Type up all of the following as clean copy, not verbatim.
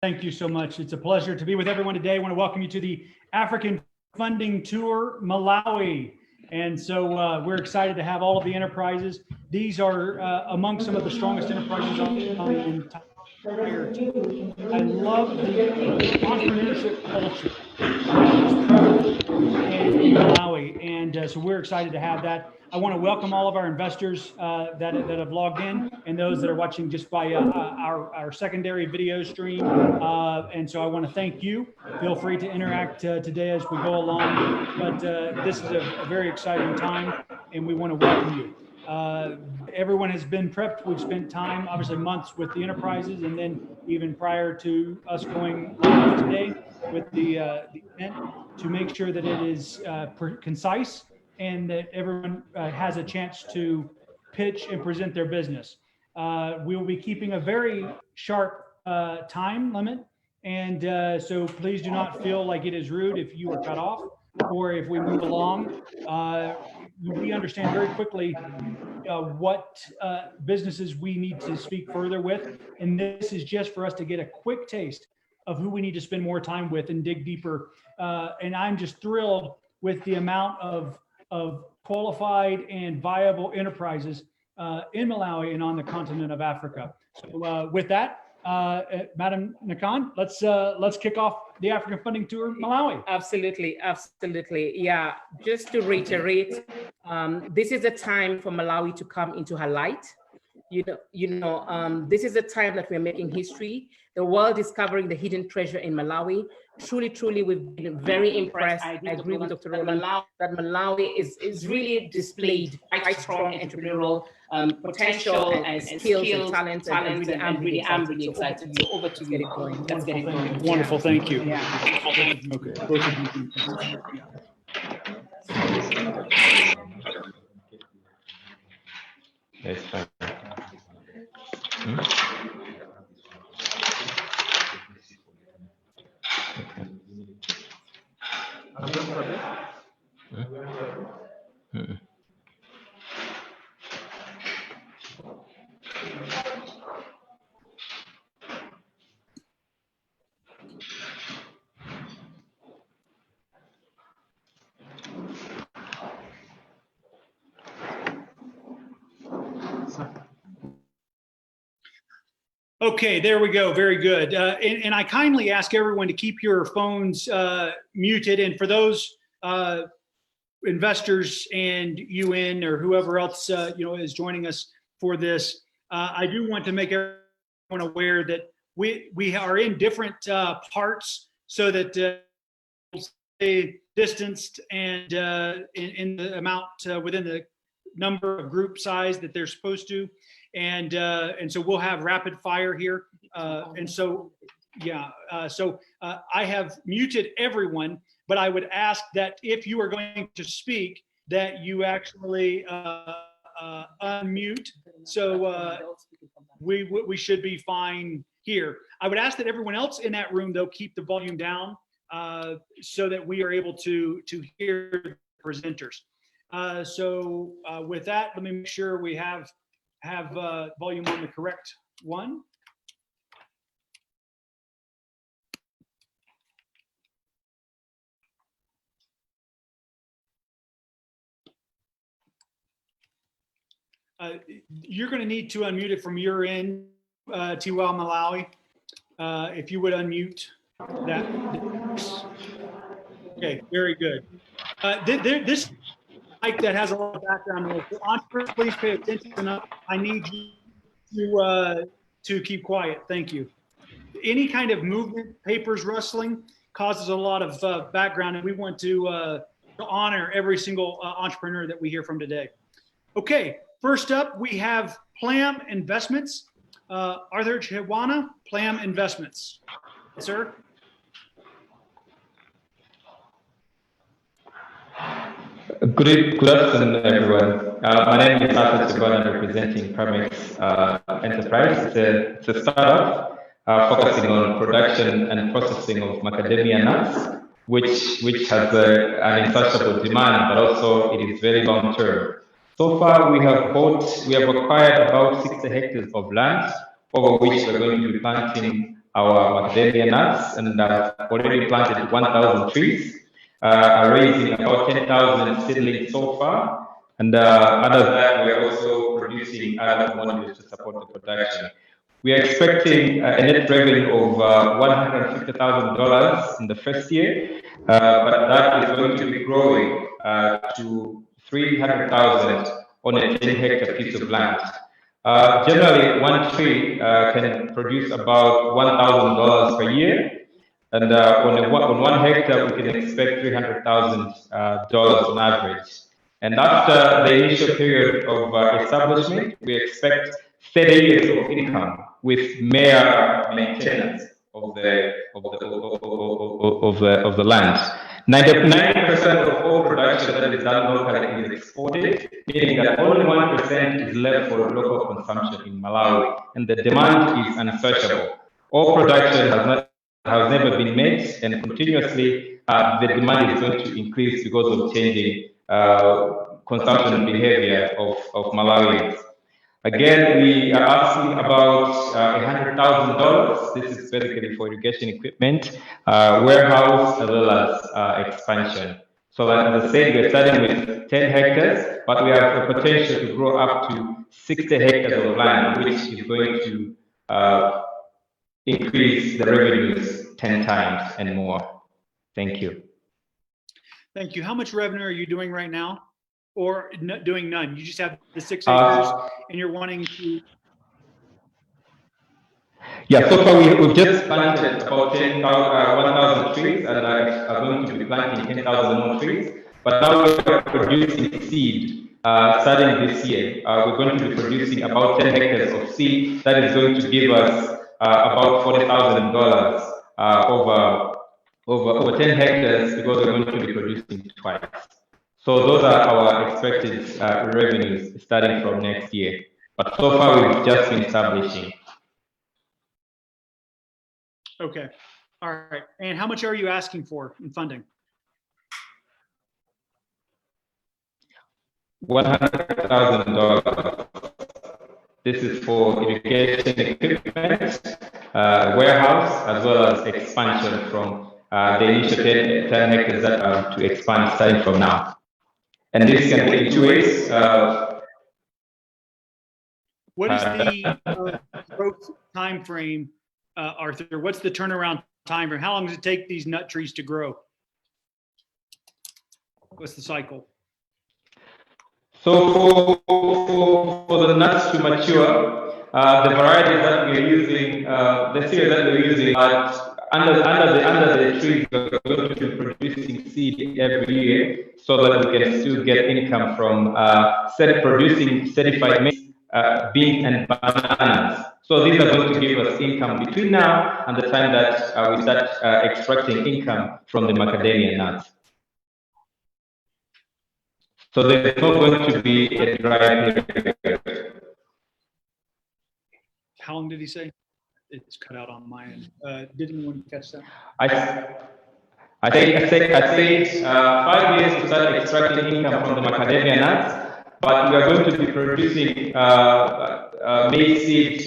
Thank you so much. It's a pleasure to be with everyone today. I want to welcome you to the African Funding Tour, Malawi. And so we're excited to have all of the enterprises. These are among some of the strongest enterprises on the entire team. I love the entrepreneurship culture that's prevalent in Malawi. And so we're excited to have that. I want to welcome all of our investors that have logged in and those that are watching just by our secondary video stream. And so I want to thank you. Feel free to interact today as we go along. But this is a very exciting time, and we want to welcome you. Everyone has been prepped. We've spent time, obviously months, with the enterprises, and then even prior to us going live today with the event, to make sure that it is concise and that everyone has a chance to pitch and present their business. We will be keeping a very sharp time limit, and so please do not feel like it is rude if you are cut off or if we move along. We understand very quickly what businesses we need to speak further with, and this is just for us to get a quick taste of who we need to spend more time with and dig deeper. And I'm just thrilled with the amount of qualified and viable enterprises in Malawi and on the continent of Africa. So with that, Madam Nakan, let's kick off the African Funding Tour, Malawi. Absolutely. Yeah, just to reiterate, this is a time for Malawi to come into her light. This is a time that we're making history. The world discovering the hidden treasure in Malawi. Truly, we've been very impressed. I agree with Dr. Rollan that Malawi is really displayed quite strong entrepreneurial potential and skills and talent. And I'm really excited. So over to get it going. Let's get it going. Wonderful, thank you. Yeah. Okay. Both of you can. That's fine. Okay, there we go. Very good. And I kindly ask everyone to keep your phones muted. And for those investors and UN or whoever else is joining us for this, I do want to make everyone aware that we are in different parts so that stay distanced and in the amount within the number of group size that they're supposed to. And so we'll have rapid fire here. And so, yeah, I have muted everyone, but I would ask that if you are going to speak, that you actually unmute. So we should be fine here. I would ask that everyone else in that room, though, keep the volume down so that we are able to hear the presenters. So with that, let me make sure we have volume on the correct one. You're going to need to unmute it from your end, Tiwal Malawi. If you would unmute that. Okay, very good. This mic that has a lot of background noise. So entrepreneurs, please pay attention. I need you to keep quiet. Thank you. Any kind of movement, papers rustling, causes a lot of background, and we want to honor every single entrepreneur that we hear from today. Okay, first up, we have Plam Investments. Arthur Chiwana, Plam Investments. Sir. Good afternoon, everyone. My name is Arthur Chiwana. I'm representing Primex Enterprise. It's a startup focusing on production and processing of macadamia nuts, which has an insatiable demand, but also it is very long term. So far, we have acquired about 60 hectares of land, over which we're going to be planting our macadamia nuts and already planted 1,000 trees, raising about 10,000 seedlings so far. And other than that, we are also producing other modules to support the production. We are expecting a net revenue of $150,000 in the first year, but that is going to be growing to 300,000 on a 10-hectare piece of land. Generally, one tree can produce about $1,000 per year, and on 1 hectare, we can expect $300,000 on average. And after the initial period of establishment, we expect 30 years of income with mere maintenance of the land. 90% of all production that is done locally is exported, meaning that only 1% is left for local consumption in Malawi, and the demand is insatiable. All production has never been met, and continuously the demand is going to increase because of changing consumption behavior of Malawians. Again, we are asking about $100,000. This is basically for irrigation equipment, warehouse, as well as expansion. So like as I said, we're starting with 10 hectares, but we have the potential to grow up to 60 hectares of land, which is going to increase the revenues 10 times and more. Thank you. Thank you. How much revenue are you doing right now? Or doing none? You just have the 6 acres and you're wanting to... Yeah, so far we've just planted about 1,000 trees, and are going to be planting 10,000 more trees. But now we're producing seed starting this year. We're going to be producing about 10 hectares of seed that is going to give us about $40,000 over 10 hectares, because we're going to be producing twice. So those are our expected revenues starting from next year. But so far we've just been establishing. Okay. All right. And how much are you asking for in funding? $100,000. This is for irrigation equipment, warehouse, as well as expansion from the initial 10 hectares that are to expand starting from now. And this can be in 2 ways. What is the growth time frame, Arthur? What's the turnaround time frame? How long does it take these nut trees to grow? What's the cycle? So for the nuts to mature, the varieties that we're using, the seeds that we're using are under the trees, we're going to be producing seed every year, so that we can still get income from producing certified maize, beans, and bananas. So these are going to give us income between now and the time that we start extracting income from the macadamia nuts. So there's not going to be a dry period. How long did he say? It's cut out on my end. Did anyone catch that? I said 5 years to start extracting income from the macadamia nuts, but we are going to be producing maize seed,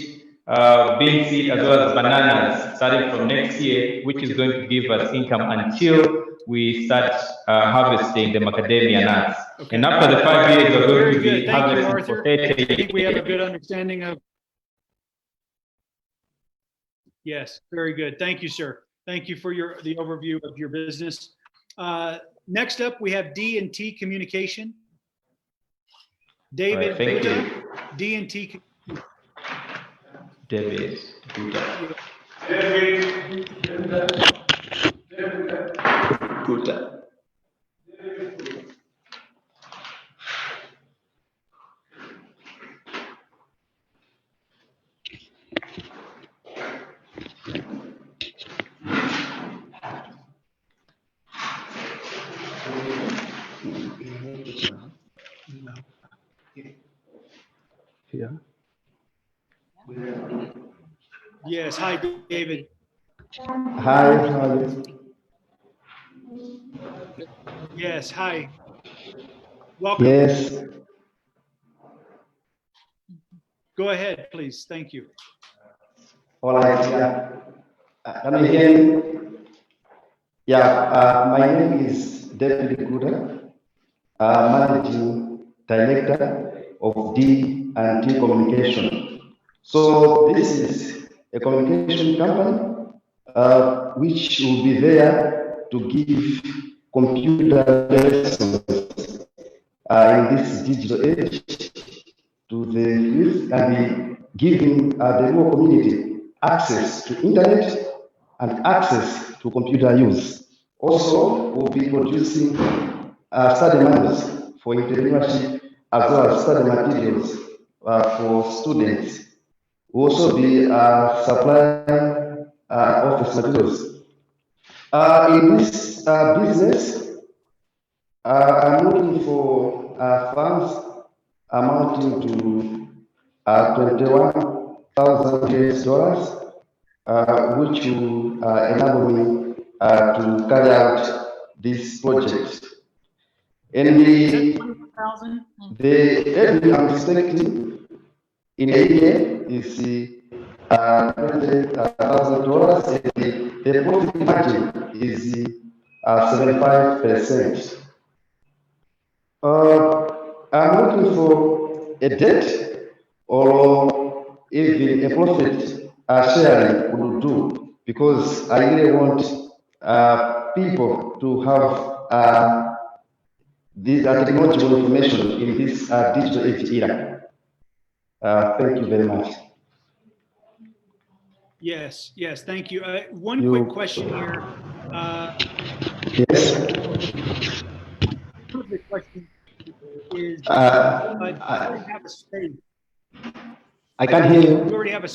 bean seed, as well as bananas starting from next year, which is going to give us income until we start harvesting the macadamia nuts. Okay. And after the 5 years, we're going to be harvesting for 30 years. I think we have a good understanding of. Yes, very good. Thank you, sir. Thank you for the overview of your business. Next up, we have D&T Communication. David Buddha, D&T. David Buddha. Buddha. Yeah. Yes. Hi, David. Hi. Yes. Hi. Welcome. Yes. Go ahead, please. Thank you. All right. Yeah. Can you hear me? Yeah, my name is David Guda, Managing Director of D&T Communication. So this is a communication company which will be there to give computer lessons in this digital age to the youth and be giving the rural community access to internet and access to computer use. Also, we'll be producing study manuals for entrepreneurship as well as study materials for students. We'll also be supplying office materials. In this business, I'm looking for funds amounting to 21,000 US dollars, which will enable me to carry out this project. And the revenue I'm expecting in a year is $20,000, and the profit margin is 75%. I'm looking for a debt or even a profit sharing will do, because I really want people to have this technological information in this digital age era. Thank you very much. Yes, yes, thank you. One quick question here. Yes. The question is, you already have a space. I can't hear you. You already have a.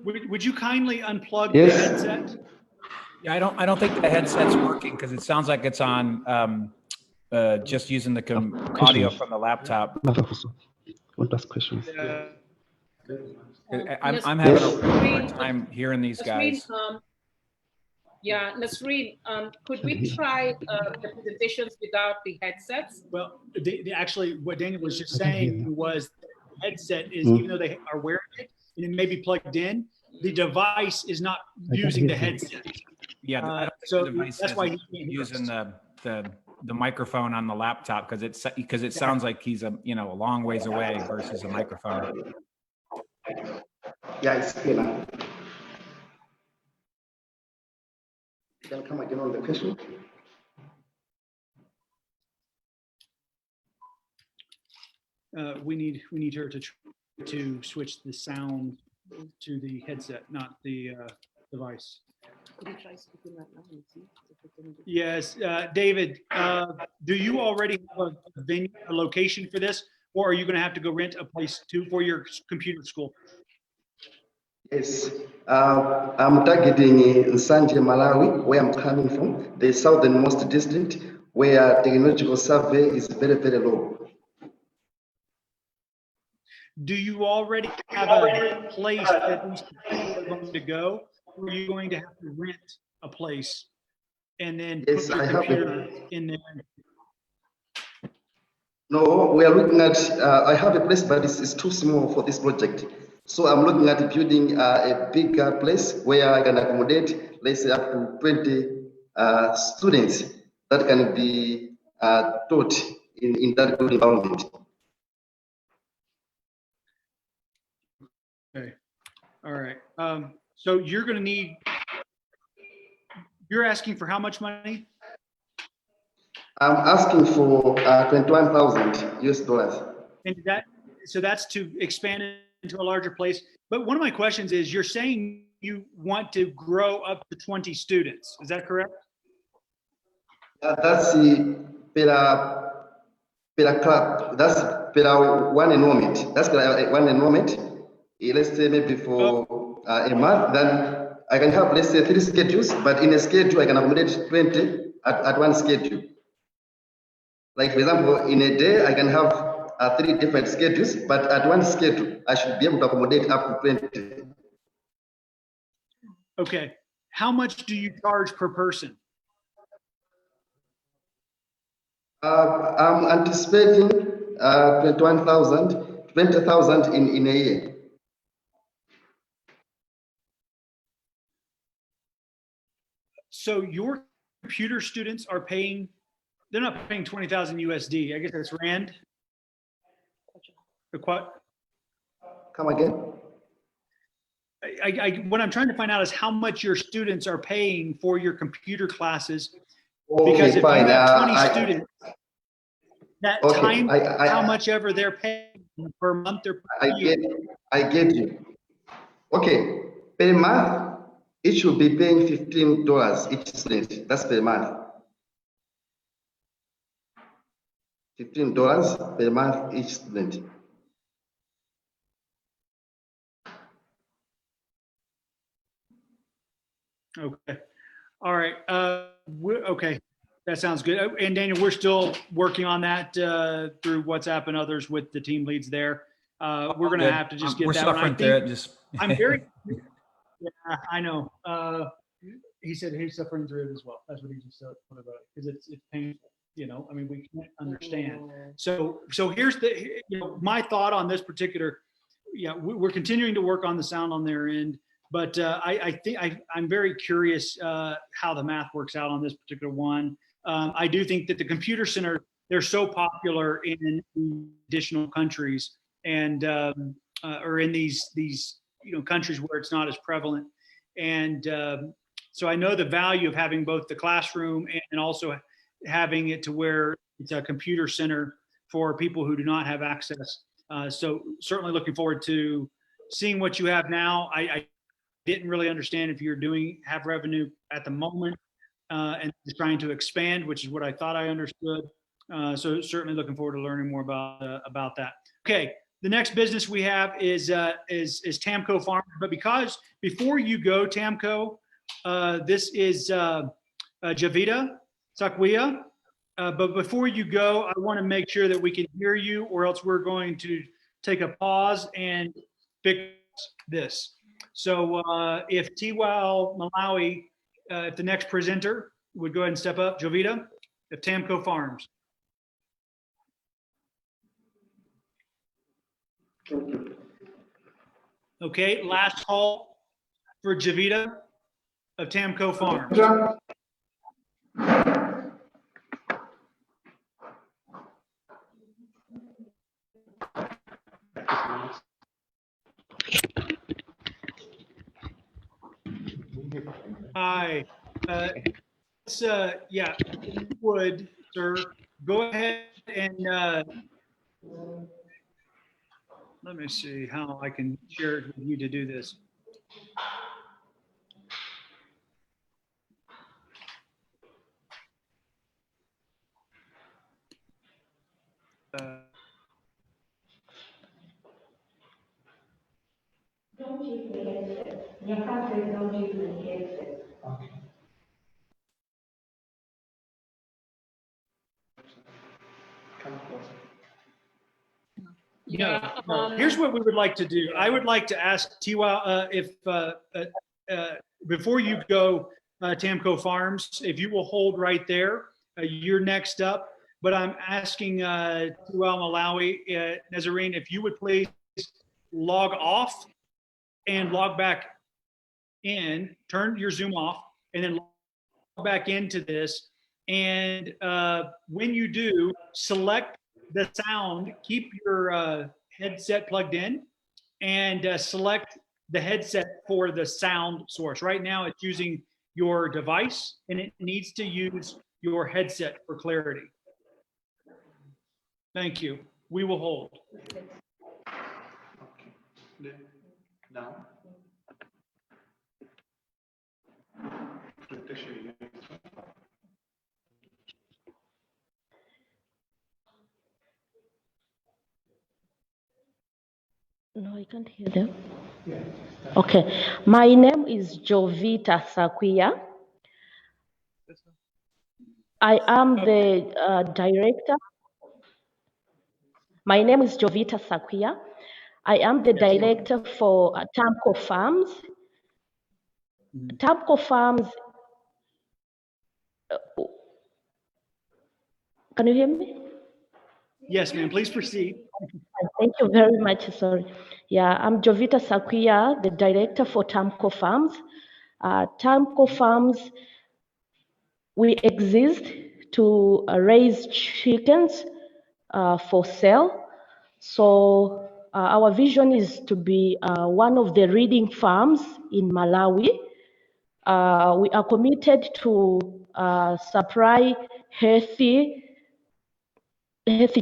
Would you kindly unplug Yes. the headset? Yeah, I don't think the headset's working because it sounds like it's on just using the audio from the laptop. Want to ask questions? I'm having a really hard time hearing these guys. Yeah, Nasreen, could we try the presentations without the headsets? Well, actually, what Daniel was just saying was the headset is, even though they are wearing it and it may be plugged in, the device is not using the headset. Yeah, I don't think so the device that's is why he can't hear using us. the microphone on the laptop because it sounds like he's a long ways away versus a microphone. Yeah, it's clear now. Can come again on the question? We need her to switch the sound to the headset, not the device. Could you try speaking right now and see if we can do? Yes, David, do you already have a venue, a location for this, or are you going to have to go rent a place for your computer school? Yes, I'm targeting Nsanje, Malawi, where I'm coming from, the southernmost district, where technological survey is very, very low. Do you already have a place that these people are going to go, or are you going to have to rent a place and then Yes, put I your have computer in there? No, we are looking at, I have a place, but it's too small for this project. So I'm looking at building a bigger place where I can accommodate, let's say, up to 20 students that can be taught in that good environment. Okay, all right. So you're going to need, you're asking for how much money? I'm asking for 21,000 US dollars. And so that's to expand it into a larger place. But one of my questions is, you're saying you want to grow up to 20 students. Is that correct? That's per club. That's per one enrollment. That's per one enrollment. Let's say maybe for a month, then I can have, let's say, 3 schedules, but in a schedule, I can accommodate 20 at one schedule. Like, for example, in a day, I can have 3 different schedules, but at one schedule, I should be able to accommodate up to 20. Okay. How much do you charge per person? I'm anticipating 20,000 in a year. so your computer students are paying, they're not paying 20,000 USD. I guess that's Rand. Come again? What I'm trying to find out is how much your students are paying for your computer classes. Okay, Because if fine. you have 20 students, that Okay, time, how much ever they're paying per month, they're paying. I get you. Okay, per month, it should be paying $15 each student. That's per month. $15 per month each student. Okay. All right. Okay. That sounds good. And Daniel, we're still working on that through WhatsApp and others with the team leads there. We're going to have to just get We're that one. suffering through it. Just I'm very, yeah, I know. He said he's suffering through it as well. That's what he just said about it, because it's painful. You know, I mean, we can't understand. So here's the, my thought on this particular, we're continuing to work on the sound on their end, but I think I'm very curious how the math works out on this particular one. I do think that the computer center, they're so popular in additional countries and or in these countries where it's not as prevalent. And so I know the value of having both the classroom and also having it to where it's a computer center for people who do not have access. So certainly looking forward to seeing what you have now. I didn't really understand if you're have revenue at the moment and just trying to expand, which is what I thought I understood. So certainly looking forward to learning more about that. Okay, the next business we have is Tamco Farm. But because before you go, Tamco, this is Javita Sakwia. But before you go, I want to make sure that we can hear you, or else we're going to take a pause and fix this. So if Tiwal Malawi, if the next presenter would go ahead and step up, Jovita, of Tamco Farms. Okay, last call for Javita of Tamco Farms. Hi. Yeah, if you would, sir, go ahead and let me see how I can share it with you to do this. Don't use the headset. Your country don't use the headset. Okay. Come closer. No. Here's what we would like to do. I would like to ask Tiwa if before you go, Tamco Farms, if you will hold right there. You're next up. But I'm asking Tiwa Malawi, Nazarene, if you would please log off and log back in, turn your Zoom off, and then log back into this. And when you do, select the sound, keep your headset plugged in, and select the headset for the sound source. Right now it's using your device, and it needs to use your headset for clarity. Thank you. We will hold. Okay. Now. No, I can't hear them. Okay. My name is Jovita Sakwia. I am the director. My name is Jovita Sakwia. I am the director for Tamco Farms. Tamco Farms. Can you hear me? Yes, ma'am. Please proceed. Thank you very much. Sorry. Yeah, I'm Jovita Sakwia, the director for Tamco Farms. Tamco Farms we exist to raise chickens for sale. So our vision is to be one of the leading farms in Malawi. We are committed to supply healthy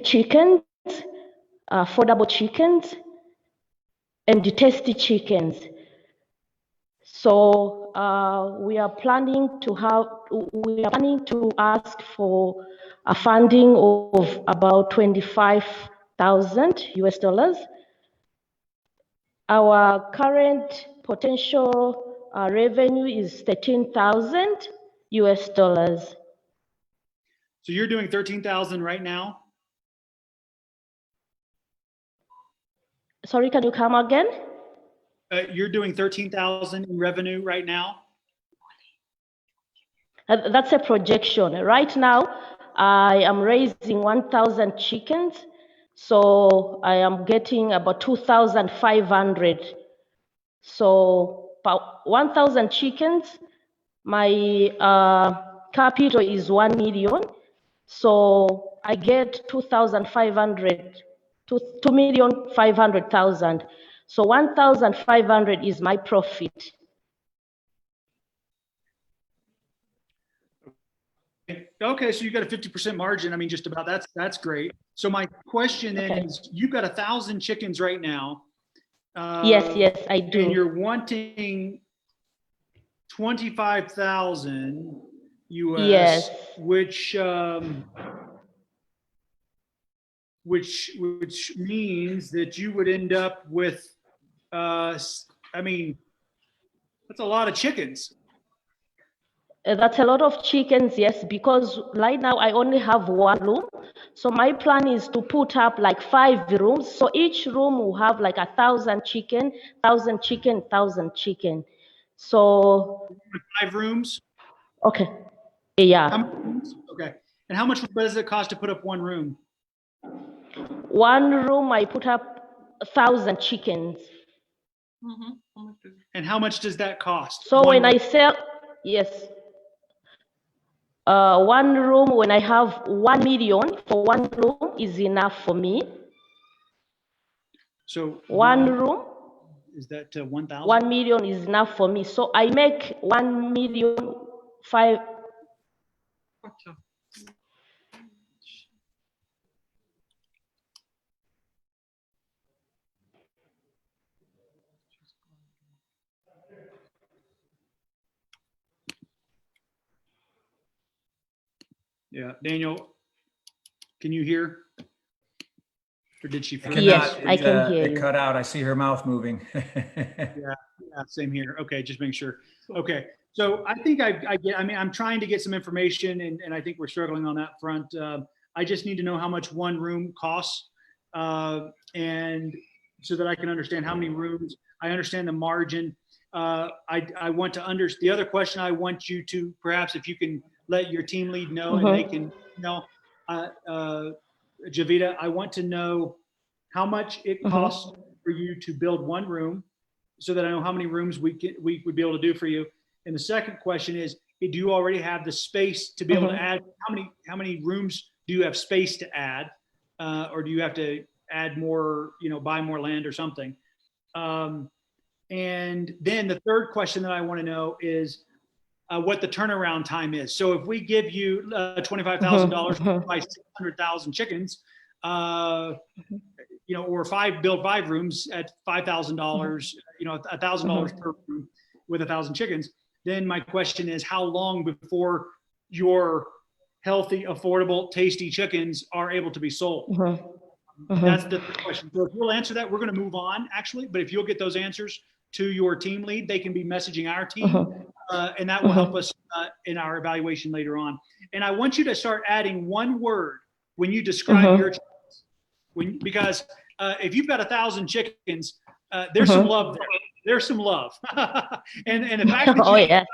chickens, affordable chickens, and tasty chickens. So we are planning to ask for a funding of about 25,000 US dollars. Our current potential revenue is 13,000 US dollars. So you're doing 13,000 right now? Sorry, can you come again? You're doing 13,000 in revenue right now? That's a projection. Right now, I am raising 1,000 chickens, so I am getting about 2,500. So about 1,000 chickens, my capital is 1 million. So I get 2,500, 2,500,000. So 1,500 is my profit. Okay, so you got a 50% margin. I mean, just about that's great. So my question then is, you've got 1,000 chickens right now. Yes, I do. And you're wanting 25,000 US, yes. which means that you would end up with, I mean, that's a lot of chickens. That's a lot of chickens, yes, because right now I only have one room. So my plan is to put up like 5 rooms. So each room will have like 1,000 chicken, 1,000 chicken, 1,000 chicken. So 5 rooms? Okay. Yeah. Okay. And how much does it cost to put up one room? One room I put up 1,000 chickens. And how much does that cost? So when I sell, yes. One room, when I have 1 million for one room is enough for me. So one room, is that 1,000? 1 million is enough for me. So I make 1,000,005. Yeah, Daniel, can you hear? Or did she? Yes, I can hear you. It cut out. I see her mouth moving. Yeah, same here. Okay, just make sure. Okay, so I think I get. I mean, I'm trying to get some information, and I think we're struggling on that front. I just need to know how much one room costs, and so that I can understand how many rooms. I understand the margin. I want to understand. The other question I want you to perhaps, if you can let your team lead know, and they can know. Javita, I want to know how much it costs for you to build one room, so that I know how many rooms we would be able to do for you. And the second question is, do you already have the space to be able to add? How many rooms do you have space to add, or do you have to add more? Buy more land or something. And then the third question that I want to know is what the turnaround time is. So if we give you $25,000 by 600,000 chickens, or build 5 rooms at $5,000, $1,000 per room with 1,000 chickens, then my question is, how long before your healthy, affordable, tasty chickens are able to be sold? That's the question. So if you'll answer that, we're going to move on, actually. But if you'll get those answers to your team lead, they can be messaging our team, and that will help us in our evaluation later on. And I want you to start adding one word when you describe your chickens. Because if you've got 1,000 chickens, there's some love there. There's some love. and the fact that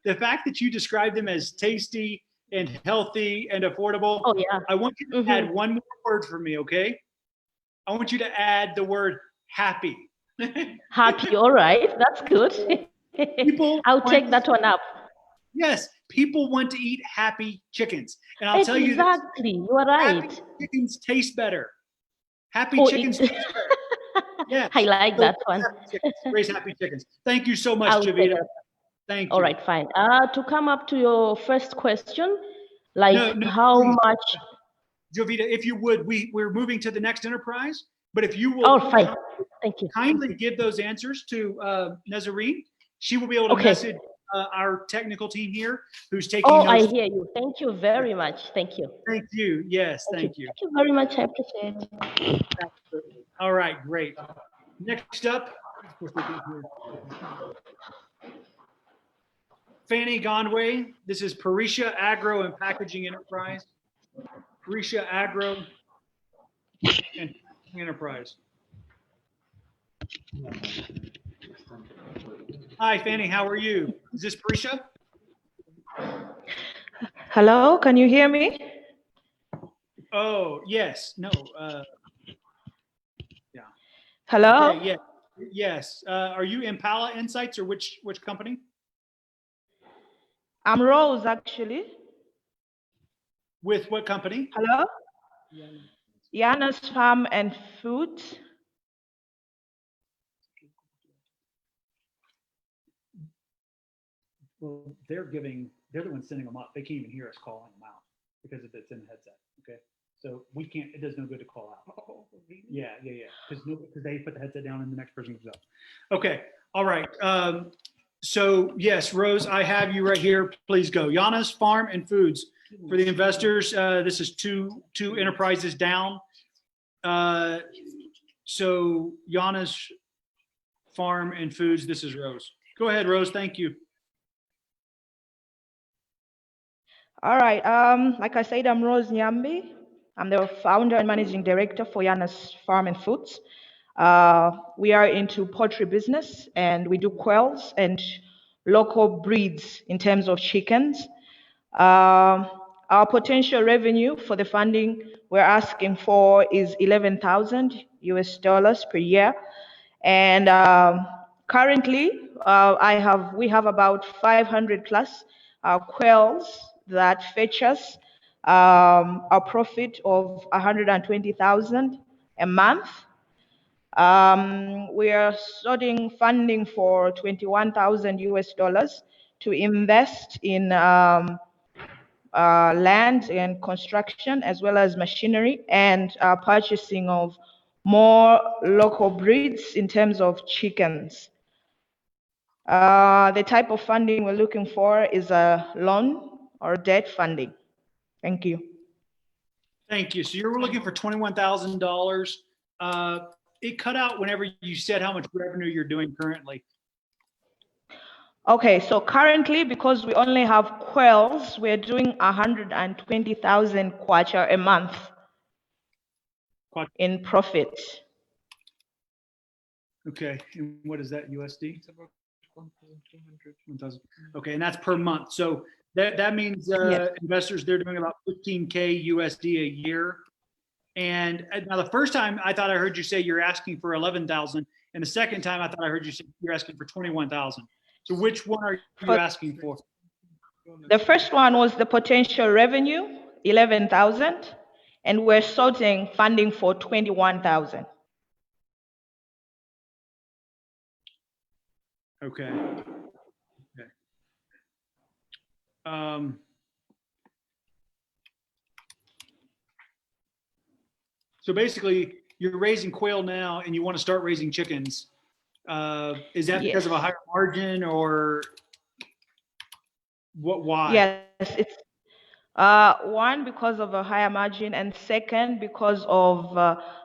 the fact that you describe them as tasty and healthy and affordable, I want you to add one more word for me, okay? I want you to add the word happy. Happy, all right, that's good. I'll take that one up. Yes, People want to eat happy chickens. And I'll tell you this, Exactly, you are happy right. chickens taste better. Happy Oh, chickens it, taste better. Yeah. I like So that one. raise happy chickens. Thank you so much, I'll take Javita. it. Thank you. All right, fine. To come up to your first question, like No, how please. much? Jovita, if you would, we're moving to the next enterprise, but if you will Oh, fine. Thank you. kindly give those answers to Nazarene, she will be able to Okay. message our technical team here who's taking Oh, I those. hear you. Thank you very much. Thank you. Thank you. Yes, thank you. Thank you very much. I appreciate it. All right, great. Next up, Fanny Gondway. This is Parisha Agro and Packaging Enterprise. Parisha Agro and Enterprise. Hi, Fanny. How are you? Is this Parisha? Hello, can you hear me? Oh, yes. No. Yeah. Hello? Okay, yeah. Yes. Are you Impala Insights or which company? I'm Rose, actually. With what company? Hello? Yana's Farm and Food. Well, they're the ones sending them up. They can't even hear us calling them out because if it's in the headset. Okay. So we can't, it does no good to call out. Yeah. Because they put the headset down and the next person goes up. Okay. All right. So yes, Rose, I have you right here. Please go. Yana's Farm and Foods. For the investors, this is two enterprises down. So Yana's Farm and Foods, this is Rose. Go ahead, Rose. Thank you. All right, like I said, I'm Rose Nyambi. I'm the founder and managing director for Yana's Farm and Foods. We are into poultry business and we do quails and local breeds in terms of chickens. Our potential revenue for the funding we're asking for is $11,000 per year. And currently, we have about 500 plus quails that fetch us a profit of 120,000 a month. We are sorting funding for $21,000 to invest in land and construction, as well as machinery and purchasing of more local breeds in terms of chickens. The type of funding we're looking for is a loan or debt funding. Thank you. Thank you. So you're looking for $21,000. It cut out whenever you said how much revenue you're doing currently. Okay, so currently, because we only have quails, we're doing 120,000 kwacha a month in profit. Okay, and what is that, USD? It's about 1,200. Okay, and that's per month. So that means Yes. investors, they're doing about 15K USD a year. And now the first time I thought I heard you say you're asking for 11,000, and the second time I thought I heard you say you're asking for 21,000. So which one are you asking for? The first one was the potential revenue, 11,000, and we're sorting funding for 21,000. Okay. So basically, you're raising quail now, and you want to start raising chickens. Is that because of a higher margin, or what? Why? Yes, it's one, because of a higher margin, and second, because of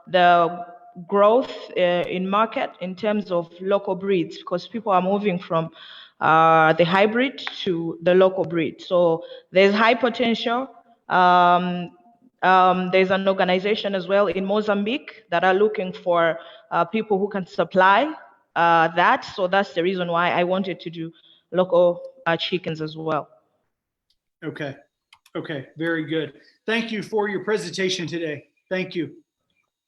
the growth in market in terms of local breeds, because people are moving from the hybrid to the local breed. So there's high potential. There's an organization as well in Mozambique that are looking for people who can supply that. So that's the reason why I wanted to do local chickens as well. Okay. Okay. Very good. Thank you for your presentation today. Thank you.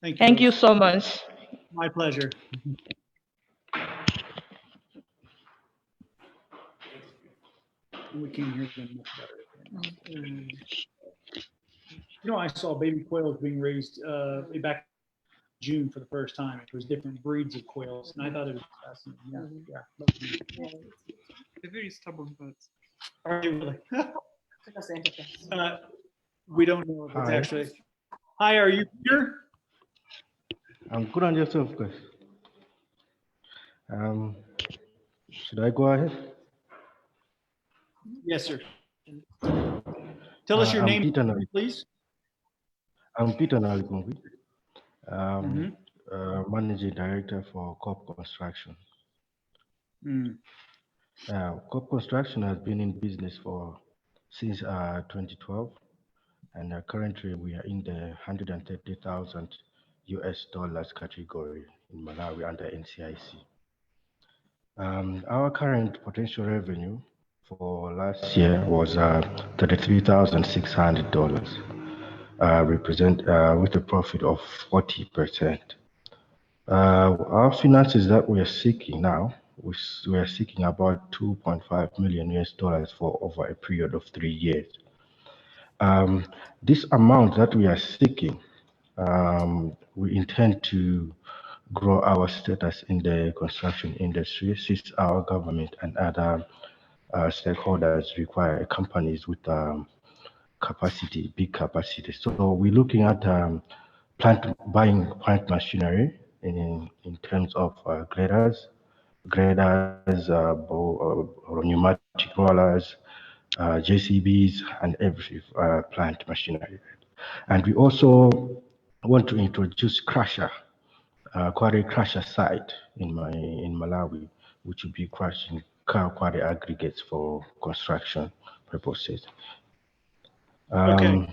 Thank you. Thank you Rose. so much. My pleasure. We can't hear them much better. I saw baby quails being raised back in June for the first time. It was different breeds of quails, and I thought it was fascinating. Yeah. They're very stubborn birds. Are they really? We don't know if it's Hi. actually. Hi, are you here? I'm good on yourself, guys. Should I go ahead? Yes, sir. Tell us your I'm name, Peter Nali- please. I'm Peter Nalikumbi, Mhm. Managing Director for COP Construction. Mm. COP Construction has been in business since 2012, and currently we are in the 130,000 US dollars category in Malawi under NCIC. Our current potential revenue for last year was $33,600, with a profit of 40%. Our finances that we are seeking now, we are seeking about 2.5 million US dollars for over a period of 3 years. This amount that we are seeking, we intend to grow our status in the construction industry, assist our government and other stakeholders require companies with capacity, big capacity. So we're looking at buying plant machinery in terms of graders, pneumatic rollers, JCBs, and every plant machinery. And we also want to introduce quarry crusher site in Malawi, which will be crushing quarry aggregates for construction purposes. Okay.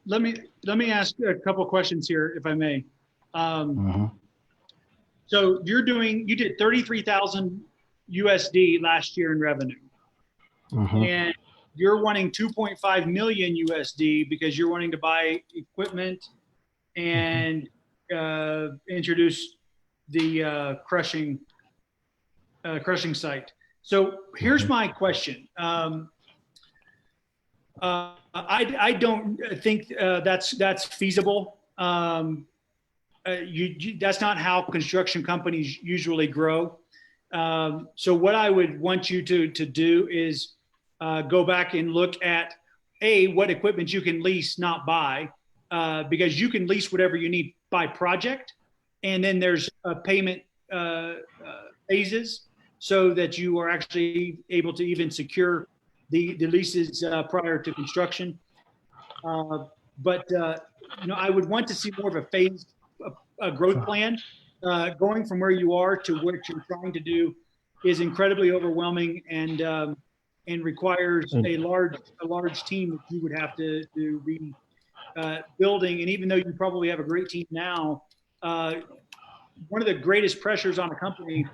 Let me ask a couple of questions here, if I may. So you did 33,000 USD last year in revenue, and you're wanting 2.5 million USD because you're wanting to buy equipment and introduce the crushing site. So here's my question. I don't think that's feasible. That's not how construction companies usually grow. So what I would want you to do is go back and look at what equipment you can lease, not buy, because you can lease whatever you need by project, and then there's payment phases so that you are actually able to even secure the leases prior to construction. But I would want to see more of a phased growth plan. Going from where you are to what you're trying to do is incredibly overwhelming and requires a large team that you would have to be building. And even though you probably have a great team now, one of the greatest pressures on a company,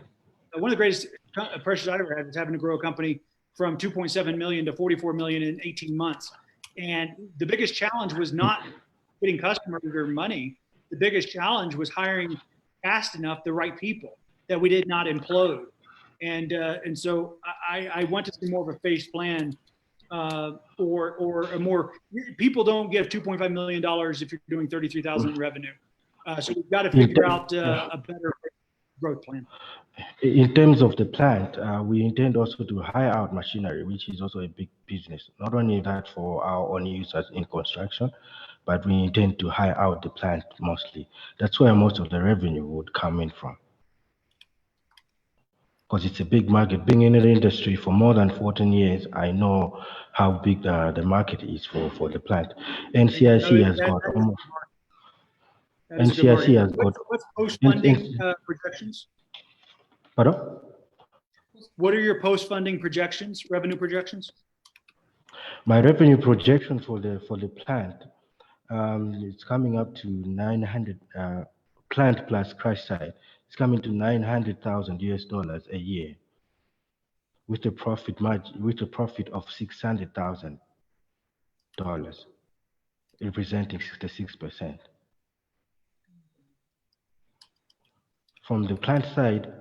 one of the greatest pressures I've ever had is having to grow a company from 2.7 million to 44 million in 18 months. And the biggest challenge was not getting customers or money. The biggest challenge was hiring fast enough the right people that we did not implode. And so I want to see more of a phased plan, or a more. People don't give $2.5 million if you're doing 33,000 in revenue. So we've got to figure out a better growth plan. In terms of the plant, we intend also to hire out machinery, which is also a big business. Not only that for our own users in construction, but we intend to hire out the plant mostly. That's where most of the revenue would come in from. Because it's a big market. Being in the industry for more than 14 years, I know how big the market is for the plant. NCIC has got almost. NCIC has got. What's post-funding projections? Pardon? What are your post-funding projections, revenue projections? My revenue projection for the plant, it's coming up to 900 plant plus crush site. It's coming to 900,000 US dollars a year, with a profit of $600,000, representing 66%. From the plant side,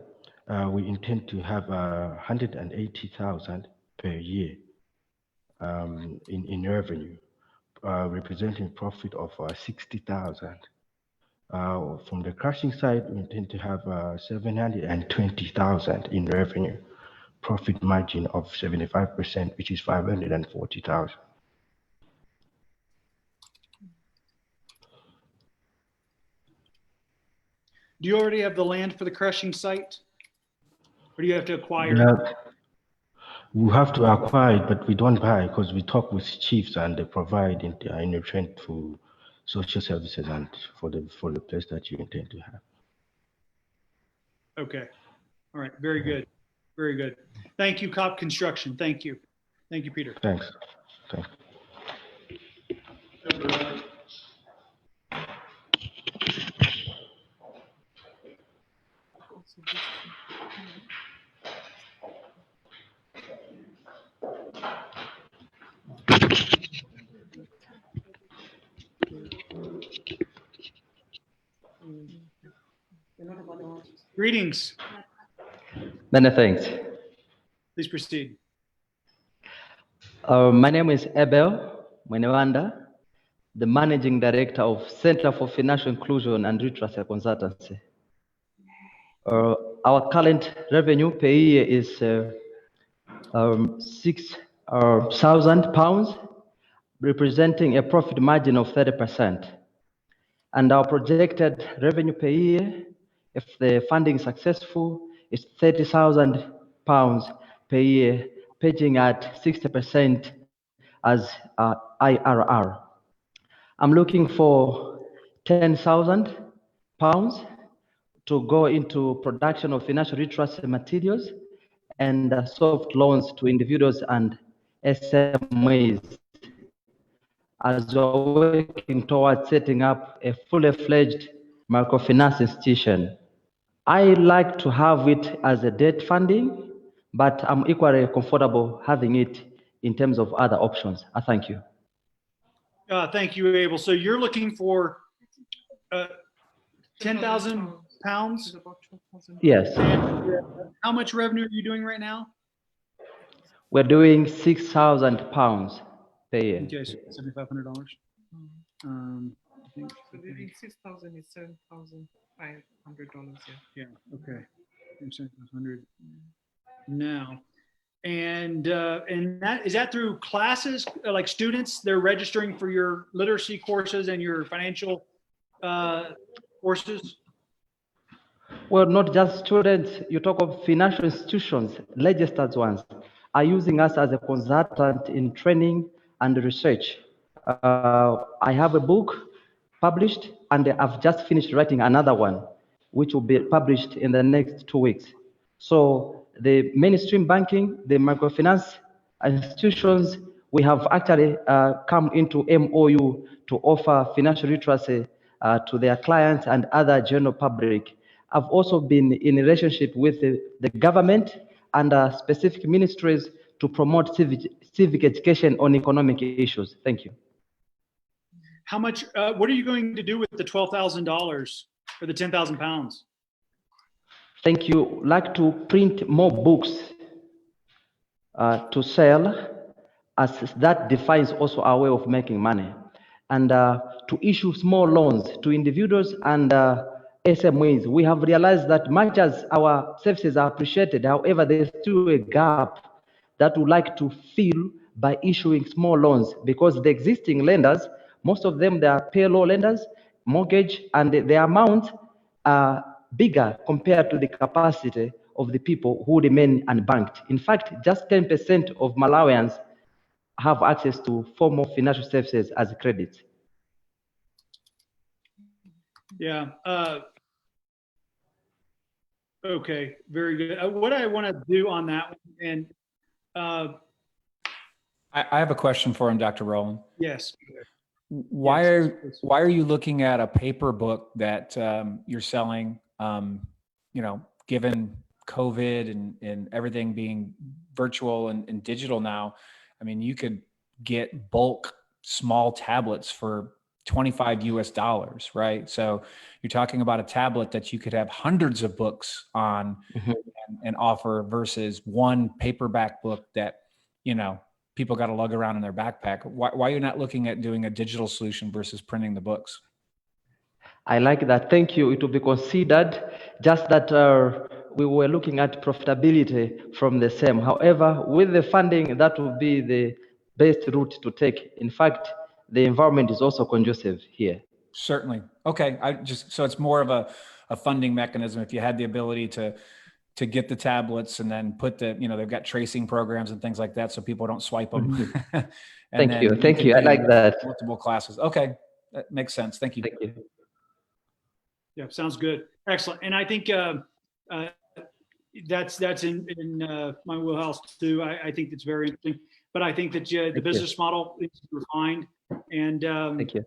we intend to have 180,000 per year in revenue, representing profit of 60,000. From the crushing side, we intend to have 720,000 in revenue, profit margin of 75%, which is 540,000. Do you already have the land for the crushing site? Or do you have to acquire it? Yeah, we have to acquire it, but we don't buy because we talk with chiefs and they provide in return for social services and for the place that you intend to have. Okay. All right. Very good. Very good. Thank you, COP Construction. Thank you. Thank you, Peter. Thanks. Thanks. Greetings. Many thanks. Please proceed. My name is Abel Mwenewanda, the Managing Director of Center for Financial Inclusion and Literacy Consultancy. Our current revenue per year is £6,000, representing a profit margin of 30%. And our projected revenue per year, if the funding is successful, is £30,000 per year, pitching at 60% as IRR. I'm looking for £10,000 to go into production of financial literacy materials and soft loans to individuals and SMEs, as we're working towards setting up a fully fledged microfinance institution. I like to have it as a debt funding, but I'm equally comfortable having it in terms of other options. I thank you. Thank you, Abel. So you're looking for £10,000? Yes. And how much revenue are you doing right now? We're doing £6,000 per year. Okay, so $7,500. So doing 6,000 is $7,500. Yeah. Okay. 7,500 now. And that is that through classes, like students, they're registering for your literacy courses and your financial courses? Well, not just students. You talk of financial institutions, registered ones, are using us as a consultant in training and research. I have a book published, and I've just finished writing another one, which will be published in the next 2 weeks. So the mainstream banking, the microfinance institutions, we have actually come into MOU to offer financial literacy to their clients and other general public. I've also been in a relationship with the government and specific ministries to promote civic education on economic issues. Thank you. How much, what are you going to do with the $12,000 or the £10,000? Thank you. Like to print more books to sell, as that defines also our way of making money, and to issue small loans to individuals and SMEs. We have realized that much as our services are appreciated, however, there's still a gap that we like to fill by issuing small loans, because the existing lenders, most of them, they are payroll lenders, mortgage, and the amount are bigger compared to the capacity of the people who remain unbanked. In fact, just 10% of Malawians have access to formal financial services as credit. Yeah. Okay, very good. What I want to do on that, and I have a question for him, Dr. Rollan. yes. Why are you looking at a paper book that you're selling? Given COVID and everything being virtual and digital now, I mean, you could get bulk small tablets for $25 US, right? So you're talking about a tablet that you could have hundreds of books on and offer versus one paperback book that, people got to lug around in their backpack. Why are you not looking at doing a digital solution versus printing the books? I like that. Thank you. It will be considered, just that we were looking at profitability from the same. However, with the funding, that will be the best route to take. In fact, the environment is also conducive here. Certainly. Okay. So it's more of a funding mechanism. If you had the ability to get the tablets and then put they've got tracing programs and things like that, so people don't swipe them. Mm-hmm. And Thank you. I like that. Multiple classes. Okay. That makes sense. Thank you. Thank you. Yeah, sounds good. Excellent. And I think that's in my wheelhouse too. I think it's very interesting. But I think that the business model is refined, and Thank you.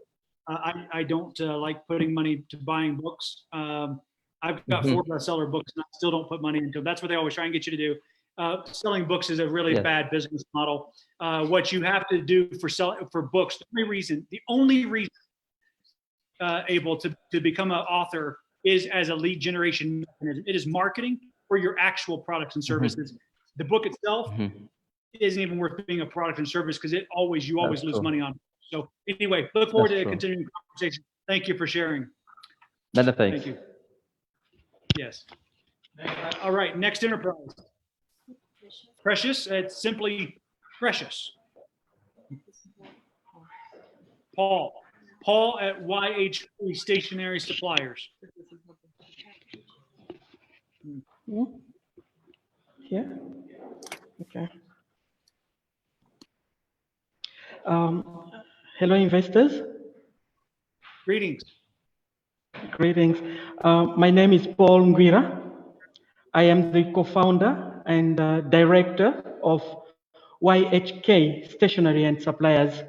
I don't like putting money to buying books. I've got 4 bestseller books, and I still don't put money into them. That's what they always try and get you to do. Selling books is a really bad business model. What you have to do for books, the only reason able to become an author is as a lead generation mechanism. It is marketing for your actual products and services. The book itself isn't even worth being a product and service, because you always lose money on it. So anyway, look forward to continuing the conversation. Thank you for sharing. Many thanks. Thank you. Yes. All right, next enterprise. Precious, it's simply Precious. Paul at YHP Stationery Suppliers. Yeah. Okay. Hello, investors. Greetings. Greetings. My name is Paul Ngwira. I am the co-founder and director of YHK Stationery and Suppliers.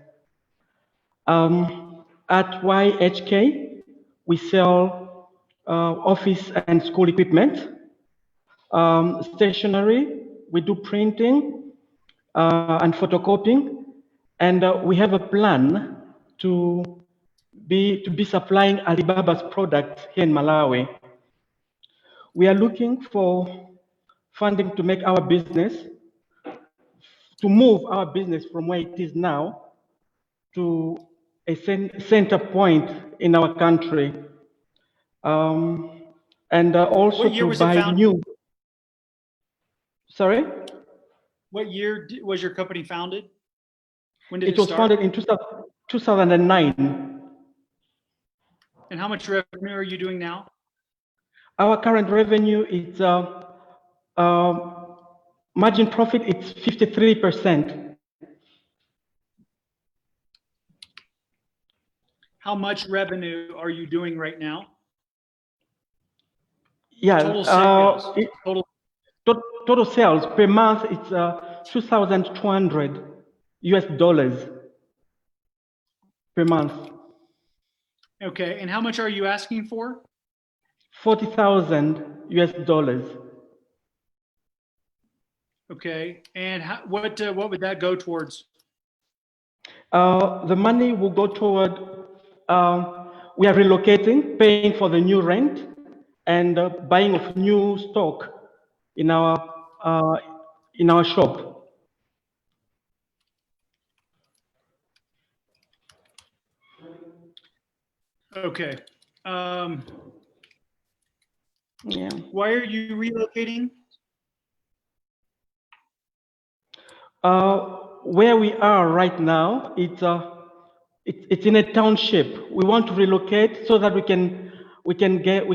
At YHK, we sell office and school equipment, stationery, we do printing and photocopying, and we have a plan to be supplying Alibaba's products here in Malawi. We are looking for funding to make our business, to move our business from where it is now to a center point in our country. And also to buy new. Sorry? What year was your company founded? When did it was start? founded in 2009. And how much revenue are you doing now? Our current revenue is margin profit. It's 53%. How much revenue are you doing right now? Yeah, Total sales. Total sales per month, it's $2,200 per month. Okay, and how much are you asking for? $40,000. Okay, and what would that go towards? The money will go toward, we are relocating, paying for the new rent, and buying of new stock in our shop. Okay. Yeah. Why are you relocating? Where we are right now, it's in a township. We want to relocate so that we can get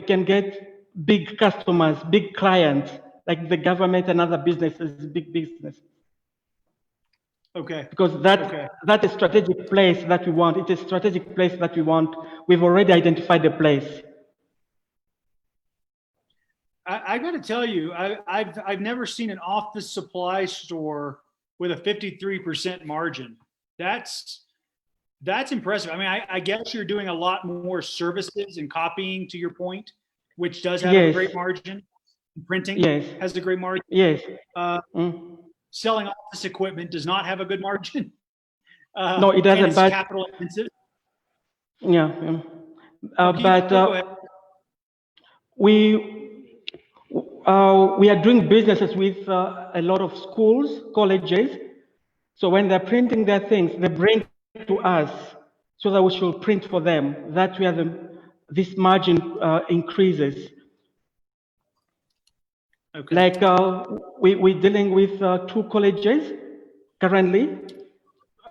big customers, big clients, like the government and other businesses, big business. Okay. Because that's a strategic place that we want. It's a strategic place that we want. We've already identified the place. I got to tell you, I've never seen an office supply store with a 53% margin. That's impressive. I mean, I guess you're doing a lot more services and copying, to your point, which does have a great margin. Printing has a great margin. Yes. Selling office equipment does not have a good margin. No, it doesn't. It's But capital intensive. Yeah. Go ahead. We are doing businesses with a lot of schools, colleges. So when they're printing their things, they bring to us so that we should print for them. That's where this margin increases. Okay. Like we're dealing with 2 colleges currently,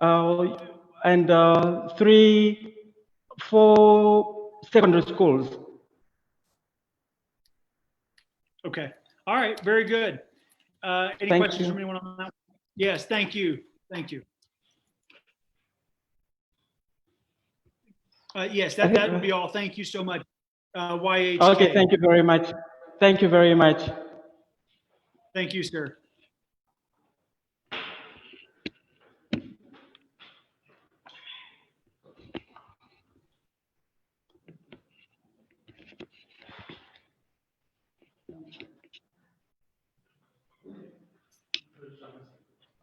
and 4 secondary schools. Okay. All right. Very good. Any Thank questions you. from anyone on that? Yes. Thank you. Thank you. Yes, that would be all. Thank you so much. YHK. Okay. Thank you very much. Thank you very much. Thank you, sir.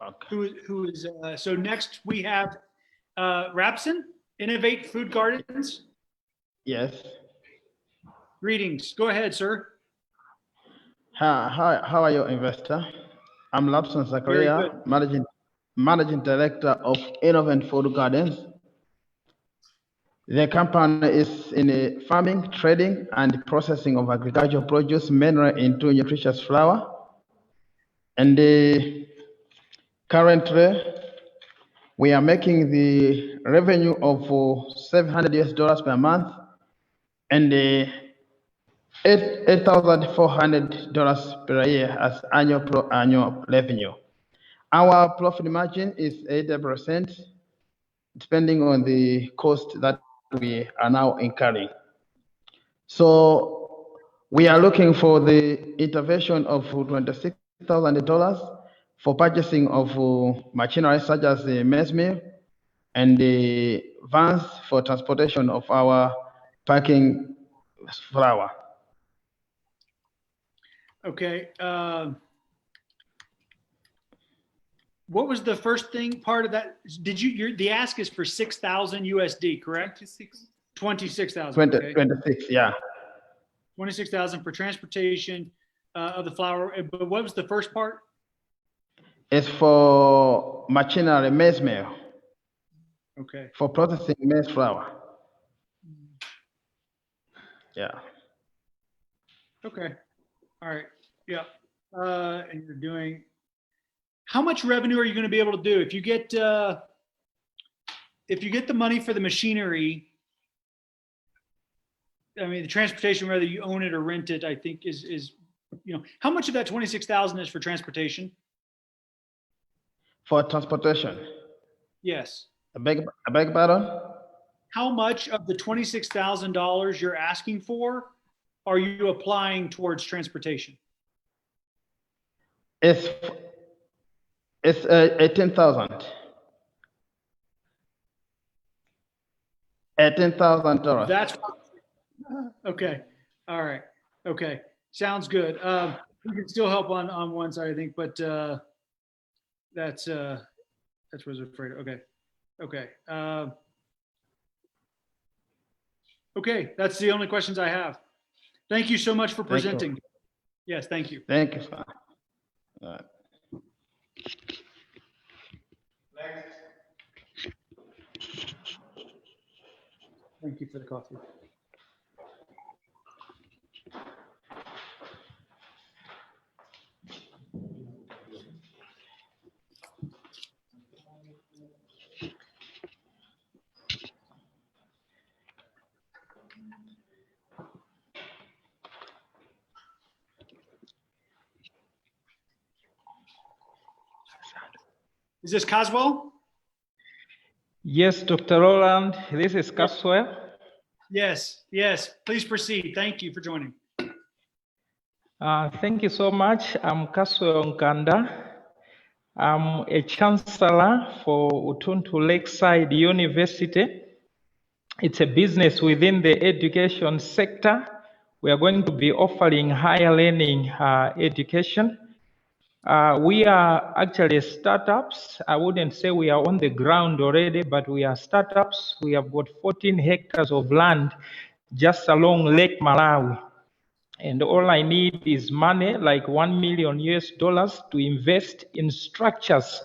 Okay. Who is so next we have Rapson, Innovate Food Gardens. Yes. Greetings. Go ahead, sir. How are you, investor? I'm Lapson Very Zakaria, good. managing director of Innovate Food Gardens. The company is in the farming, trading, and processing of agricultural produce, mainly into nutritious flour. And currently, we are making the revenue of $700 per month and $8,400 per year as annual revenue. Our profit margin is 80%, depending on the cost that we are now incurring. So we are looking for the intervention of $26,000 for purchasing of machinery such as the maize mill and the vans for transportation of our packing flour. Okay. What was the first part of that? Did the ask is for 6,000 USD, correct? 26,000. Okay. 26, yeah. 26,000 for transportation of the flour. But what was the first part? It's for machinery, maize mill. Okay. For processing maize flour. Yeah. Okay. All right. Yeah. And you're doing. How much revenue are you going to be able to do if you get the money for the machinery? I mean, the transportation, whether you own it or rent it, I think is how much of that 26,000 is for transportation? For transportation. Yes. I beg pardon? How much of the $26,000 you're asking for are you applying towards transportation? It's 18,000. $18,000. That's okay. All right. Okay. Sounds good. We can still help on one side, I think, but that's what I was afraid of. Okay. Okay. Okay. That's the only questions I have. Thank you so much for presenting. Yes. Thank you. Thank you, sir. All right. Thank you for the coffee. Is this Caswell? Yes, Dr. Rolland, this is Caswell. Yes, yes. Please proceed. Thank you for joining. Thank you so much. I'm Caswell Nkanda. I'm a chancellor for Utuntu Lakeside University. It's a business within the education sector. We are going to be offering higher learning education. We are actually startups. I wouldn't say we are on the ground already, but we are startups. We have got 14 hectares of land just along Lake Malawi. And all I need is money, like $1 million to invest in structures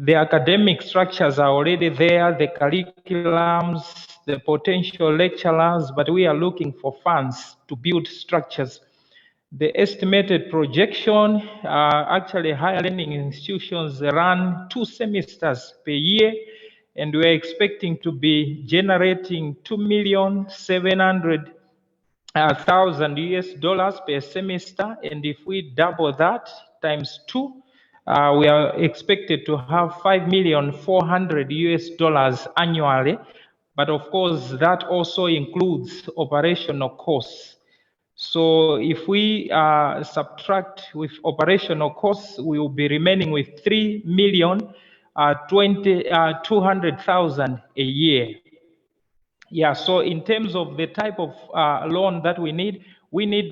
The academic structures are already there, the curriculums, the potential lecturers, but we are looking for funds to build structures. The estimated projection, actually higher learning institutions run 2 semesters per year, and we're expecting to be generating $2,700,000 US per semester. And if we double that times 2, we are expected to have $5,400,000 US annually. But of course, that also includes operational costs. So if we subtract with operational costs, we will be remaining with $3,200,000 a year. Yeah, so in terms of the type of loan that we need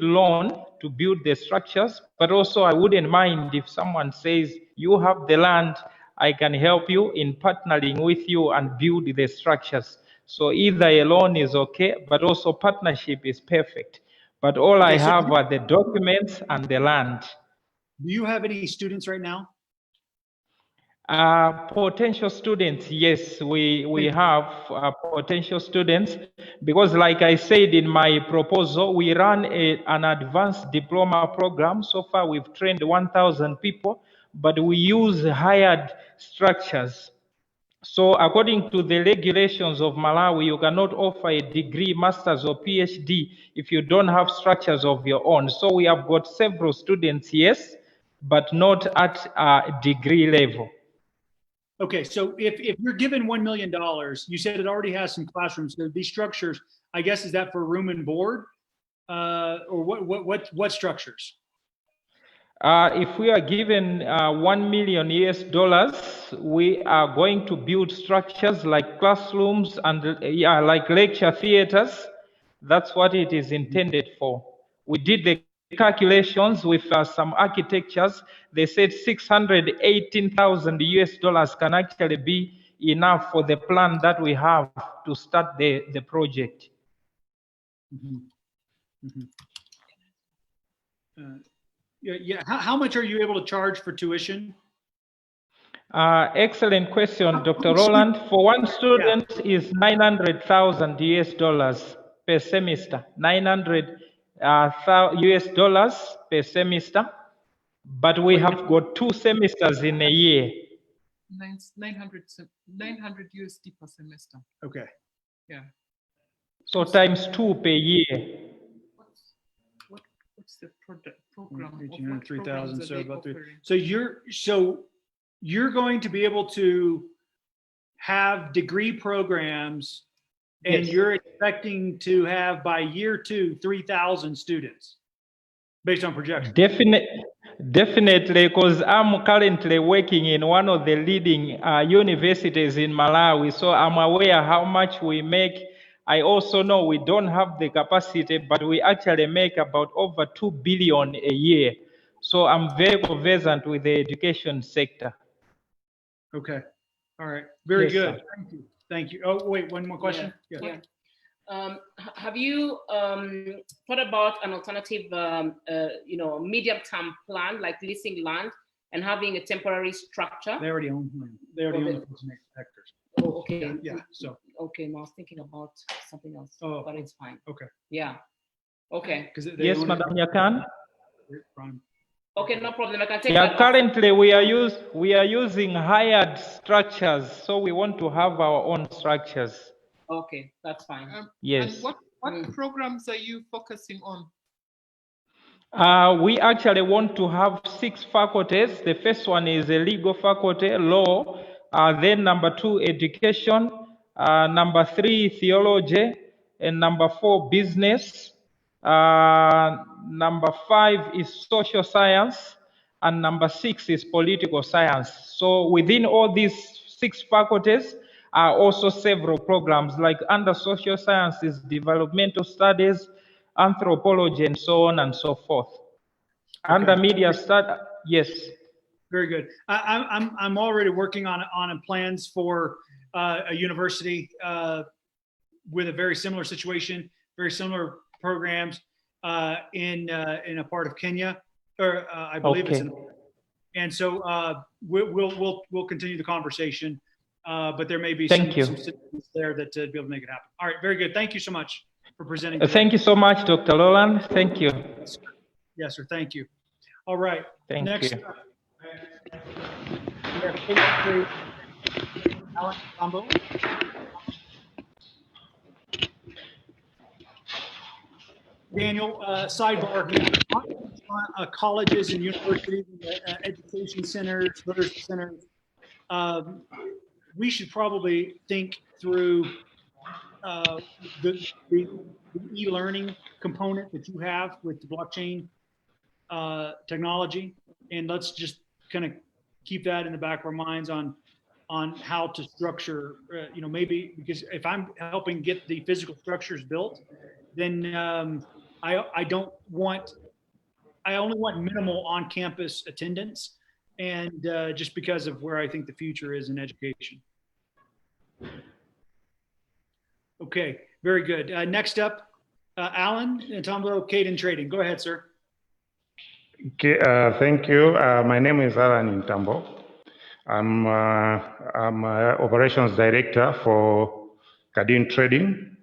loan to build the structures, but also I wouldn't mind if someone says, you have the land, I can help you in partnering with you and build the structures. So either a loan is okay, but also partnership is perfect. But all I have are the documents and the land. Do you have any students right now? Potential students, yes, we have potential students, because like I said in my proposal, we run an advanced diploma program. So far we've trained 1,000 people, but we use hired structures. So according to the regulations of Malawi, you cannot offer a degree, master's or PhD if you don't have structures of your own. So we have got several students, yes, but not at a degree level. Okay, so if you're given $1 million, you said it already has some classrooms. So these structures, I guess, is that for room and board, or what structures? If we are given $1 million US, we are going to build structures like classrooms and like lecture theaters. That's what it is intended for. We did the calculations with some architectures. They said $618,000 US can actually be enough for the plan that we have to start the project. Yeah. How much are you able to charge for tuition? Excellent question, Dr. Rolland. For one student is $900,000 US per semester, $900 US per semester, but we have got 2 semesters in a year. 900 USD per semester. Okay. Yeah. So times 2 per year. What's the program? 3,000. So about 3. So you're going to be able to have degree programs, and Yes. you're expecting to have by year 2 3,000 students based on projections. Definitely, because I'm currently working in one of the leading universities in Malawi, so I'm aware how much we make. I also know we don't have the capacity, but we actually make about over 2 billion a year. So I'm very conversant with the education sector. Okay. All right. Very Yes, good. sir. Thank you. Thank you. Oh, wait, one more question. Yeah. Have you thought about an alternative, medium-term plan, like leasing land and having a temporary structure? They already own land. They already own 1,000 hectares. Oh, okay. Yeah. So. Okay, no, I was thinking about something else, Oh, but it's fine. Okay. Yeah. Okay. Yes, Madam Yakan. Okay, no problem. I can take Yeah, that. currently we are using hired structures, so we want to have our own structures. Okay, that's fine. Yes. And what programs are you focusing on? We actually want to have 6 faculties. The first one is a legal faculty, law. Then number 2, education. Number 3, theology. And number 4, business. Number 5 is social science. And number 6 is political science. So within all these 6 faculties are also several programs, like under social sciences, developmental studies, anthropology, and so on and so forth. Okay. Under media study, yes. Very good. I'm already working on plans for a university with a very similar situation, very similar programs in a part of Kenya, or I believe it's in. And so we'll continue the conversation, but there may be Thank you. some systems there that to be able to make it happen. All right, very good. Thank you so much for presenting. Thank you so much, Dr. Rollan. Thank you. Yes, sir. Thank you. All right. Thank Next, you. we have Alan Combo. Daniel, sidebar here. Colleges and universities, education centers, literacy centers. We should probably think through the e-learning component that you have with the blockchain technology, and let's just kind of keep that in the back of our minds on how to structure. Maybe because if I'm helping get the physical structures built, then I only want minimal on-campus attendance, and just because of where I think the future is in education. Okay, very good. Next up, Alan Ntambo, Cade and Trading. Go ahead, sir. Okay, thank you. My name is Alan Ntambo. I'm operations director for Cade Trading.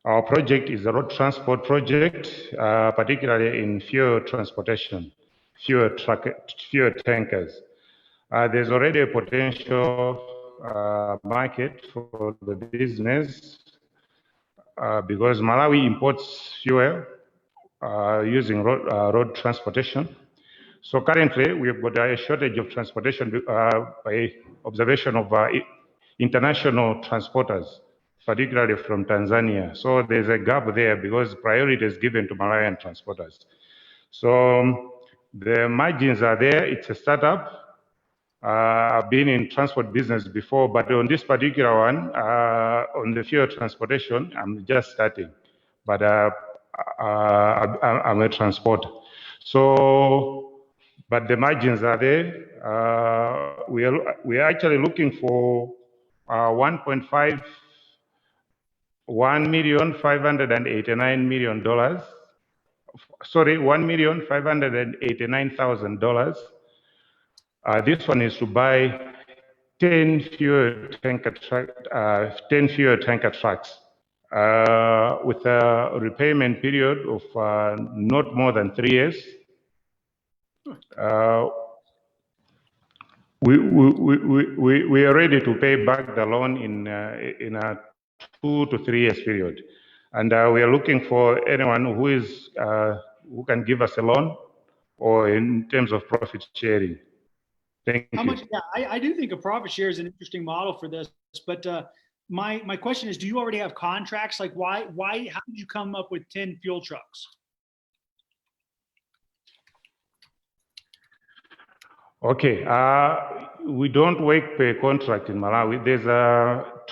Our project is a road transport project, particularly in fuel transportation, fuel tankers. There's already a potential market for the business because Malawi imports fuel using road transportation. So currently, we've got a shortage of transportation by observation of international transporters, particularly from Tanzania. So there's a gap there because priority is given to Malawian transporters. So the margins are there. It's a startup. I've been in transport business before, but on this particular one, on the fuel transportation, I'm just starting. But I'm a transporter. So, but the margins are there. We are actually looking for $1,589,000. Sorry, $1,589,000. This one is to buy 10 fuel tanker trucks with a repayment period of not more than 3 years. We are ready to pay back the loan in a 2 to 3 years period, and we are looking for anyone who can give us a loan or in terms of profit sharing. Thank you. Much? Yeah, I do think a profit share is an interesting model for this, but my question is, do you already have contracts? Like, how did you come up with 10 fuel trucks? Okay, we don't work per contract in Malawi. There's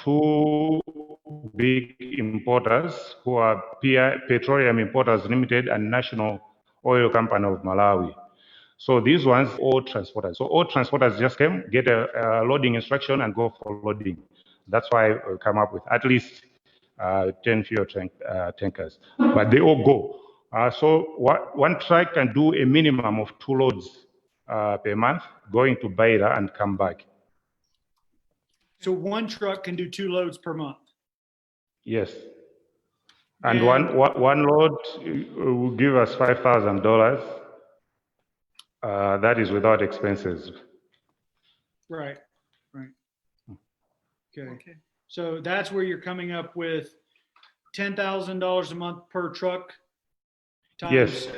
2 big importers who are Petroleum Importers Limited and National Oil Company of Malawi. So these ones, all transporters. So all transporters just get a loading instruction and go for loading. That's why we come up with at least 10 fuel tankers, but they all go. So one truck can do a minimum of 2 loads per month, going to Beira and come back. So one truck can do 2 loads per month? Yes. And one load will give us $5,000. That is without expenses. Right. Okay. So that's where you're coming up with $10,000 a month per truck. Times, yes.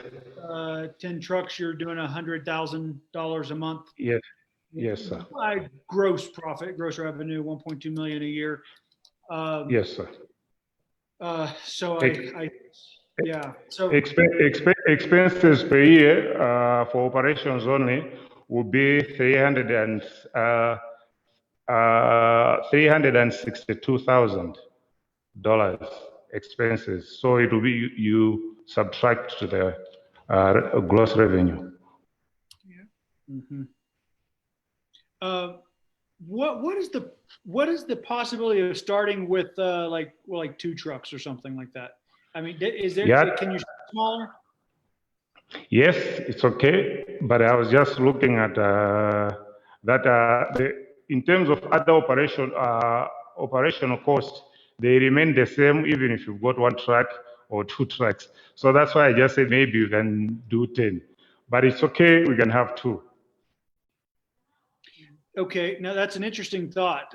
10 trucks, you're doing $100,000 a month. Yes. Yes, sir. Gross revenue, 1.2 million a year. Yes, sir. So yeah. So expenses per year for operations only would be $362,000 expenses. So it will be you subtract to the gross revenue. Yeah. Mm-hmm. What is the possibility of starting with like 2 trucks or something like that? I mean, is there? Yeah. Can you start smaller? Yes, it's okay, but I was just looking at in terms of other operational costs, they remain the same even if you've got one truck or two trucks. So that's why I just said maybe you can do 10, but it's okay, we can have two. Okay, now that's an interesting thought.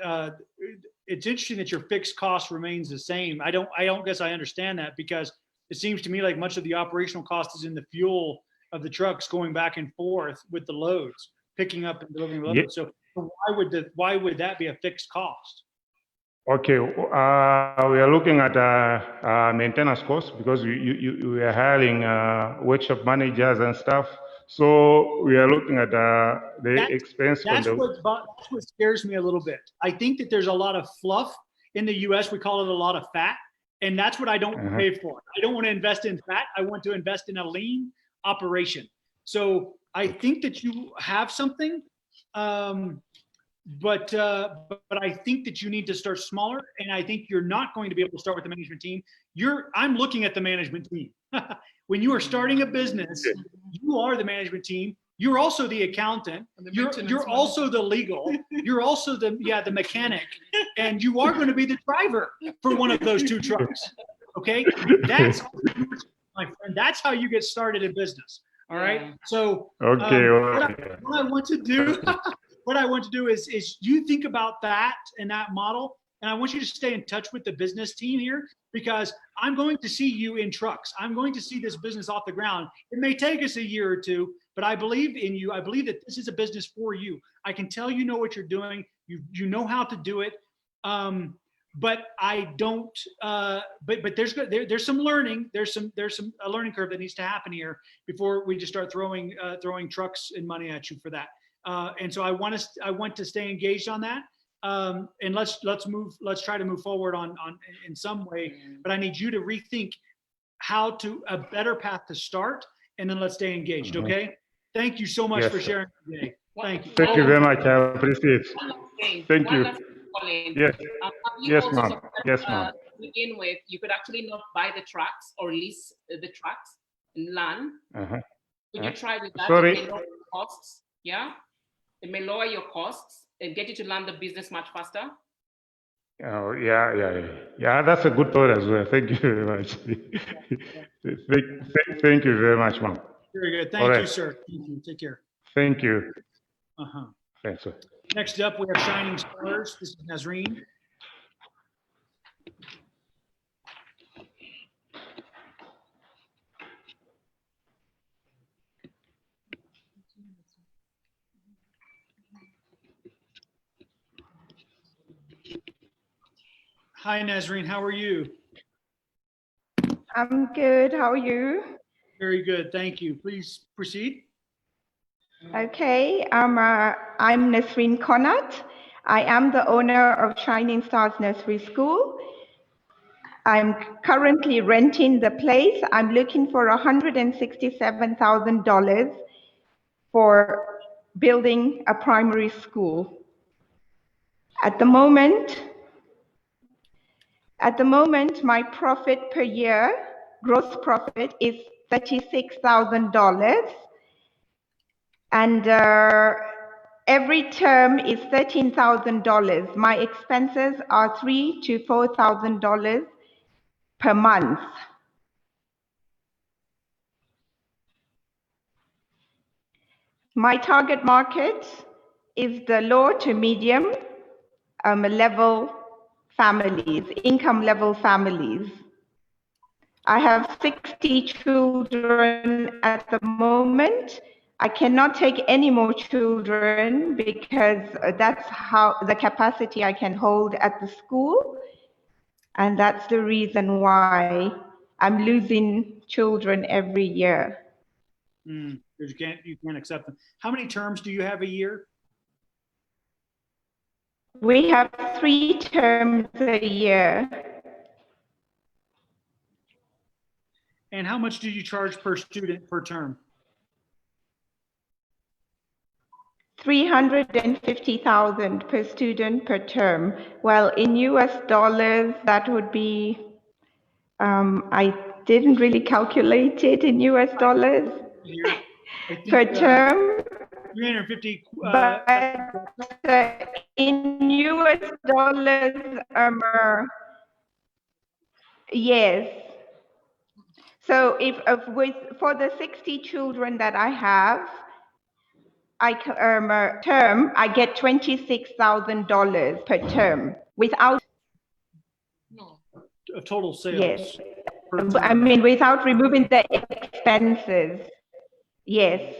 It's interesting that your fixed cost remains the same. I don't guess I understand that, because it seems to me like much of the operational cost is in the fuel of the trucks going back and forth with the loads, picking up and delivering loads. So why would that be a fixed cost? Okay, we are looking at maintenance costs because we are hiring workshop managers and stuff. So we are looking at the expense. That's what scares me a little bit. I think that there's a lot of fluff in the US. We call it a lot of fat. And that's what I don't pay for. I don't want to invest in fat. I want to invest in a lean operation. So I think that you have something, but I think that you need to start smaller. And I think you're not going to be able to start with the management team. I'm looking at the management team. When you are starting a business, you are the management team. You're also the accountant. You're also the legal. You're also the mechanic, and you are going to be the driver for one of those two trucks. Okay, that's my friend. That's how you get started in business. All right. So what I want to do, what I want to do is you think about that and that model, and I want you to stay in touch with the business team here, because I'm going to see you in trucks. I'm going to see this business off the ground. It may take us a year or two, but I believe in you. I believe that this is a business for you. I can tell you know what you're doing. You know how to do it. But I don't. But there's some learning. There's a learning curve that needs to happen here before we just start throwing trucks and money at you for that. And so I want to stay engaged on that. And let's try to move forward on in some way, but I need you to rethink a better path to start, and then let's stay engaged. Okay. Thank you so much for sharing today. Thank you. Thank you very much. I appreciate it. Thank you. Yes. Yes, ma'am. Yes, ma'am. To begin with, you could actually not buy the trucks or lease the trucks and land. Could you try with that? Sorry. It may lower your costs. Yeah. It may lower your costs and get you to land the business much faster. Oh, yeah. That's a good thought as well. Thank you very much. Thank you very much, ma'am. Very good. Thank you, sir. Thank you. Take care. Thank you. Thanks, sir. Next up, we have Shining Stars. This is Nazreen. Hi, Nazreen. How are you? I'm good. How are you? Very good. Thank you. Please proceed. Okay. I'm Nasreen Konat. I am the owner of Shining Stars Nursery School. I'm currently renting the place. I'm looking for $167,000 for building a primary school. At the moment, my profit per year, gross profit, is $36,000. And every term is $13,000. My expenses are $3,000 to $4,000 per month. My target market is the low to medium level families, income level families. I have 60 children at the moment. I cannot take any more children because that's how the capacity I can hold at the school. And that's the reason why I'm losing children every year. Because you can't accept them. How many terms do you have a year? We have 3 terms a year. And how much do you charge per student per term? $350,000 per student per term. Well, in US dollars, that would be, I didn't really calculate it in US dollars. here. I think, per term, 350. but in US dollars, yes. So if for the 60 children that I have, term, I get $26,000 per term without. No. Of total sales. Yes. per I term. mean, without removing the expenses. Yes.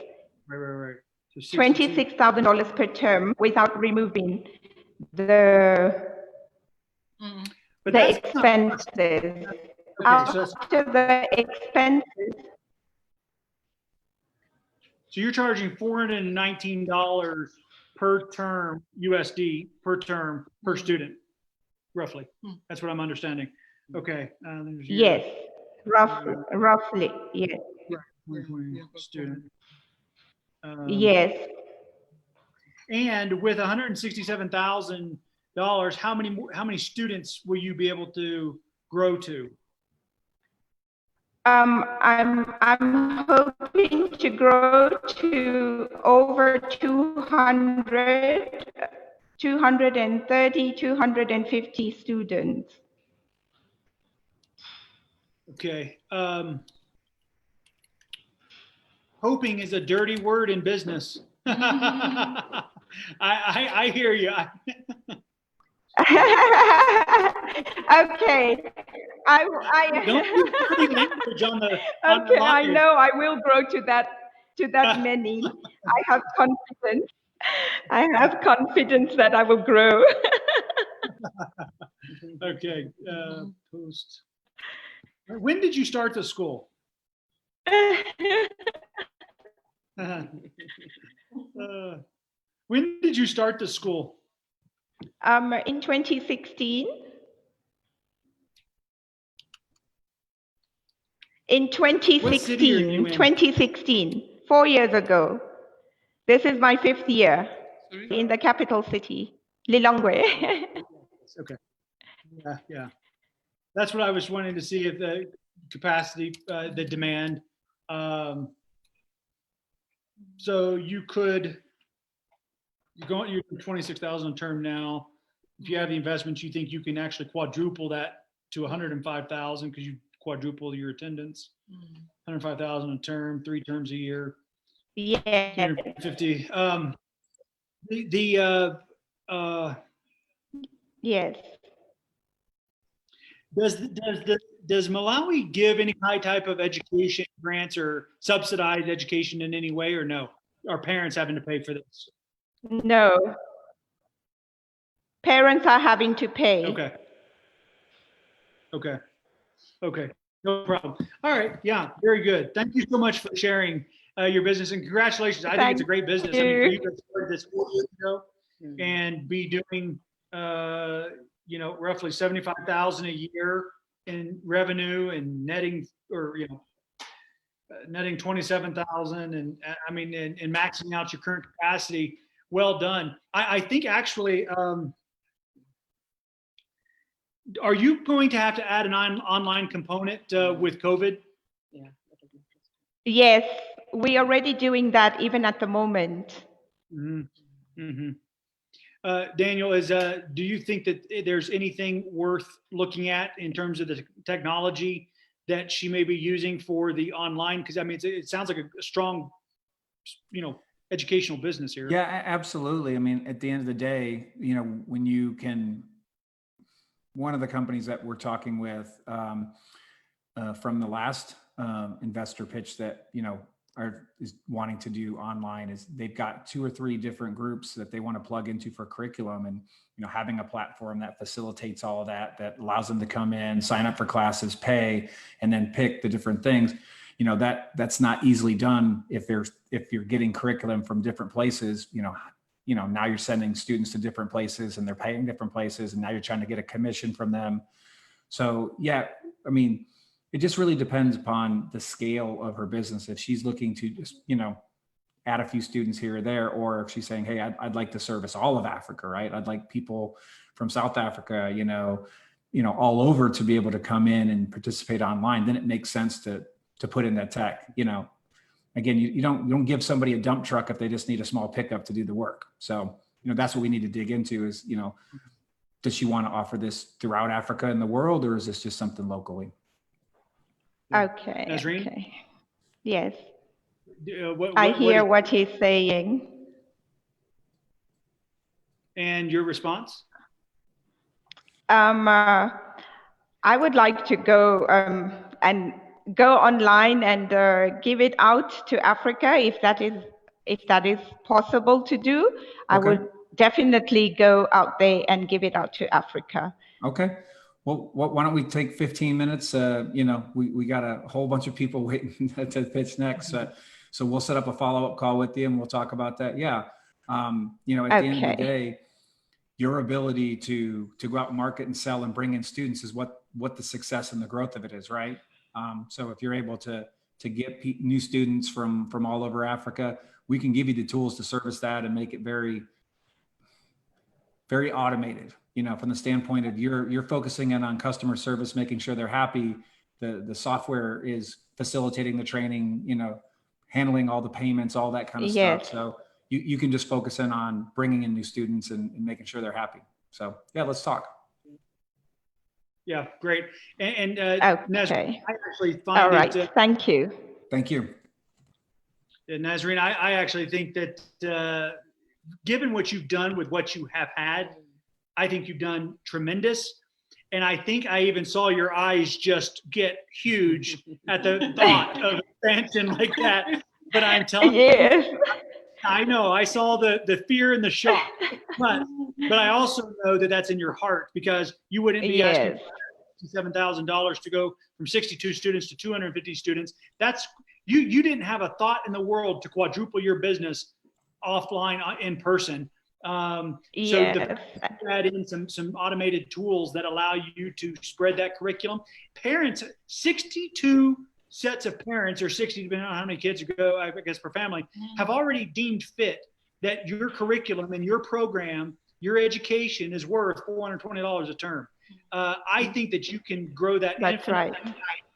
Right. So $26,000 per term without removing the But the that's expenses. Okay, so After the expenses, you're charging $419 per term USD per term per student, roughly. That's what I'm understanding. Okay. There's your- yes, roughly, yes. Right, 20 student. Yes. And with $167,000, how many students will you be able to grow to? I'm hoping to grow to over 200, 230, 250 students. Okay. Hoping is a dirty word in business. I hear you. Okay. Don't use dirty language on the Okay, I live. know I will grow to that many. I have confidence. I have confidence that I will grow. Okay. Post. When did you start the school? When did you start the school? In 2016. In 2016, 4 years ago. This is my 5th year in the capital city, Lilongwe. Okay. Yeah. That's what I was wanting to see, if the capacity, the demand. So you're 26,000 a term now. If you have the investments, you think you can actually quadruple that to 105,000 because you quadruple your attendance. 105,000 a term, 3 terms a year. Yeah. 250. Yes. Does Malawi give any type of education grants or subsidized education in any way, or no? Are parents having to pay for this? No. Parents are having to pay. Okay. No problem. All right. Yeah. Very good. Thank you so much for sharing your business, and congratulations. I think it's a great business. I mean, for you to start this 4 years ago and be doing, roughly 75,000 a year in revenue and netting, netting 27,000, and I mean, and maxing out your current capacity. Well done. I think actually, are you going to have to add an online component with COVID? Yes, we're already doing that even at the moment. Daniel, do you think that there's anything worth looking at in terms of the technology that she may be using for the online? Because I mean, it sounds like a strong, educational business here. Yeah, absolutely. I mean, at the end of the day, when you can, one of the companies that we're talking with from the last investor pitch that, is wanting to do online, is they've got 2 or 3 different groups that they want to plug into for curriculum, and having a platform that facilitates all of that allows them to come in, sign up for classes, pay, and then pick the different things. That's not easily done if you're getting curriculum from different places. Now you're sending students to different places and they're paying different places, and now you're trying to get a commission from them. So yeah, I mean, it just really depends upon the scale of her business. If she's looking to just, add a few students here or there, or if she's saying, hey, I'd like to service all of Africa, right? I'd like people from South Africa, all over to be able to come in and participate online, then it makes sense to put in that tech, again, you don't give somebody a dump truck if they just need a small pickup to do the work. So, that's what we need to dig into is, does she want to offer this throughout Africa and the world, or is this just something locally? Okay. Nazreen? Okay. Yes. What I hear is, what he's saying. and your response? I would like to go and go online and give it out to Africa if that is possible to do. I Okay. would definitely go out there and give it out to Africa. Okay. Well, why don't we take 15 minutes? We got a whole bunch of people waiting to pitch next. So we'll set up a follow-up call with you and we'll talk about that. Yeah. At the end of the day, your ability to go out and market and sell and bring in students is what the success and the growth of it is, right? So if you're able to get new students from all over Africa, we can give you the tools to service that and make it very, very automated. From the standpoint of you're focusing in on customer service, making sure they're happy. The software is facilitating the training, handling all the payments, all that kind of stuff. So you can just focus in on bringing in new students and making sure they're happy. So yeah, let's talk. Yeah, great. And okay. I actually find all right. Thank you. Thank you. Nazreen, I actually think that given what you've done with what you have had, I think you've done tremendous. And I think I even saw your eyes just get huge at the thought of expansion like that. But I'm telling you, I know, I saw the fear and the shock, but I also know that that's in your heart, because you wouldn't be asking $7,000 to go from 62 students to 250 students. That's you didn't have a thought in the world to quadruple your business offline in person. So to add in some automated tools that allow you to spread that curriculum. Parents, 62 sets of parents, or 60, depending on how many kids go, I guess, per family, have already deemed fit that your curriculum and your program, your education is worth $420 a term. I think that you can grow that. That's right.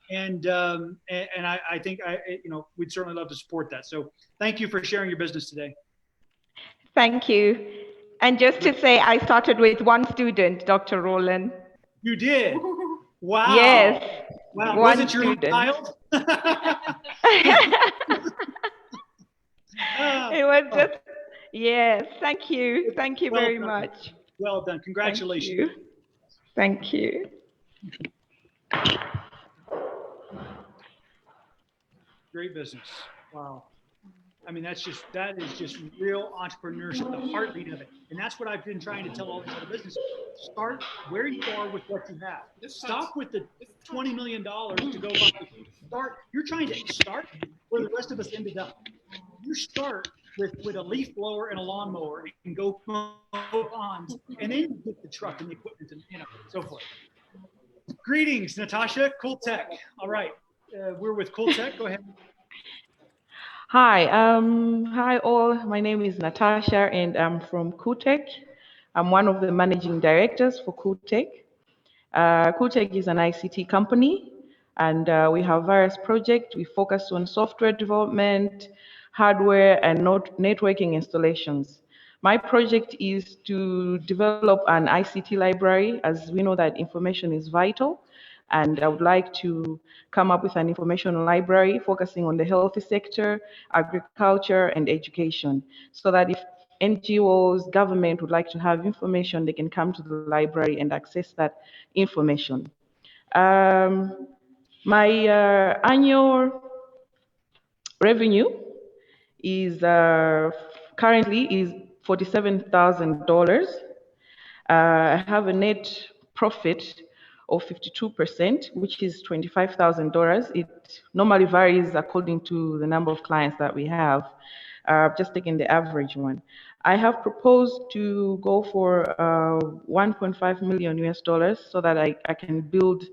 And I think we'd certainly love to support that. So thank you for sharing your business today. Thank you. And just to say, I started with one student, Dr. Rollan. You did? Wow. Yes. Wow. One Was it your child? It was just, yes. Thank you. Thank you very much. Well done. Congratulations. Thank you. Great business. Wow. I mean, that is just real entrepreneurship, the heartbeat of it. And that's what I've been trying to tell all these other businesses. Start where you are with what you have. Stop with the $20 million to go buy. You're trying to start where the rest of us ended up. You start with a leaf blower and a lawnmower and go mow lawns, and then you get the truck and the equipment and so forth. Greetings, Natasha, Cool Tech. All right, we're with Cool Tech. Go ahead. Hi, hi all. My name is Natasha, and I'm from Cooltech. I'm one of the managing directors for Cooltech. Cooltech is an ICT company, and we have various projects. We focus on software development, hardware, and networking installations. My project is to develop an ICT library, as we know that information is vital. And I would like to come up with an information library focusing on the health sector, agriculture, and education, so that if NGOs, government would like to have information, they can come to the library and access that information. My annual revenue is currently is $47,000. I have a net profit of 52%, which is $25,000. It normally varies according to the number of clients that we have. I've just taken the average one. I have proposed to go for 1.5 million US dollars so that I can build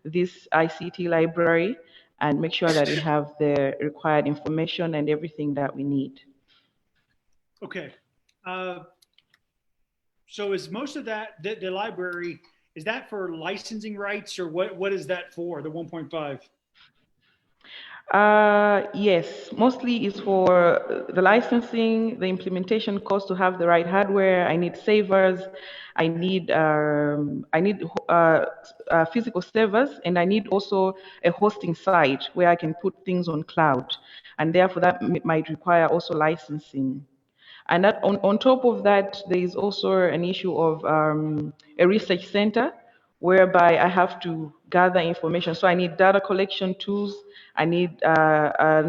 this ICT library and make sure that we have the required information and everything that we need. Okay. So is most of that, the library, is that for licensing rights, or what is that for, the 1.5? Yes, mostly is for the licensing, the implementation cost to have the right hardware. I need servers, I need physical servers, and I need also a hosting site where I can put things on cloud, and therefore that might require also licensing. And that on top of that, there is also an issue of a research center whereby I have to gather information. So I need data collection tools, I need data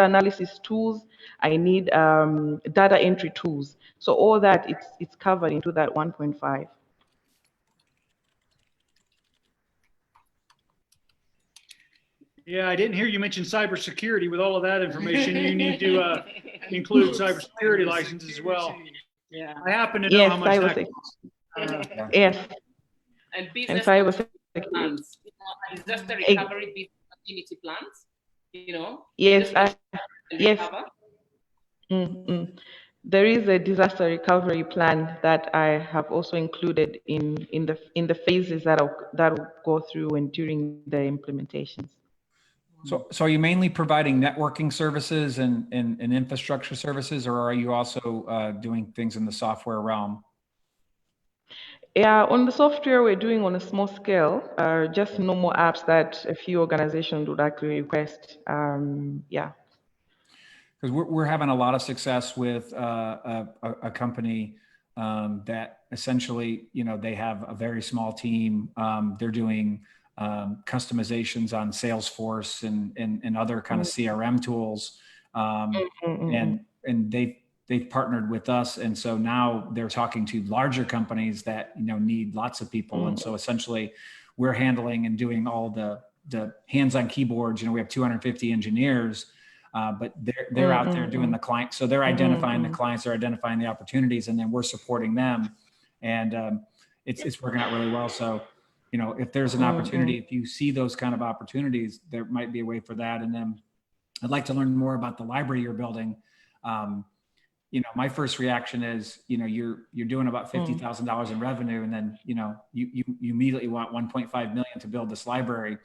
analysis tools, I need data entry tools. So all that, it's covered into that 1.5. Yeah, I didn't hear you mention cybersecurity. With all of that information, you need to include cybersecurity licenses as well. Yeah. I happen to know Yes, how much that cybersecurity. costs. Yes. And And business cybersecurity. plans, disaster recovery business continuity plans, Yes, and yes. recover. There is a disaster recovery plan that I have also included in the phases that will go through and during the implementations. So are you mainly providing networking services and infrastructure services, or are you also doing things in the software realm? Yeah, on the software, we're doing on a small scale, just normal apps that a few organizations would actually request. Yeah. Because we're having a lot of success with a company that essentially, they have a very small team. They're doing customizations on Salesforce and other kind of CRM tools, and they've partnered with us, and so now they're talking to larger companies that need lots of people, and so essentially we're handling and doing all the hands-on keyboards. We have 250 engineers. But they're out there doing the client. So they're identifying the clients, they're identifying the opportunities, and then we're supporting them. And it's working out really well. So, if there's an opportunity, if you see those kind of opportunities, there might be a way for that. And then I'd like to learn more about the library you're building. My first reaction is, you're doing about $50,000 in revenue, and then, you immediately want 1.5 million to build this library.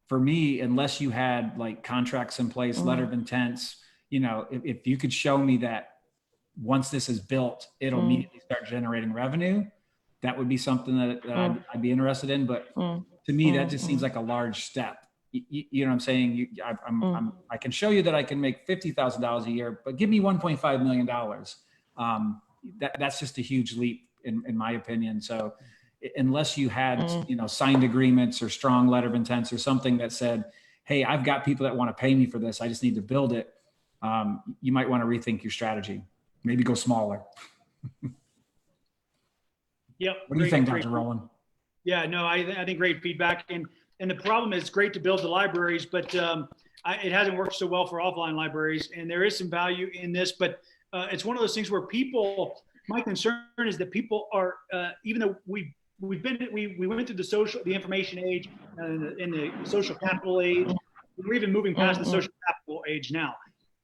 For me, unless you had like contracts in place, letter of intents, if you could show me that once this is built, it'll immediately start generating revenue, that would be something that I'd be interested in. But to me, that just seems like a large step. You know what I'm saying? I can show you that I can make $50,000 a year, but give me $1.5 million. That's just a huge leap in my opinion. So unless you had, signed agreements or strong letter of intents or something that said, hey, I've got people that want to pay me for this, I just need to build it. You might want to rethink your strategy. Maybe go smaller. Yep. What do you think, Dr. Rollan? Yeah, no, I think great feedback. And the problem is, great to build the libraries, but it hasn't worked so well for offline libraries. And there is some value in this, but it's one of those things where my concern is that people are, even though we went through the information age, in the social capital age, we're even moving past the social capital age now.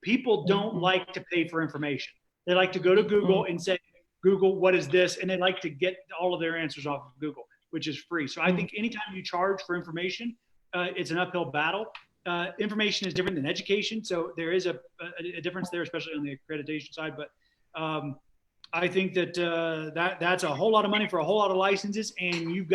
People don't like to pay for information. They like to go to Google and say, Google, what is this? And they like to get all of their answers off of Google, which is free. So I think anytime you charge for information, it's an uphill battle. Information is different than education. So there is a difference there, especially on the accreditation side. But I think that that's a whole lot of money for a whole lot of licenses, and you've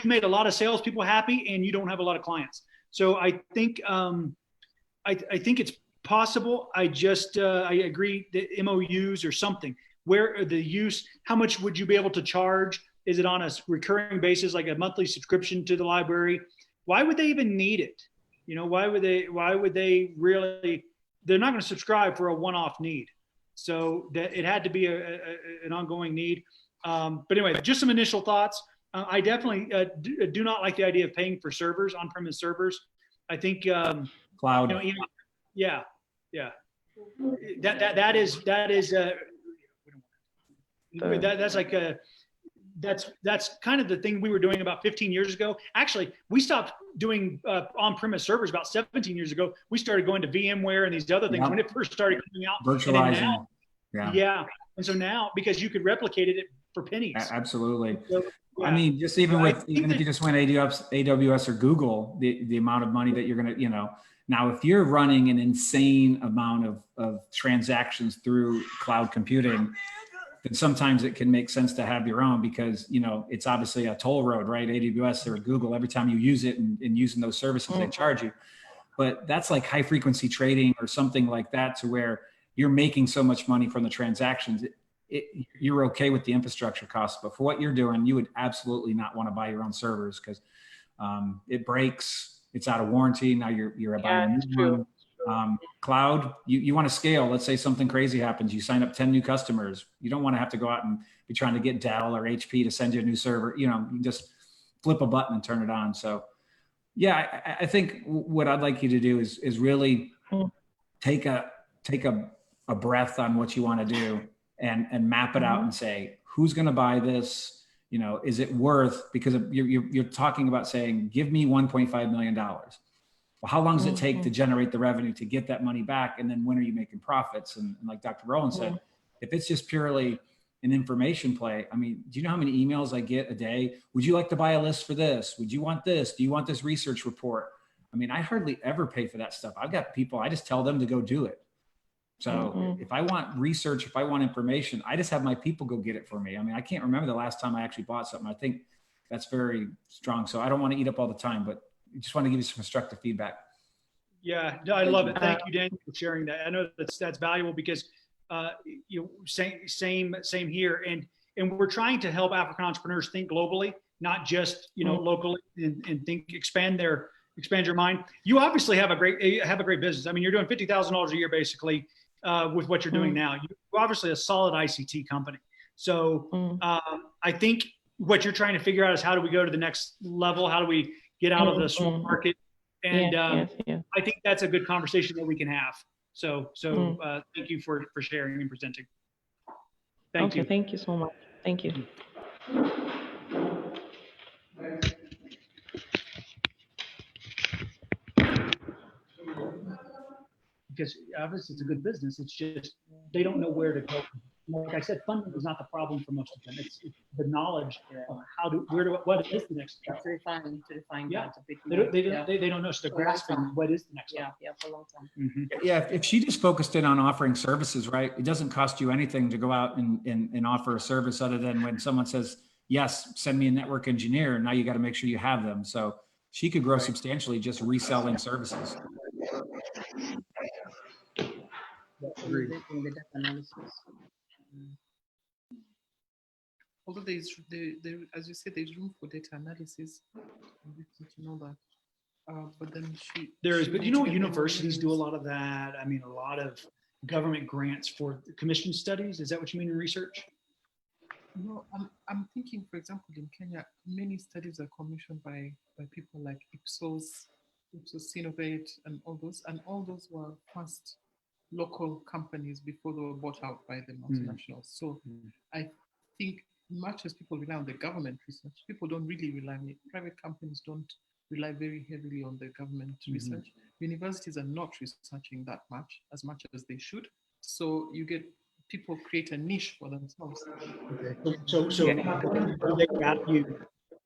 made a lot of salespeople happy, and you don't have a lot of clients. So I think I think it's possible. I agree that MOUs or something where the use, how much would you be able to charge? Is it on a recurring basis, like a monthly subscription to the library? Why would they even need it? Why would they really? They're not going to subscribe for a one-off need. So that it had to be an ongoing need. But anyway, just some initial thoughts. I definitely do not like the idea of paying for servers, on-premise servers. I think cloud. Yeah. That is that's like that's kind of the thing we were doing about 15 years ago. Actually, we stopped doing on-premise servers about 17 years ago. We started going to VMware and these other things when it first started coming out. Virtualizing. And now, yeah. And so now, because you could replicate it for pennies. Absolutely. So, I mean, just even if you just went AWS or Google, the amount of money that you're going to, now if you're running an insane amount of transactions through cloud computing, then sometimes it can make sense to have your own because, it's obviously a toll road, right? AWS or Google, every time you use it and using those services, they charge you. But that's like high frequency trading or something like that, to where you're making so much money from the transactions. You're okay with the infrastructure costs, but for what you're doing, you would absolutely not want to buy your own servers because it breaks, it's out of warranty. Now you're buying a new one. Cloud, you want to scale. Let's say something crazy happens. You sign up 10 new customers. You don't want to have to go out and be trying to get Dell or HP to send you a new server. You can just flip a button and turn it on. So yeah, I think what I'd like you to do is really take a breath on what you want to do and map it out and say, who's going to buy this? Is it worth, because you're talking about saying, give me $1.5 million. Well, how long does it take to generate the revenue to get that money back? And then when are you making profits? And like Dr. Rollan said, if it's just purely an information play, I mean, do you know how many emails I get a day? Would you like to buy a list for this? Would you want this? Do you want this research report? I mean, I hardly ever pay for that stuff. I've got people, I just tell them to go do it. So if I want research, if I want information, I just have my people go get it for me. I mean, I can't remember the last time I actually bought something. I think that's very strong. So I don't want to eat up all the time, but I just want to give you some constructive feedback. Yeah, I love it. Thank you, Daniel, for sharing that. I know that's valuable because same here. And we're trying to help African entrepreneurs think globally, not just locally, and expand your mind. You obviously have a great business. I mean, you're doing $50,000 a year basically with what you're doing now. You're obviously a solid ICT company. So I think what you're trying to figure out is, how do we go to the next level? How do we get out of the small market? And I think that's a good conversation that we can have. So thank you for sharing and presenting. Thank you. Thank you so much. Thank you. Because obviously it's a good business. It's just they don't know where to go. Like I said, funding is not the problem for most of them. It's the knowledge of what is the next step. To refine Yeah. that a bit They don't know. So they're grasping what is the next step. Yeah, for a long time. Yeah, if she just focused in on offering services, right? It doesn't cost you anything to go out and offer a service, other than when someone says, yes, send me a network engineer. Now you got to make sure you have them. So she could grow substantially just reselling services. In the data analysis. Although there, as you said, there's room for data analysis. You need to know that. But then there is, but universities do a lot of that. I mean, a lot of government grants for commission studies. Is that what you mean in research? No, I'm thinking, for example, in Kenya, many studies are commissioned by people like Ipsos Innovate, and all those were first local companies before they were bought out by the multinationals. So I think, much as people rely on the government research, people don't really rely on it. Private companies don't rely very heavily on the government research. Universities are not researching that much as they should. So you get people create a niche for themselves. Okay. So they value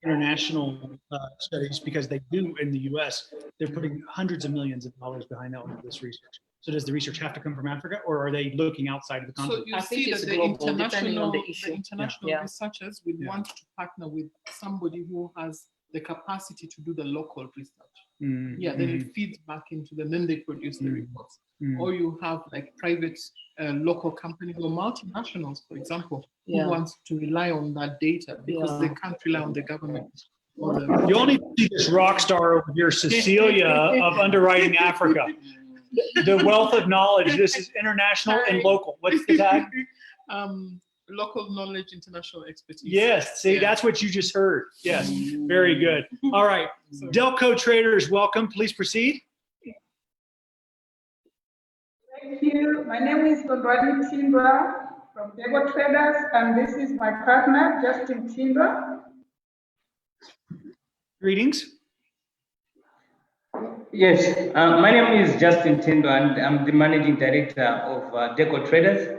international studies, because they do in the US. They're putting hundreds of millions of dollars behind that one for this research. So does the research have to come from Africa, or are they looking outside of the continent? So you see that the international researchers will want to partner with somebody who has the capacity to do the local research. Then it feeds back into them, then they produce the reports. Or you have like private local companies or multinationals, for example, who want to rely on that data because they can't rely on the government. You only see this rock star over here, Cecilia, of Underwriting Africa. The wealth of knowledge. This is international and local. What's the tag? Local knowledge, international expertise. Yes, see, that's what you just heard. Yes, very good. All right, Delco traders, welcome. Please proceed. Thank you. My name is Kondwani Tindwa from Dego Traders, and this is my partner, Justin Tindwa. Greetings. Yes, my name is Justin Tindwa, and I'm the managing director of Deco Traders.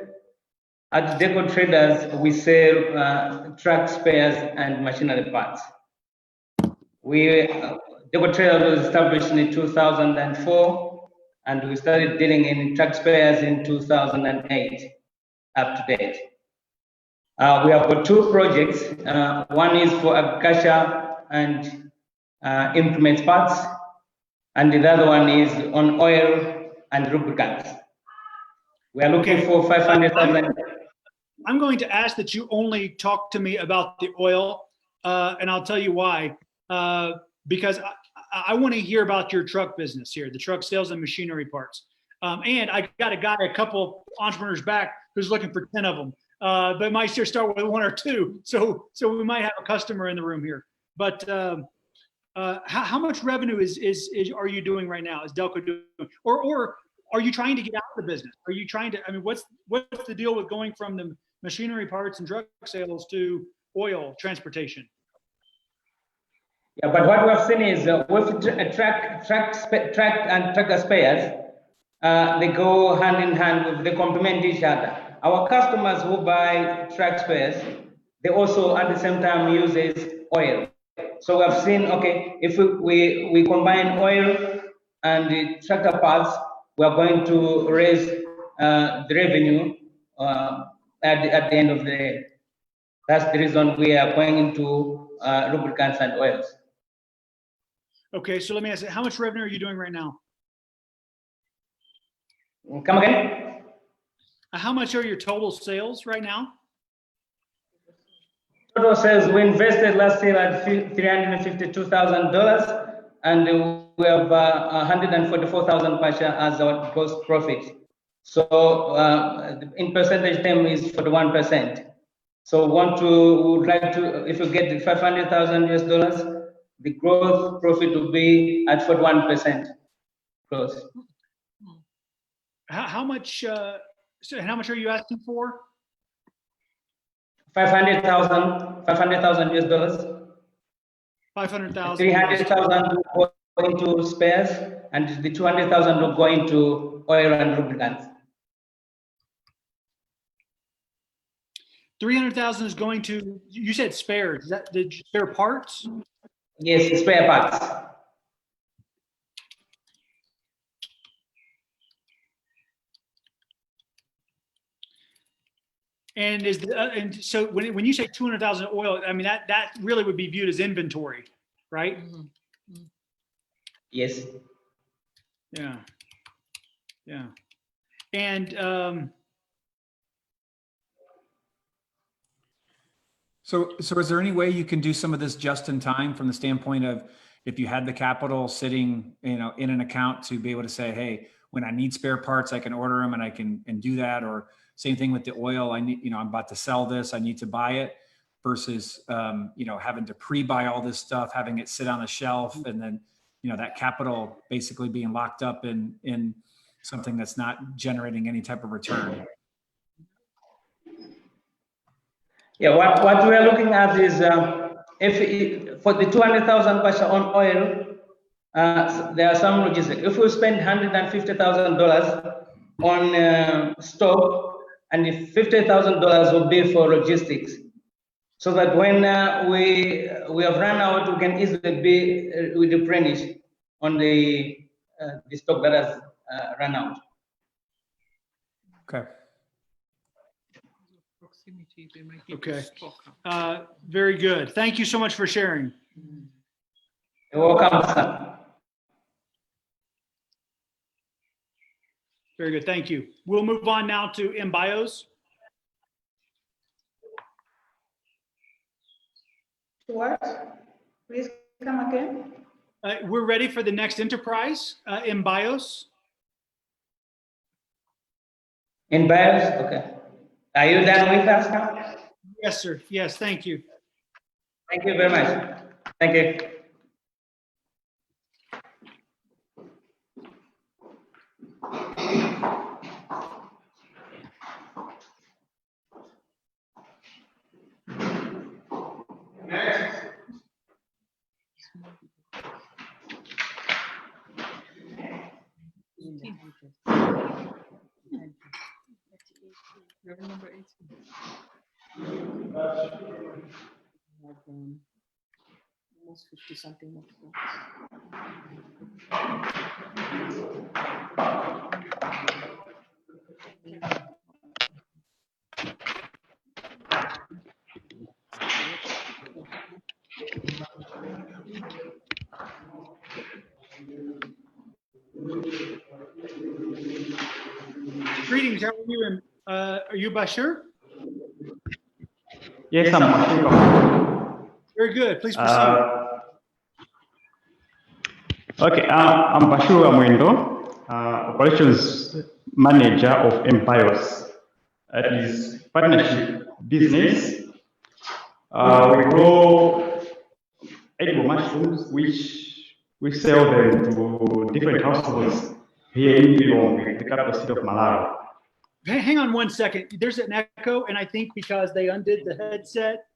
At Deco Traders, we sell truck spares and machinery parts. Deco Traders was established in 2004, and we started dealing in truck spares in 2008, up to date. We have got two projects. One is for agriculture and implement parts, and the other one is on oil and lubricants. We are looking for 500,000. I'm going to ask that you only talk to me about the oil, and I'll tell you why. Because I want to hear about your truck business here, the truck sales and machinery parts. And I got a couple entrepreneurs back who's looking for 10 of them, but might just start with one or two. So we might have a customer in the room here. But how much revenue are you doing right now? Is Delco doing, or are you trying to get out of the business? Are you trying to? I mean, what's the deal with going from the machinery parts and truck sales to oil transportation? Yeah, but what we have seen is with truck and trucker spares, they go hand in hand, they complement each other. Our customers who buy truck spares, they also at the same time uses oil. So we have seen, okay, if we combine oil and the tractor parts, we are going to raise the revenue at the end of the day. That's the reason we are going into lubricants and oils. Okay, so let me ask you, how much revenue are you doing right now? Come again? How much are your total sales right now? Total sales, we invested last year at $352,000, and we have 144,000 pasha as our gross profit. So in percentage term is 41%. So would like to, if you get the 500,000 US dollars, the growth profit will be at 41% growth. How much? So how much are you asking for? 500,000 US dollars. 500,000. 300,000 will go into spares, and the 200,000 will go into oil and lubricants. 300,000 is going to, you said spares, is that the spare parts? Yes, spare parts. And and so when you say 200,000 oil, I mean that really would be viewed as inventory, right? Mm-hmm. Yes. Yeah. Yeah. And So is there any way you can do some of this just in time from the standpoint of if you had the capital sitting, in an account to be able to say, hey, when I need spare parts, I can order them and I can do that. Or same thing with the oil. I need, I'm about to sell this, I need to buy it versus, having to pre-buy all this stuff, having it sit on the shelf, and then, that capital basically being locked up in something that's not generating any type of return. Yeah, what we are looking at is for the 200,000 pasha on oil, there are some logistics. If we spend $150,000 on stock, and if $50,000 will be for logistics, so that when we have run out, we can easily be replenished on the stock that has run out. Okay. okay, very good. Thank you so much for sharing. You're welcome, sir. Very good, thank you. We'll move on now to MBIOS. What? Please come again. We're ready for the next enterprise, MBIOS. MBIOS, okay. Are you done with us now? Yes, sir. Yes, thank you. Thank you very much. Thank you. Very number 18. Almost 50 something more to go. Greetings, how are you? And are you Bashir? Yes, I'm Bashir. Very good. Please proceed. Okay, I'm Bashir Amwendo, Operations Manager of MBIOS. That is partnership business. We grow edible mushrooms, which we sell them to different households here in Lilongwe, the capital city of Malawi. Hang on one second. There's an echo, and I think because they undid the headset,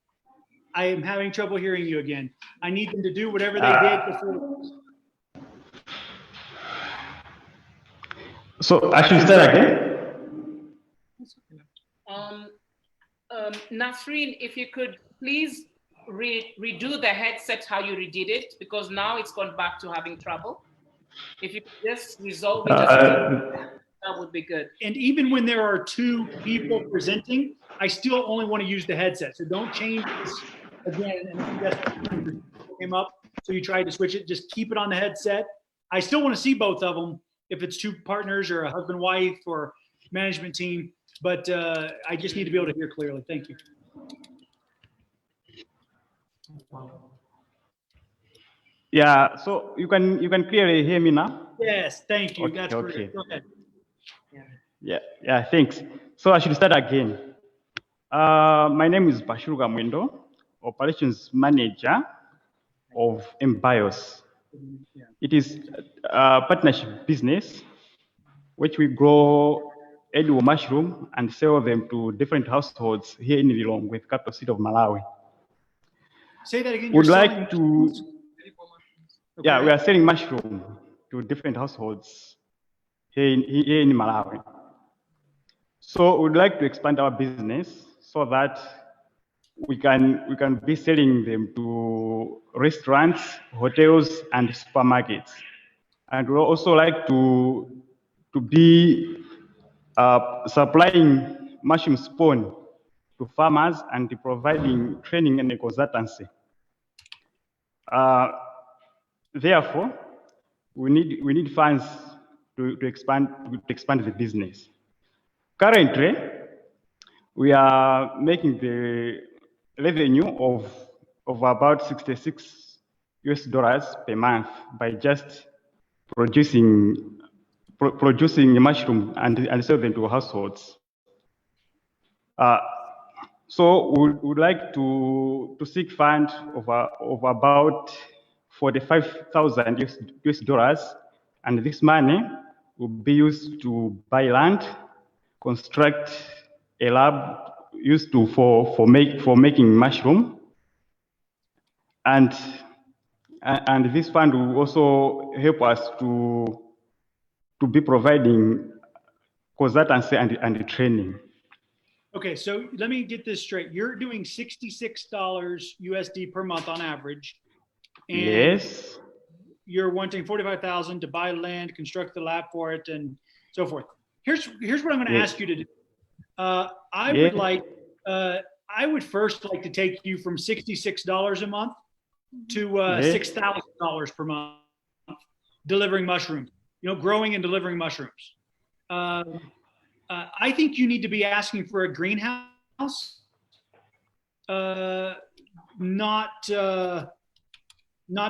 I am having trouble hearing you again. I need them to do whatever they did before. So I should start again? Nasreen, if you could please redo the headset how you redid it, because now it's gone back to having trouble. If you could just resolve it, that would be good. And even when there are two people presenting, I still only want to use the headset. So don't change this again. And if that's came up, so you tried to switch it, just keep it on the headset. I still want to see both of them if it's two partners or a husband, wife, or management team. But I just need to be able to hear clearly. Thank you. Yeah, so you can clearly hear me now? Yes, thank you. Okay, That's okay. great. Go ahead. Yeah, thanks. So I should start again. My name is Bashir Gamwendo, Operations Manager of MBIOS. It is a partnership business which we grow edible mushroom and sell them to different households here in Lilongwe, the capital city of Malawi. Say that again. Would You're like to, yeah, Okay. we are selling mushroom to different households here in Malawi. So we'd like to expand our business so that we can be selling them to restaurants, hotels, and supermarkets. And we'd also like to be supplying mushroom spawn to farmers and providing training and consultancy. Therefore, we need funds to expand the business. Currently, we are making the revenue of about $66 per month by just producing mushroom and sell them to households. So we would like to seek funds of about $45,000, and this money will be used to buy land, construct a lab used for making mushroom, and this fund will also help us to be providing consultancy and training. Okay, so let me get this straight. You're doing $66 USD per month on average. And Yes. You're wanting $45,000 to buy land, construct the lab for it, and so forth. Here's what I'm going to ask you to do. I would first like to take you from $66 a month to $6,000 per month delivering mushrooms. Growing and delivering mushrooms. I think you need to be asking for a greenhouse, not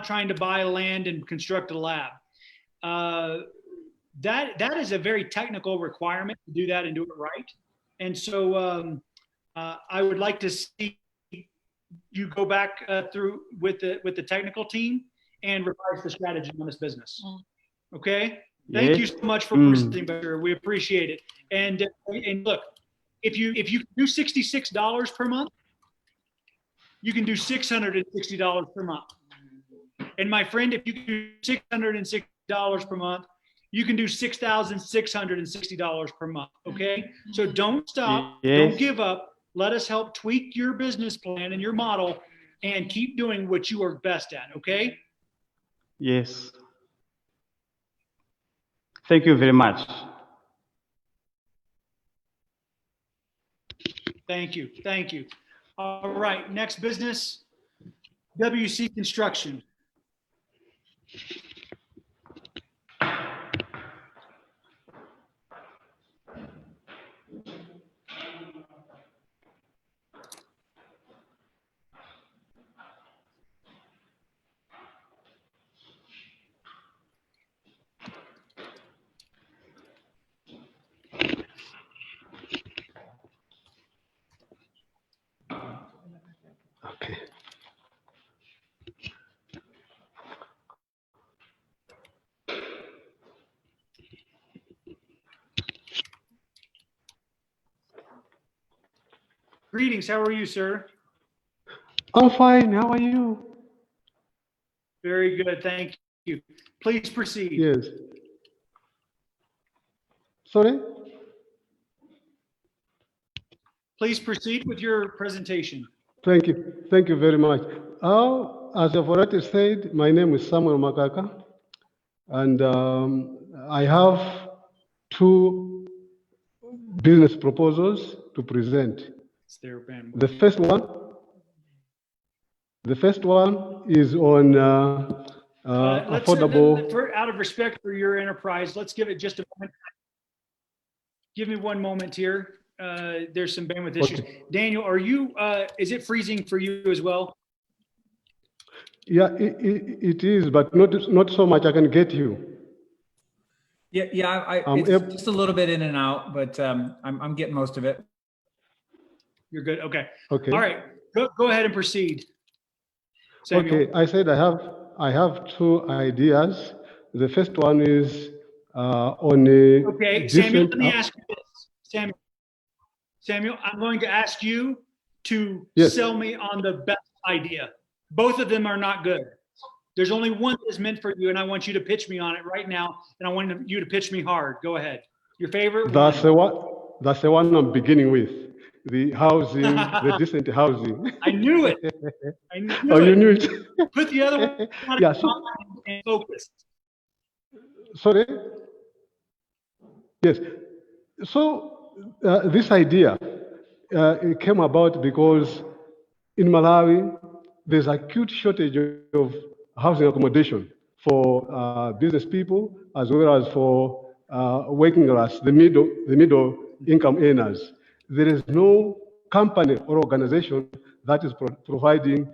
trying to buy land and construct a lab. That is a very technical requirement to do that and do it right. And so I would like to see you go back through with the technical team and revise the strategy on this business. Okay. Thank you so much for listening, Becker. We appreciate it. And look, if you do $66 per month, you can do $660 per month. And my friend, if you do $660 per month, you can do $6,660 per month. Okay, so don't stop, Yes. don't give up. Let us help tweak your business plan and your model, and keep doing what you are best at. Okay. Yes. Thank you very much. Thank you. Thank you. All right. Next business, WC Construction. Okay. Greetings. How are you, sir? I'm fine. How are you? Very good. Thank you. Please proceed. Yes. Sorry? Please proceed with your presentation. Thank you. Thank you very much. As I've already said, my name is Samuel Makaka, and I have two business proposals to present. It's their bandwidth. The first one is on affordable. Out of respect for your enterprise, let's give it just a moment. Give me one moment here. There's some bandwidth issues. Okay. Daniel, are you? Is it freezing for you as well? Yeah, it is, but not so much. I can get you. Yeah. It's just a little bit in and out, but I'm getting most of it. You're good. Okay. Okay. All right. Go ahead and proceed, Samuel. Okay. I said I have two ideas. The first one is on a Okay, different. Samuel. Let me ask you this, Samuel. I'm going to ask you to sell me on the best idea. Both of them are not good. There's only one that's meant for you, and I want you to pitch me on it right now, and I want you to pitch me hard. Go ahead. Your favorite That's one. That's the one I'm beginning with. The housing, the decent housing. I knew it. I knew Oh, it. you knew it? Put the other one on Yeah, and focus. Sorry? Yes. So this idea it came about because in Malawi, there's acute shortage of housing accommodation for business people as well as for working class, the middle income earners. There is no company or organization that is providing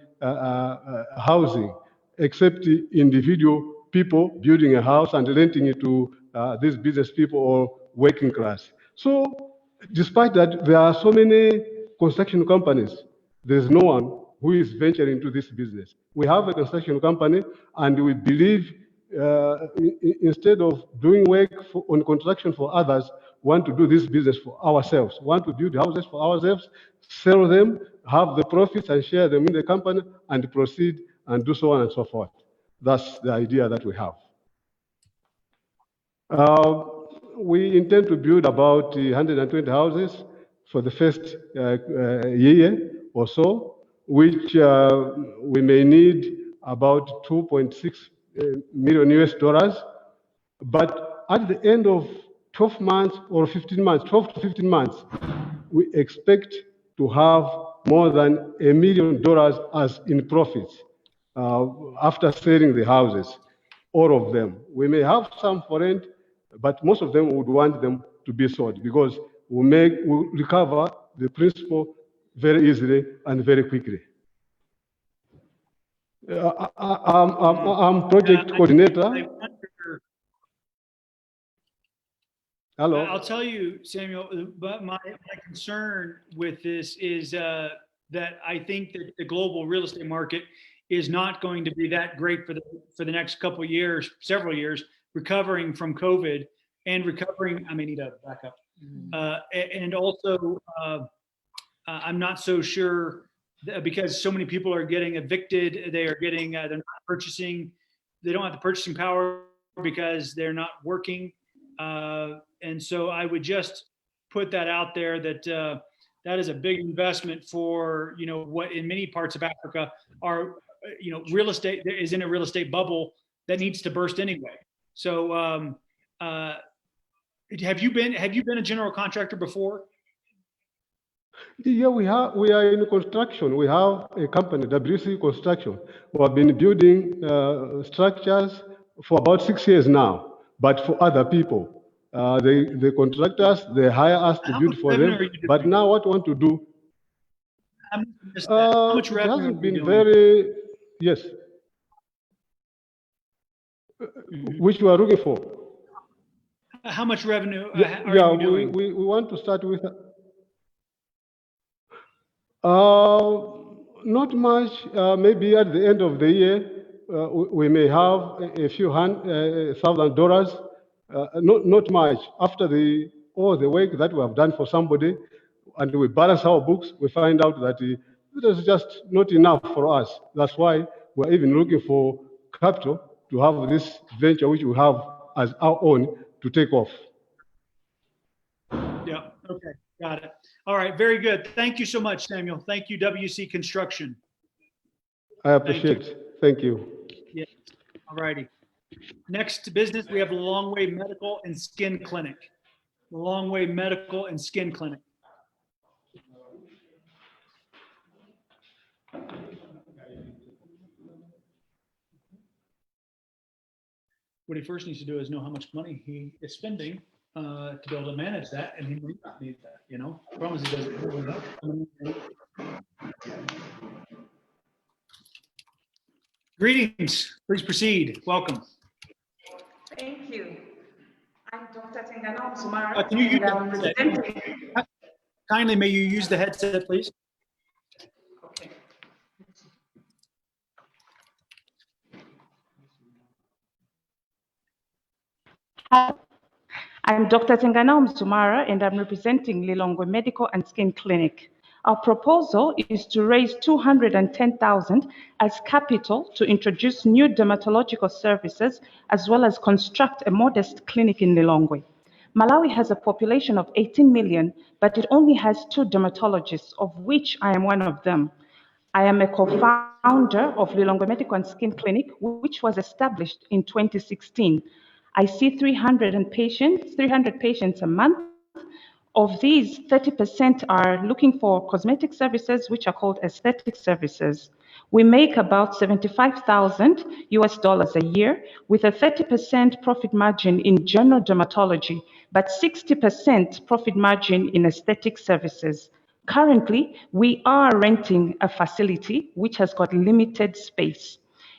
housing except individual people building a house and renting it to these business people or working class. So despite that, there are so many construction companies. There's no one who is venturing into this business. We have a construction company, and we believe instead of doing work on construction for others, want to do this business for ourselves, want to build houses for ourselves, sell them, have the profits and share them in the company, and proceed and do so on and so forth. That's the idea that we have. We intend to build about 120 houses for the first year or so, which we may need about 2.6 million US dollars. But at the end of 12 months or 15 months, 12 to 15 months, we expect to have more than $1 million as in profits after selling the houses, all of them. We may have some for rent, but most of them would want them to be sold because we'll recover the principal very easily and very quickly. I'm project coordinator. Hello. I'll tell you, Samuel, but my concern with this is that I think that the global real estate market is not going to be that great for the next couple of years, several years, recovering from COVID and recovering. I may need to back up. And also, I'm not so sure because so many people are getting evicted. They are getting, they're not purchasing. They don't have the purchasing power because they're not working. And so I would just put that out there that that is a big investment for, what in many parts of Africa are, real estate is in a real estate bubble that needs to burst anyway. So have you been a general contractor before? Yeah, we are in construction. We have a company, WC Construction, who have been building structures for about 6 years now, but for other people. The contractors, they hire us to build for them. But now what we want to do, how much it revenue hasn't are you been doing? very, yes. Which we are looking for. How much revenue Yeah, are you doing? we want to start with. Not much. Maybe at the end of the year, we may have a few $1,000. Not much. After all the work that we have done for somebody, and we balance our books, we find out that it is just not enough for us. That's why we're even looking for capital to have this venture, which we have as our own, to take off. Yeah. Okay. Got it. All right. Very good. Thank you so much, Samuel. Thank you, WC Construction. I appreciate it. Thank you. Yes. All righty. Next business, we have the Longway Medical and Skin Clinic. The Longway Medical and Skin Clinic. What he first needs to do is know how much money he is spending to be able to manage that, and he might not need that, The problem is he doesn't. Greetings. Please proceed. Welcome. Thank you. I'm Dr. Tengana Sumara. Can you use the headset? Kindly, may you use the headset, please? Okay. I'm Dr. Tengana Sumara, and I'm representing Lilongwe Medical and Skin Clinic. Our proposal is to raise $210,000 as capital to introduce new dermatological services, as well as construct a modest clinic in Lilongwe. Malawi has a population of 18 million, but it only has 2 dermatologists, of which I am one of them. I am a co-founder of Lilongwe Medical and Skin Clinic, which was established in 2016. I see 300 patients a month. Of these, 30% are looking for cosmetic services, which are called aesthetic services. We make about $75,000 a year with a 30% profit margin in general dermatology, but 60% profit margin in aesthetic services. Currently, we are renting a facility which has got limited space.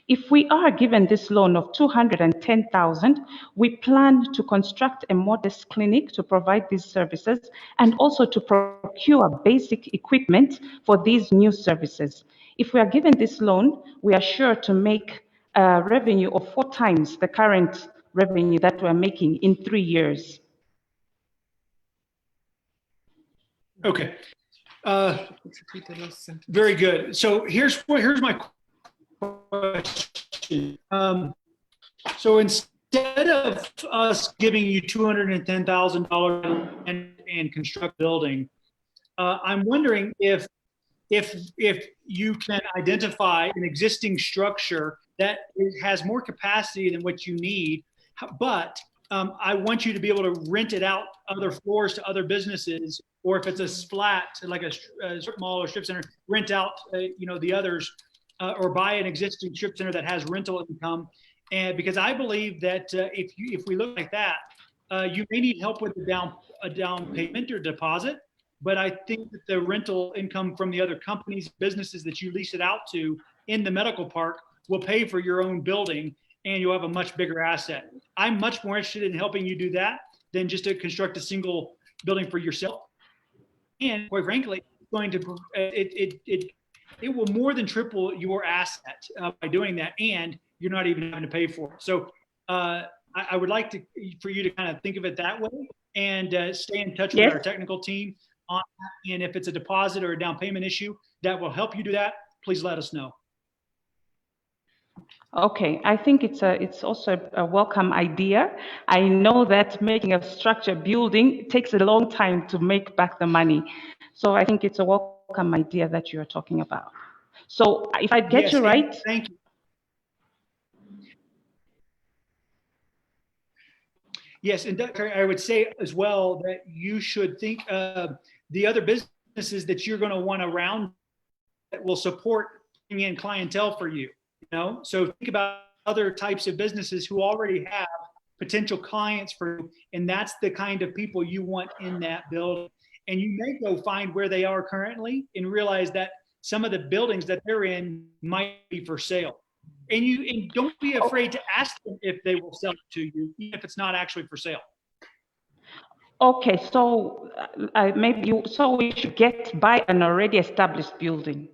If we are given this loan of $210,000, we plan to construct a modest clinic to provide these services and also to procure basic equipment for these new services. If we are given this loan, we are sure to make a revenue of 4 times the current revenue that we're making in 3 years. Okay. Very good. So here's my question. So instead of us giving you $210,000 and construct building, I'm wondering if you can identify an existing structure that has more capacity than what you need, but I want you to be able to rent it out other floors to other businesses, or if it's a flat, like a strip mall or strip center, rent out the others. Or buy an existing strip center that has rental income, and because I believe that if we look like that, you may need help with a down payment or deposit, but I think that the rental income from the other companies, businesses that you lease it out to in the medical park will pay for your own building, and you'll have a much bigger asset. I'm much more interested in helping you do that than just to construct a single building for yourself. And quite frankly, it's going to it will more than triple your asset by doing that, and you're not even having to pay for it. So I would like for you to kind of think of it that way and stay in touch with our technical team on that. And if it's a deposit or a down payment issue that will help you do that, please let us know. Okay, I think it's also a welcome idea. I know that making a structure building takes a long time to make back the money. So I think it's a welcome idea that you're talking about. So if I get Yes, you and right, thank you. Yes, and Dr. I would say as well that you should think of the other businesses that you're going to want around that will support bringing in clientele for you. You know, so think about other types of businesses who already have potential clients for you, and that's the kind of people you want in that building. And you may go find where they are currently and realize that some of the buildings that they're in might be for sale. And don't be afraid to ask them if they will sell it to you, even if it's not actually for sale. okay, so so we should buy an already established building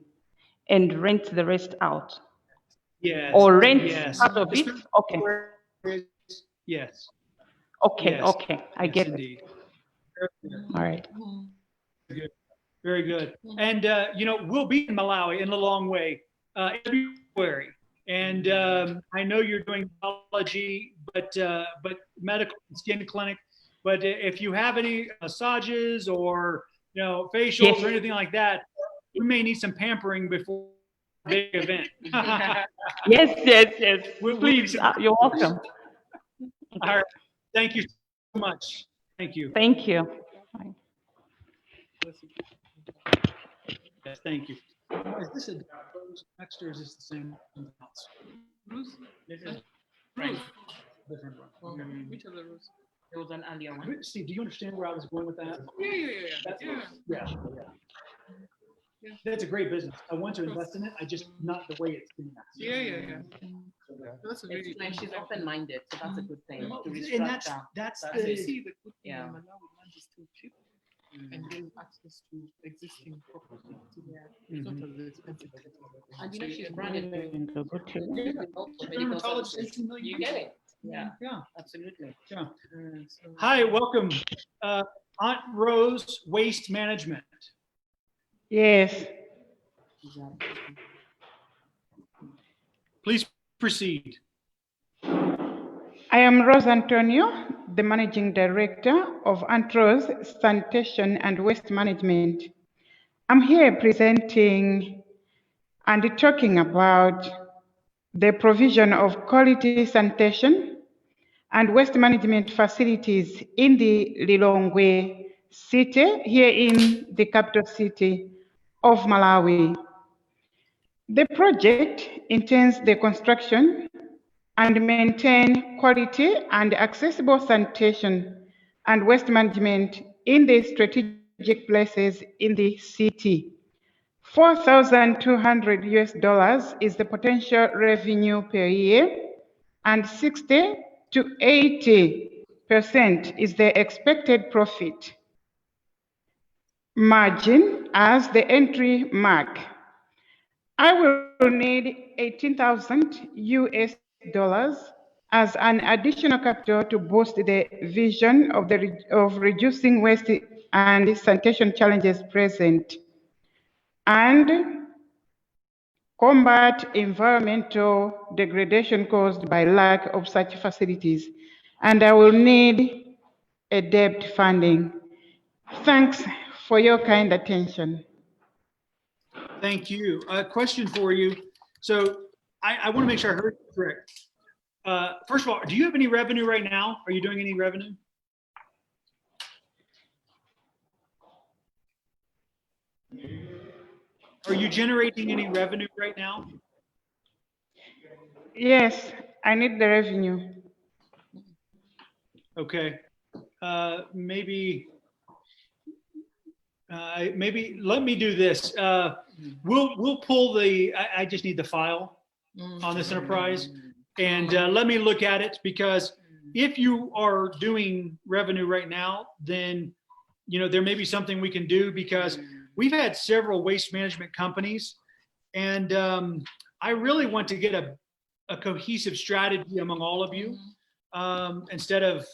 and rent the rest out. Yes. Or rent yes. part of it. Okay. Yes. Okay. Yes. Okay. I Yes, get indeed. it. All right. Very good. Very good. And you know, we'll be in Malawi in Lilongwe in February. And I know you're doing biology, but medical and skin clinic. But if you have any massages or facials Yes. or anything like that, we may need some pampering before the big event. Yes. Please, you're welcome. All right. Thank you so much. Thank you. Thank you. Yes, thank you. Is this a next or is this the same house? Bruce? This is Bruce. different one. Which of the rows? There was an earlier one. Steve, do you understand where I was going with that? Yeah. Yeah. That's a great business. I want to invest in it. I just not the way it's being. Yeah. That's really and she's open-minded, so that's a good thing. To restructure. And that's You see the good thing Yeah. in Malawi, land is still cheap, and then access to existing property. It's not as expensive. And you know she's branded Dermatologist, 18 million. You get it. Yeah. Absolutely. Yeah. Hi, welcome, Aunt Rose, Waste Management. Yes. Please proceed. I am Rose Antonio, the Managing Director of Antros Sanitation and Waste Management. I'm here presenting and talking about the provision of quality sanitation and waste management facilities in the Lilongwe city, here in the capital city of Malawi. The project intends the construction and maintain quality and accessible sanitation and waste management in the strategic places in the city. $4,200 is the potential revenue per year, and 60 to 80% is the expected profit margin as the entry mark. I will need $18,000 as an additional capital to boost the vision of reducing waste and sanitation challenges present, and combat environmental degradation caused by lack of such facilities. And I will need a debt funding. Thanks for your kind attention. Thank you. A question for you. So I want to make sure I heard you correct. First of all, do you have any revenue right now? Are you doing any revenue? Are you generating any revenue right now? Yes, I need the revenue. Okay. Maybe let me do this. We'll pull the. I just need the file on this enterprise, and let me look at it, because if you are doing revenue right now, then there may be something we can do, because we've had several waste management companies, and I really want to get a cohesive strategy among all of you, instead of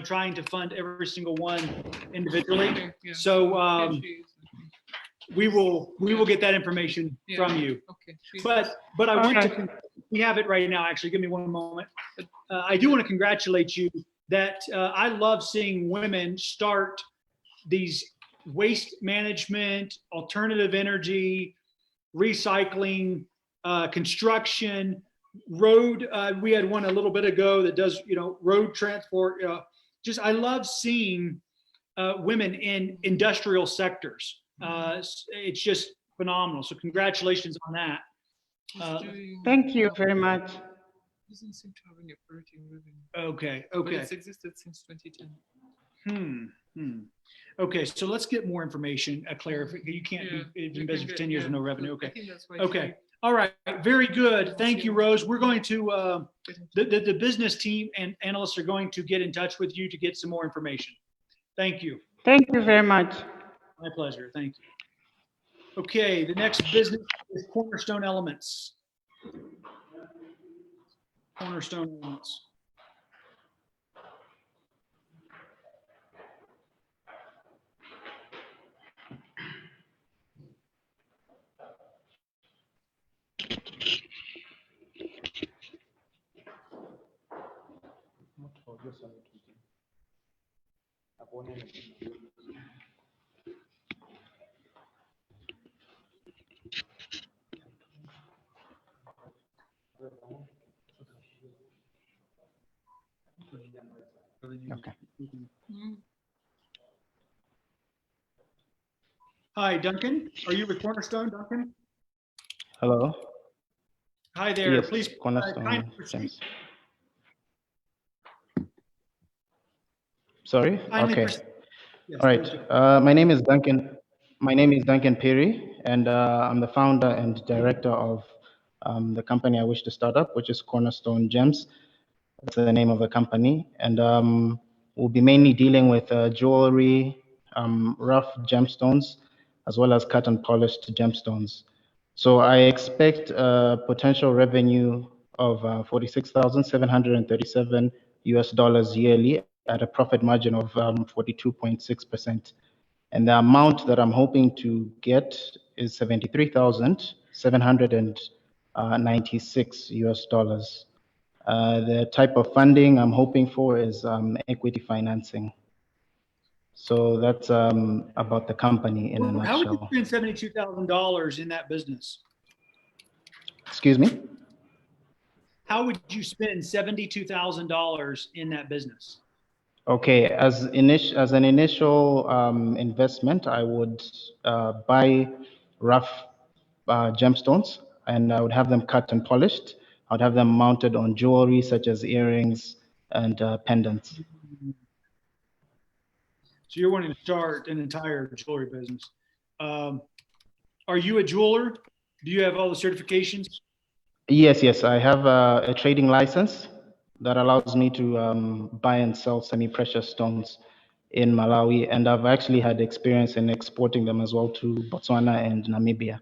trying to fund every single one individually. So we will get that information from you. Okay. But I want to, we have it right now, actually. Give me one moment. I do want to congratulate you that I love seeing women start these waste management, alternative energy, recycling, construction, road. We had one a little bit ago that does, road transport. I love seeing women in industrial sectors. It's just phenomenal. So congratulations on that. Thank you very much. Doesn't seem to have any operating revenue. Okay. But it's existed since 2010. Okay, so let's get more information. Clarification. You can't be in business for 10 years with no revenue. Okay. Okay. All right. Very good. Thank you, Rose. We're going to the business team and analysts are going to get in touch with you to get some more information. Thank you. Thank you very much. My pleasure. Thank you. Okay, the next business is Cornerstone Elements. Cornerstone Elements. Okay. Hi, Duncan. Are you with Cornerstone, Duncan? Hello. Hi there. Yes, Please Cornerstone kindly proceed. James. Sorry. Kindly Okay. proceed. Yes, All right. please do. My name is Duncan. My name is Duncan Perry, and I'm the founder and director of the company I wish to start up, which is Cornerstone Gems. That's the name of the company, and we'll be mainly dealing with jewelry, rough gemstones, as well as cut and polished gemstones. So I expect potential revenue of $46,737 yearly at a profit margin of 42.6%. And the amount that I'm hoping to get is $73,796. The type of funding I'm hoping for is equity financing. So that's about the company in a How would you nutshell. spend $72,000 in that business? Excuse me? How would you spend $72,000 in that business? Okay, as an initial investment, I would buy rough gemstones, and I would have them cut and polished. I would have them mounted on jewelry such as earrings and pendants. So you're wanting to start an entire jewelry business. Are you a jeweler? Do you have all the certifications? Yes, I have a trading license that allows me to buy and sell semi-precious stones in Malawi, and I've actually had experience in exporting them as well to Botswana and Namibia.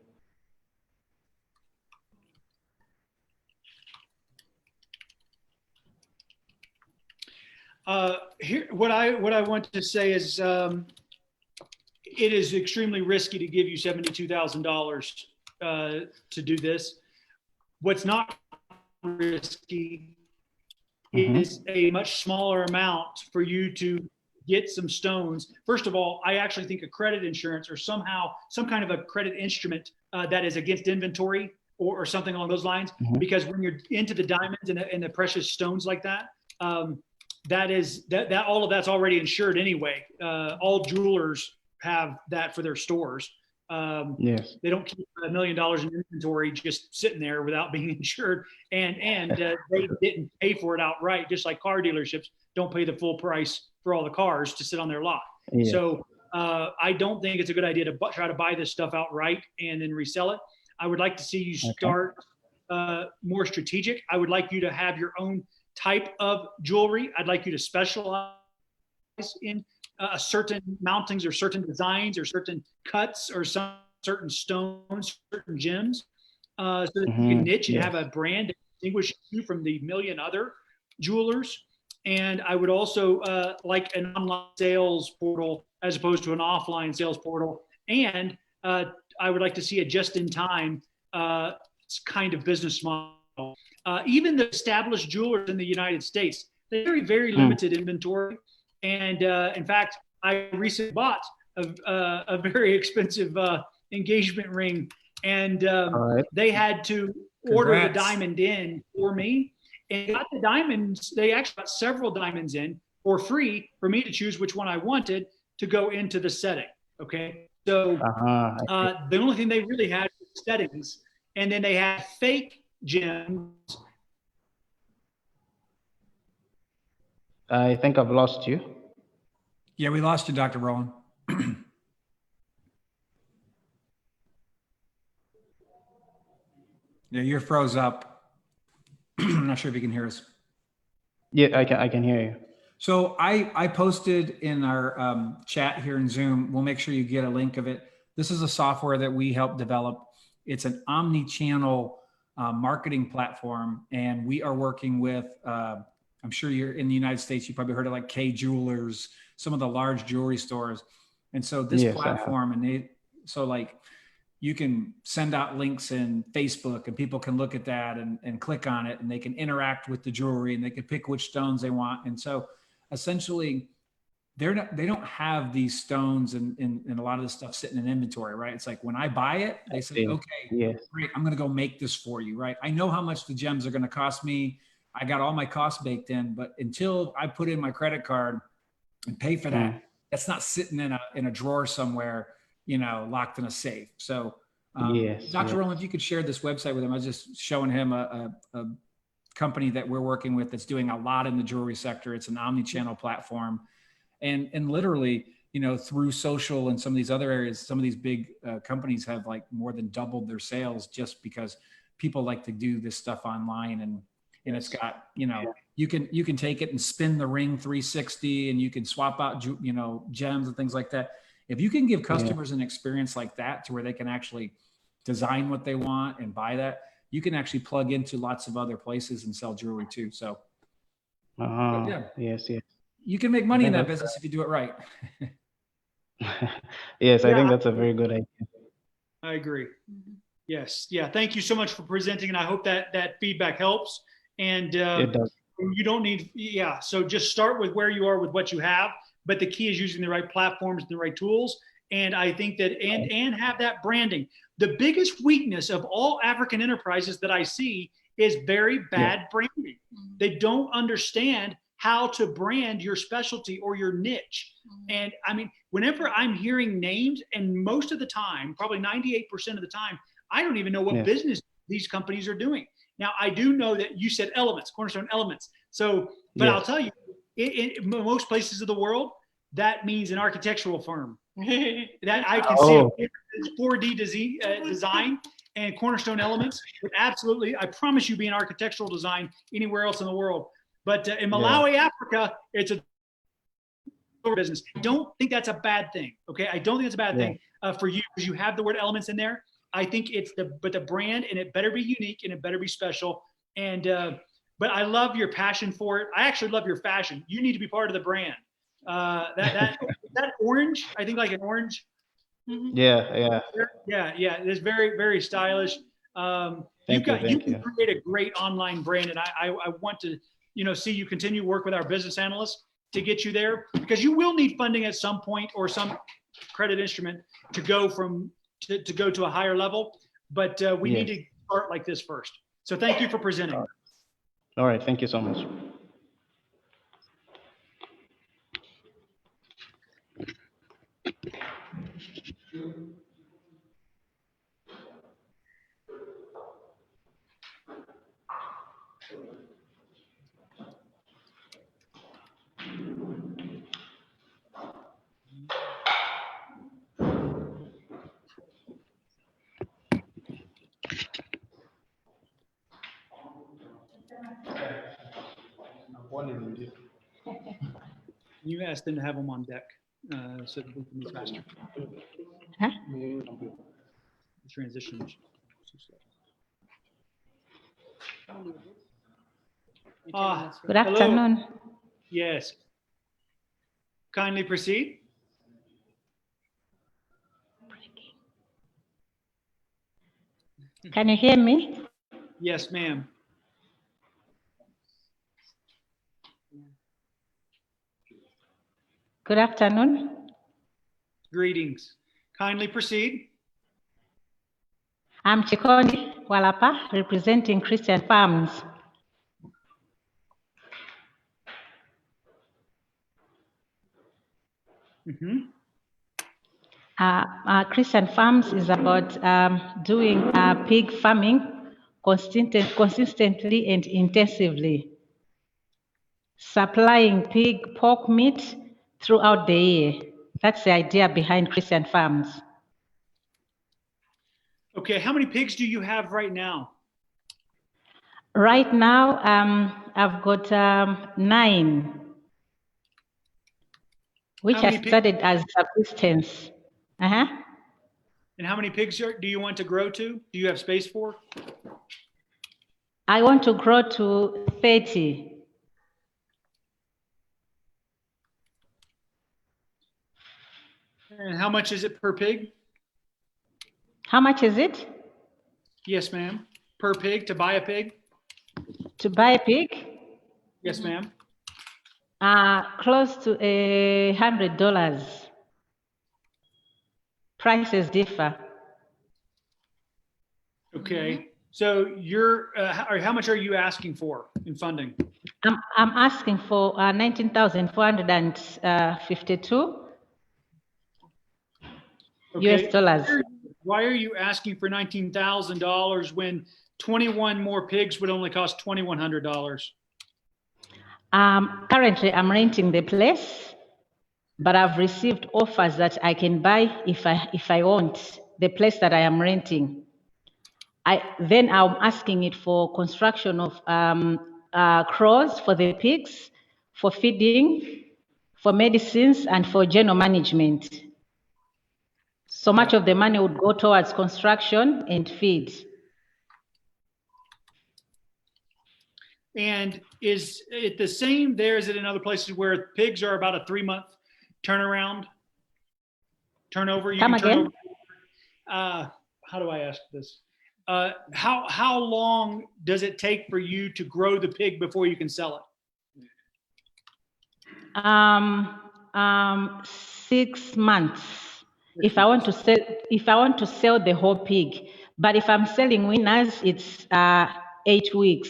Here, what I want to say is, it is extremely risky to give you $72,000 to do this. What's not risky is a much smaller amount for you to get some stones. First of all, I actually think a credit insurance or somehow some kind of a credit instrument that is against inventory or something along those lines, because when you're into the diamonds and the precious stones like that, that all of that's already insured anyway. All jewelers have that for their stores. Yes. They don't keep $1 million in inventory just sitting there without being insured, and they didn't pay for it outright, just like car dealerships don't pay the full price for all the cars to sit on their lot. Yes. So I don't think it's a good idea to try to buy this stuff outright and then resell it. I would like to see you start more strategic. I would like you to have your own type of jewelry. I'd like you to specialize in certain mountings or certain designs or certain cuts or some certain stones, certain gems, so that you can niche and have a brand that distinguishes you from the million other jewelers. And I would also like an online sales portal as opposed to an offline sales portal. And I would like to see a just-in-time kind of business model. Even the established jewelers in the United States, they very, very limited inventory. And in fact, I recently bought a very expensive engagement ring, and they had to order the Congrats. diamond in for me, and got the diamonds. They actually got several diamonds in for free for me to choose which one I wanted to go into the setting. Okay, so the only thing they really had was settings, and then they had fake gems. I think I've lost you. Yeah, we lost you, Dr. Rollan. Yeah, you're froze up. I'm not sure if you can hear us. Yeah, I can hear you. So I posted in our chat here in Zoom. We'll make sure you get a link of it. This is a software that we helped develop. It's an omni-channel marketing platform, and we are working with, I'm sure you're in the United States, you probably heard of like K Jewelers, some of the large jewelry stores. And so this platform, so like you can send out links in Facebook and people can look at that and click on it, and they can interact with the jewelry and they can pick which stones they want. And so essentially they don't have these stones and a lot of this stuff sitting in inventory, right? It's like when I buy it, they say, okay, great, I'm going to go make this for you, right? I know how much the gems are going to cost me. I got all my costs baked in, but until I put in my credit card and pay for that, that's not sitting in a drawer somewhere, locked in a safe. So Dr. Rollan, if you could share this website with him. I was just showing him a company that we're working with that's doing a lot in the jewelry sector. It's an omni-channel platform. And literally, through social and some of these other areas, some of these big companies have like more than doubled their sales just because people like to do this stuff online. And it's got, you can take it and spin the ring 360 and you can swap out, gems and things like that. If you can give customers an experience like that to where they can actually design what they want and buy that, you can actually plug into lots of other places and sell jewelry too. So Yes. You can make money in that business if you do it right. Yes, I think that's a very good idea. I agree. Yes. Yeah. Thank you so much for presenting. And I hope that feedback helps. And It does. you don't need, so just start with where you are with what you have. But the key is using the right platforms, the right tools. And I think that, and have that branding. The biggest weakness of all African enterprises that I see is very bad branding. They don't understand how to brand your specialty or your niche. And I mean, whenever I'm hearing names, and most of the time, probably 98% of the time, I don't even know what business these companies are doing. Now, I do know that you said elements, Cornerstone Elements. So, but I'll tell you, in most places of the world, that means an architectural firm. That I can see a 4D design and Cornerstone Elements would absolutely, I promise you, be an architectural design anywhere else in the world. But in Malawi, Africa, it's a business. I don't think that's a bad thing. Okay, I don't think it's a bad thing for you because you have the word elements in there. I think it's the brand, and it better be unique and it better be special. And but I love your passion for it. I actually love your fashion. You need to be part of the brand. That orange, I think like an orange. Yeah. It's very, very stylish. You can create a great online brand, and I want to see you continue work with our business analysts to get you there, because you will need funding at some point or some credit instrument to go to go to a higher level. But we need to start like this first. So thank you for presenting. All right. Thank you so much. You asked them to have them on deck so that we can move faster. The transition. Good afternoon. Hello. Yes. Kindly proceed. Can you hear me? Yes, ma'am. Good afternoon. Greetings. Kindly proceed. I'm Chikondi Walapa, representing Christian Farms. Christian Farms is about doing pig farming consistently and intensively, supplying pig pork meat throughout the year. That's the idea behind Christian Farms. Okay, how many pigs do you have right now? Right now, I've got 9, which How I many started as subsistence. And how many pigs do you want to grow to? Do you have space for? I want to grow to 30. And how much is it per pig? How much is it? Yes, ma'am. Per pig, to buy a pig? To buy a pig? Yes, ma'am. Close to $100. Prices differ. Okay. So you're, how much are you asking for in funding? I'm asking for 19,452 US dollars. Why are you asking for $19,000 when 21 more pigs would only cost $2,100? Currently, I'm renting the place, but I've received offers that I can buy if I want the place that I am renting. Then I'm asking it for construction of crows for the pigs, for feeding, for medicines, and for general management. So much of the money would go towards construction and feed. And is it the same there as it in other places where pigs are about a 3-month turnover? Come again? How do I ask this? How long does it take for you to grow the pig before you can sell it? 6 months. If I want to sell the whole pig, but if I'm selling winners, it's 8 weeks.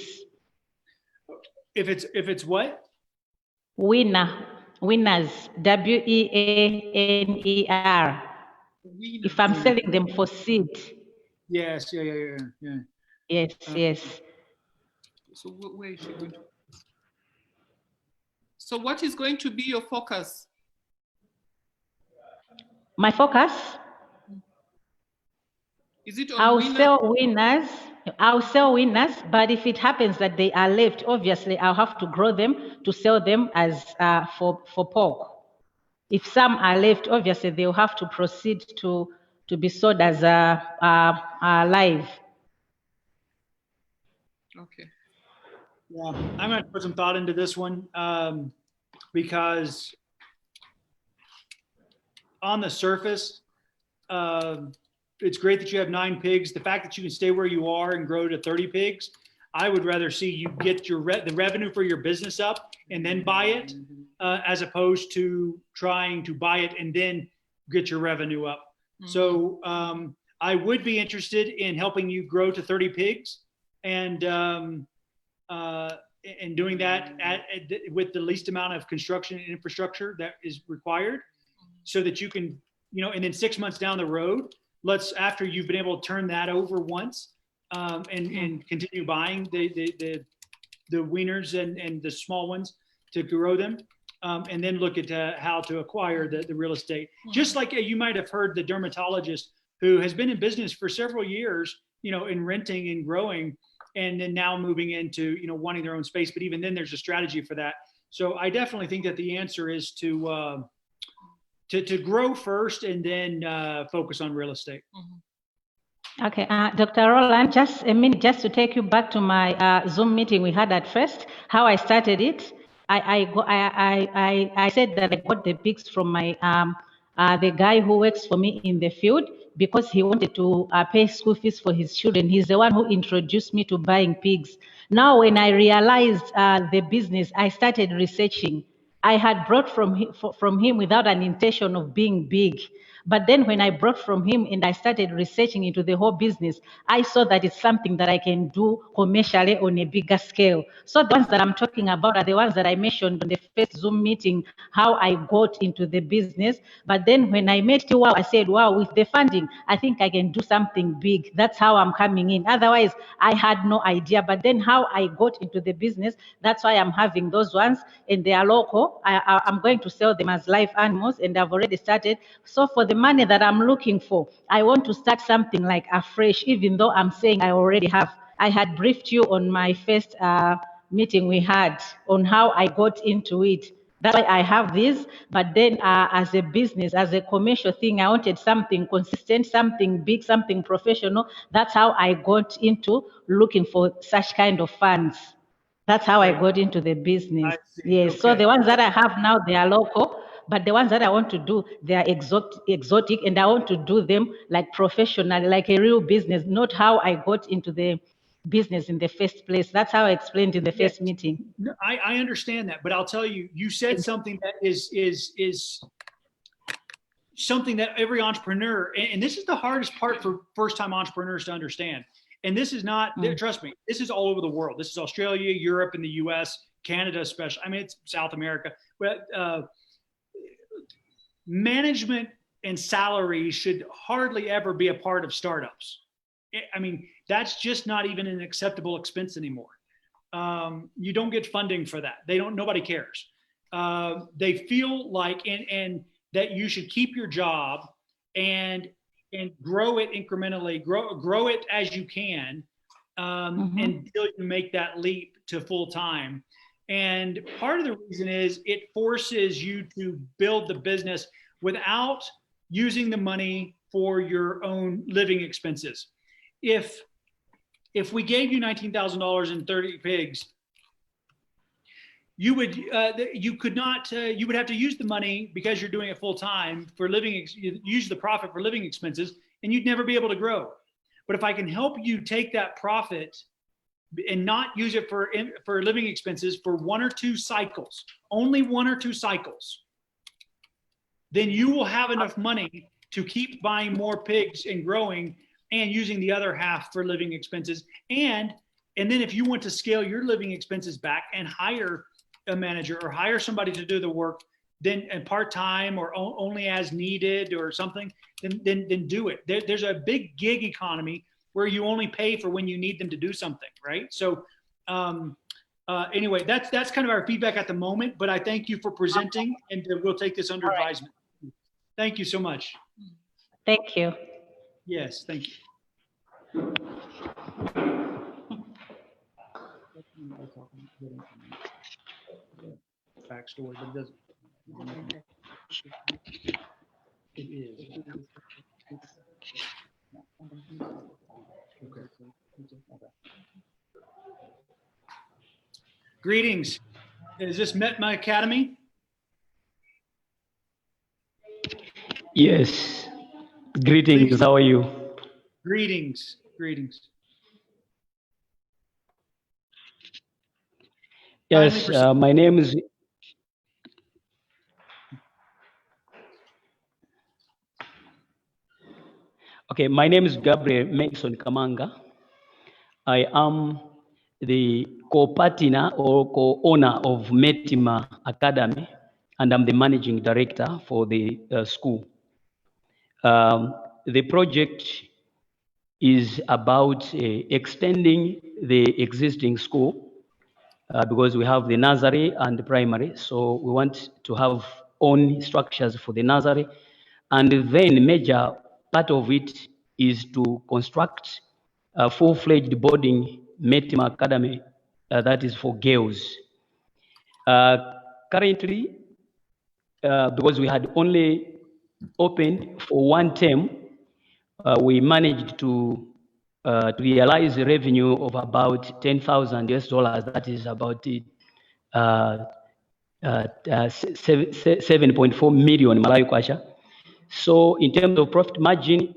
If it's what? Winners, WEANER. If I'm selling them for seed. Yes, yeah. Yes, yes. So where is she going to? So what is going to be your focus? My focus? Is it on I'll sell winners, but if it happens that they are left, obviously I'll have to grow them to sell them as for pork. If some are left, obviously they'll have to proceed to be sold as live. Okay. Yeah, I'm going to put some thought into this one because on the surface, it's great that you have 9 pigs. The fact that you can stay where you are and grow to 30 pigs, I would rather see you get the revenue for your business up and then buy it, as opposed to trying to buy it and then get your revenue up. So I would be interested in helping you grow to 30 pigs and doing that with the least amount of construction and infrastructure that is required, so that you can, and then 6 months down the road, after you've been able to turn that over once, and continue buying the wieners and the small ones to grow them, and then look at how to acquire the real estate. Just like you might have heard the dermatologist who has been in business for several years, in renting and growing, and then now moving into, wanting their own space. But even then there's a strategy for that. So I definitely think that the answer is to grow first and then focus on real estate. Okay, Dr. Rollan, just a minute, just to take you back to my Zoom meeting we had at first, how I started it. I said that I got the pigs from my the guy who works for me in the field, because he wanted to pay school fees for his children. He's the one who introduced me to buying pigs. Now, when I realized the business, I started researching. I had brought from him without an intention of being big. But then when I brought from him and I started researching into the whole business, I saw that it's something that I can do commercially on a bigger scale. So the ones that I'm talking about are the ones that I mentioned on the first Zoom meeting, how I got into the business. But then when I met you, I said, wow, with the funding, I think I can do something big. That's how I'm coming in. Otherwise, I had no idea. But then how I got into the business, that's why I'm having those ones, and they are local. I'm going to sell them as live animals, and I've already started. So for the money that I'm looking for, I want to start something like afresh, even though I'm saying I already have. I had briefed you on my first meeting we had on how I got into it. That's why I have this, but then as a business, as a commercial thing, I wanted something consistent, something big, something professional. That's how I got into looking for such kind of funds. That's how I got into the business. Yes, okay. So the ones that I have now, they are local, but the ones that I want to do, they are exotic, and I want to do them like professionally, like a real business, not how I got into the business in the first place. That's how I explained in the first meeting. No, I understand that, but I'll tell you, you said something that is something that every entrepreneur, and this is the hardest part for first-time entrepreneurs to understand. And this is not, trust me, this is all over the world. This is Australia, Europe, and the US, Canada especially. I mean, it's South America. But management and salary should hardly ever be a part of startups. I mean, that's just not even an acceptable expense anymore. You don't get funding for that. Nobody cares. They feel like, and that you should keep your job and grow it incrementally, grow it as you can, until you make that leap to full time. And part of the reason is it forces you to build the business without using the money for your own living expenses. If we gave you $19,000 and 30 pigs, you would you would have to use the money, because you're doing it full time, for living, use the profit for living expenses, and you'd never be able to grow. But if I can help you take that profit and not use it for living expenses for 1 or 2 cycles, only 1 or 2 cycles, then you will have enough money to keep buying more pigs and growing, and using the other half for living expenses. And then if you want to scale your living expenses back and hire a manager or hire somebody to do the work, then part-time or only as needed or something, then do it. There's a big gig economy where you only pay for when you need them to do something, right? So anyway, that's kind of our feedback at the moment, but I thank you for presenting, and we'll take this under advisement. Thank you so much. Thank you. Yes, thank you. Backstory, but it doesn't. It is. Okay. Greetings. Is this Metma Academy? Yes. Greetings. How are you? Greetings. Greetings. Yes, my name is. Okay, my name is Gabriel Mason Kamanga. I am the co-partner or co-owner of Metima Academy, and I'm the managing director for the school. The project is about extending the existing school because we have the nursery and the primary. So we want to have own structures for the nursery. And then major part of it is to construct a full-fledged boarding Metima Academy that is for girls. Currently, because we had only opened for 1 term, we managed to realize a revenue of about $10,000. That is about 7.4 million Malawi kwacha. So in terms of profit margin,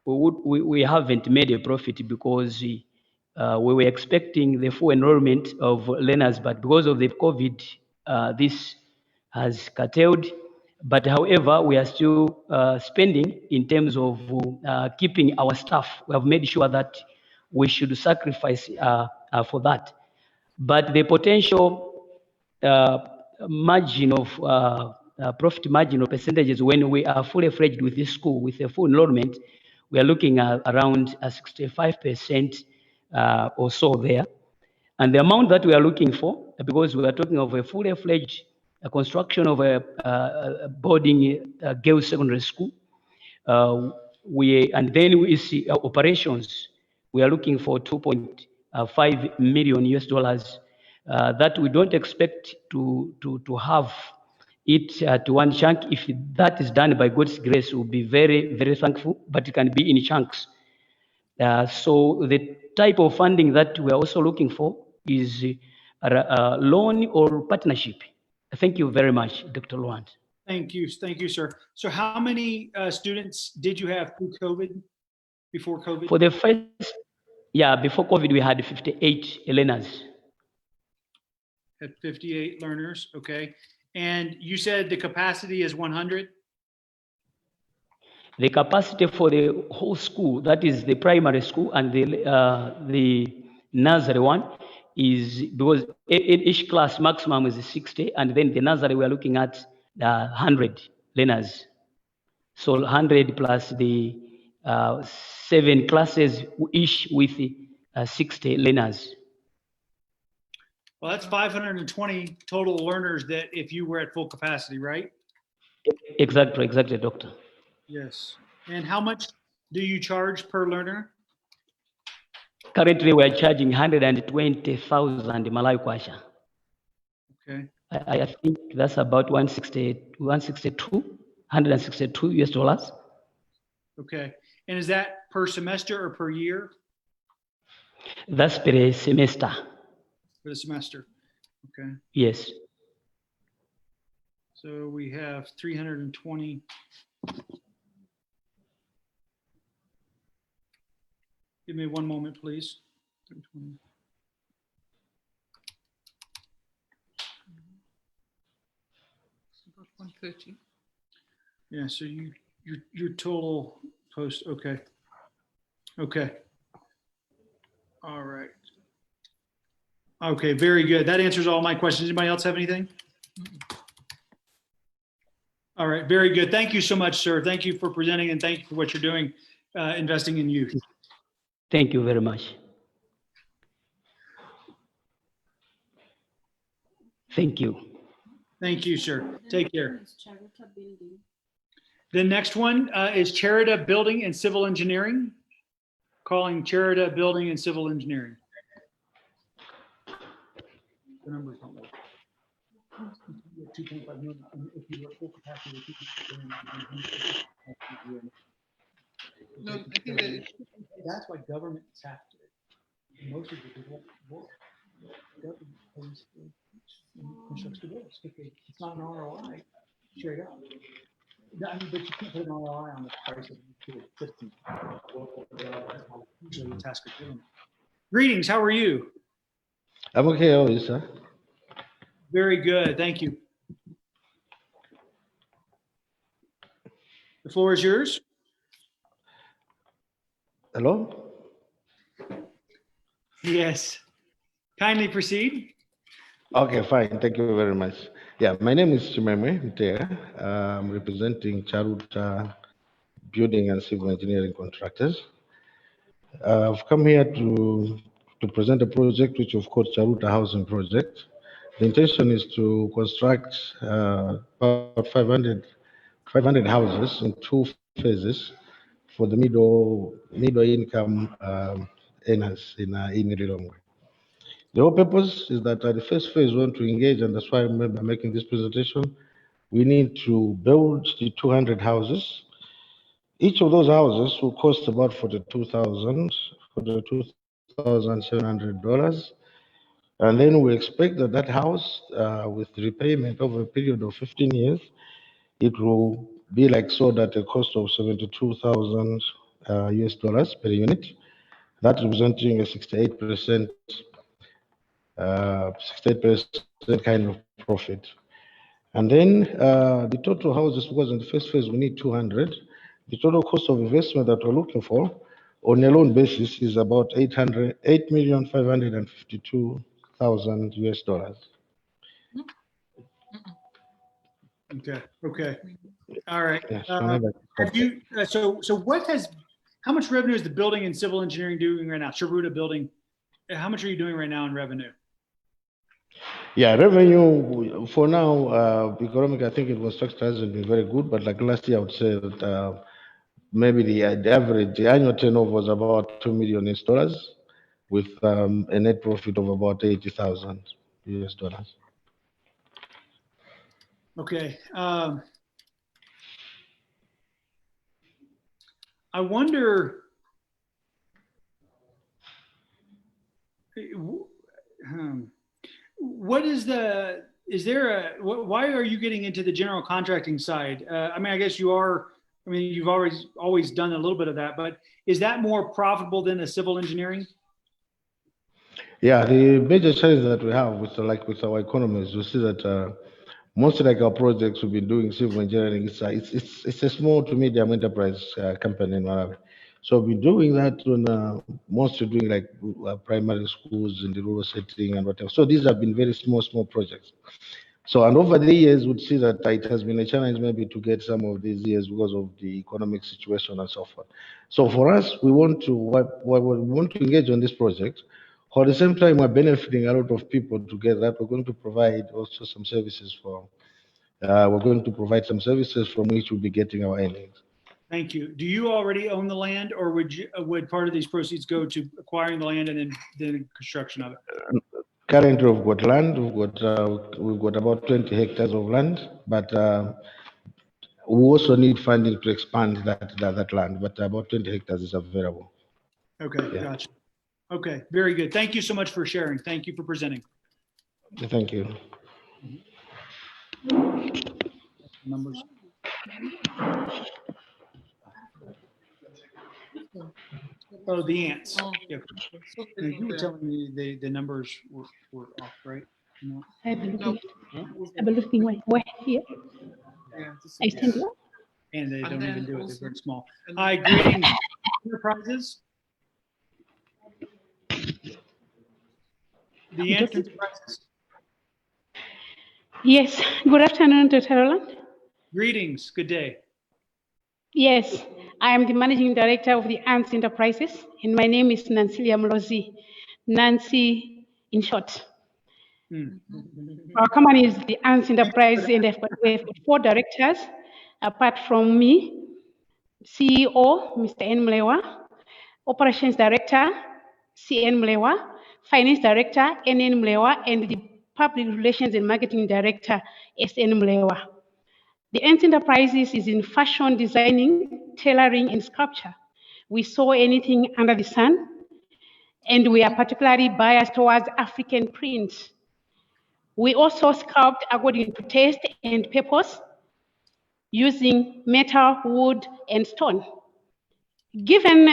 we haven't made a profit because we were expecting the full enrollment of learners, but because of the COVID, this has curtailed. But however, we are still spending in terms of keeping our staff. We have made sure that we should sacrifice for that. But the potential margin of profit margin or percentages when we are fully fledged with this school with a full enrollment, we are looking at around 65% or so there. And the amount that we are looking for, because we are talking of a fully fledged construction of a boarding girls secondary school, and then we see operations, we are looking for 2.5 million US dollars that we don't expect to have it to one chunk. If that is done by God's grace, we'll be very, very thankful, but it can be in chunks. So the type of funding that we are also looking for is a loan or partnership. Thank you very much, Dr. Luan. Thank you, sir. So how many students did you have through COVID, before COVID? For the first, before COVID, we had 58 learners. Had 58 learners, okay. And you said the capacity is 100? The capacity for the whole school, that is the primary school and the nursery one, is because in each class maximum is 60, and then the nursery we are looking at 100 learners. So 100 plus the 7 classes each with 60 learners. Well, that's 520 total learners that if you were at full capacity, right? Exactly, Doctor. Yes. And how much do you charge per learner? Currently, we are charging 120,000 Malawi kwacha. Okay. I think that's about 162 US dollars. Okay. And is that per semester or per year? That's per semester. For the semester. Okay. Yes. So we have 320. Give me one moment, please. 320. About 130. Yeah, so your total post, okay. Okay. All right. Okay, very good. That answers all my questions. Anybody else have anything? All right, very good. Thank you so much, sir. Thank you for presenting and thank you for what you're doing, investing in youth. Thank you very much. Thank you. Thank you, sir. Take care. The next one is Charita Building and Civil Engineering. Calling Charita Building and Civil Engineering. The numbers don't work. 2.5 million. If you were full capacity, No, I think that that's why governments have to. Most of the people government pays constructs the roads. It's not an ROI, straight up. I mean, but you can't put an ROI on the price of the system. Usually the task of doing it. Greetings, how are you? I'm okay, how are you, sir? Very good, thank you. The floor is yours. Hello? Yes. Kindly proceed. Okay, fine. Thank you very much. Yeah, my name is Chimeme Mtea. I'm representing Charuta Building and Civil Engineering Contractors. I've come here to present a project which we've called Charuta Housing Project. The intention is to construct about 500 houses in 2 phases for the middle income earners in Lilongwe. The whole purpose is that the first phase we want to engage, and that's why I'm making this presentation. We need to build the 200 houses. Each of those houses will cost about $42,700. And then we expect that house, with repayment over a period of 15 years, it will be like sold at a cost of 72,000 US dollars per unit. That representing a 68% kind of profit. And then the total houses, because in the first phase we need 200, the total cost of investment that we're looking for on a loan basis is about 8,552,000 US dollars. Okay. Okay. All right. Yes, Have you? How much revenue is the building and civil engineering doing right now? Charuta building. How much are you doing right now in revenue? Yeah, revenue for now, economic, I think it was structure hasn't been very good, but like last year, I would say that maybe the average, the annual turnover was about $2 million with a net profit of about 80,000 US dollars. Okay. I wonder. What is the? Is there a? Why are you getting into the general contracting side? I mean, I guess you are. I mean, you've always done a little bit of that, but is that more profitable than the civil engineering? Yeah, the major challenge that we have with our economy is you see that most like our projects we've been doing civil engineering. It's a small to medium enterprise company in Malawi. So we're doing that on mostly doing like primary schools in the rural setting and whatever. So these have been very small projects. So, and over the years, we'd see that it has been a challenge maybe to get some of these years because of the economic situation and so forth. So for us, we want to engage on this project. While at the same time, we're benefiting a lot of people together. We're going to provide also some services we're going to provide some services from which we'll be getting our earnings. Thank you. Do you already own the land, or would part of these proceeds go to acquiring the land and then the construction of it? Currently, we've got land. We've got about 20 hectares of land, but we also need funding to expand that land. But about 20 hectares is available. Okay, yeah. Gotcha. Okay, very good. Thank you so much for sharing. Thank you for presenting. Thank you. Numbers. Oh, the ants. Yeah. You were telling me the numbers were off, right? No. I believe we're here. I stand here. And they don't even do it. They're very small. Hi, greetings, enterprises. The enterprises. Yes. Good afternoon, Dr. Rollan. Greetings. Good day. Yes, I am the managing director of the Ants Enterprises, and my name is Nancy Liamlozi. Nancy, in short. Our company is the Ants Enterprise, and we have 4 directors, apart from me, CEO, Mr. N. Mlewa, Operations Director, CN Mlewa, Finance Director, NN Mlewa, and the Public Relations and Marketing Director, SN Mlewa. The Ants Enterprises is in fashion designing, tailoring, and sculpture. We saw anything under the sun, and we are particularly biased towards African prints. We also sculpt according to taste and purpose, using metal, wood, and stone. Given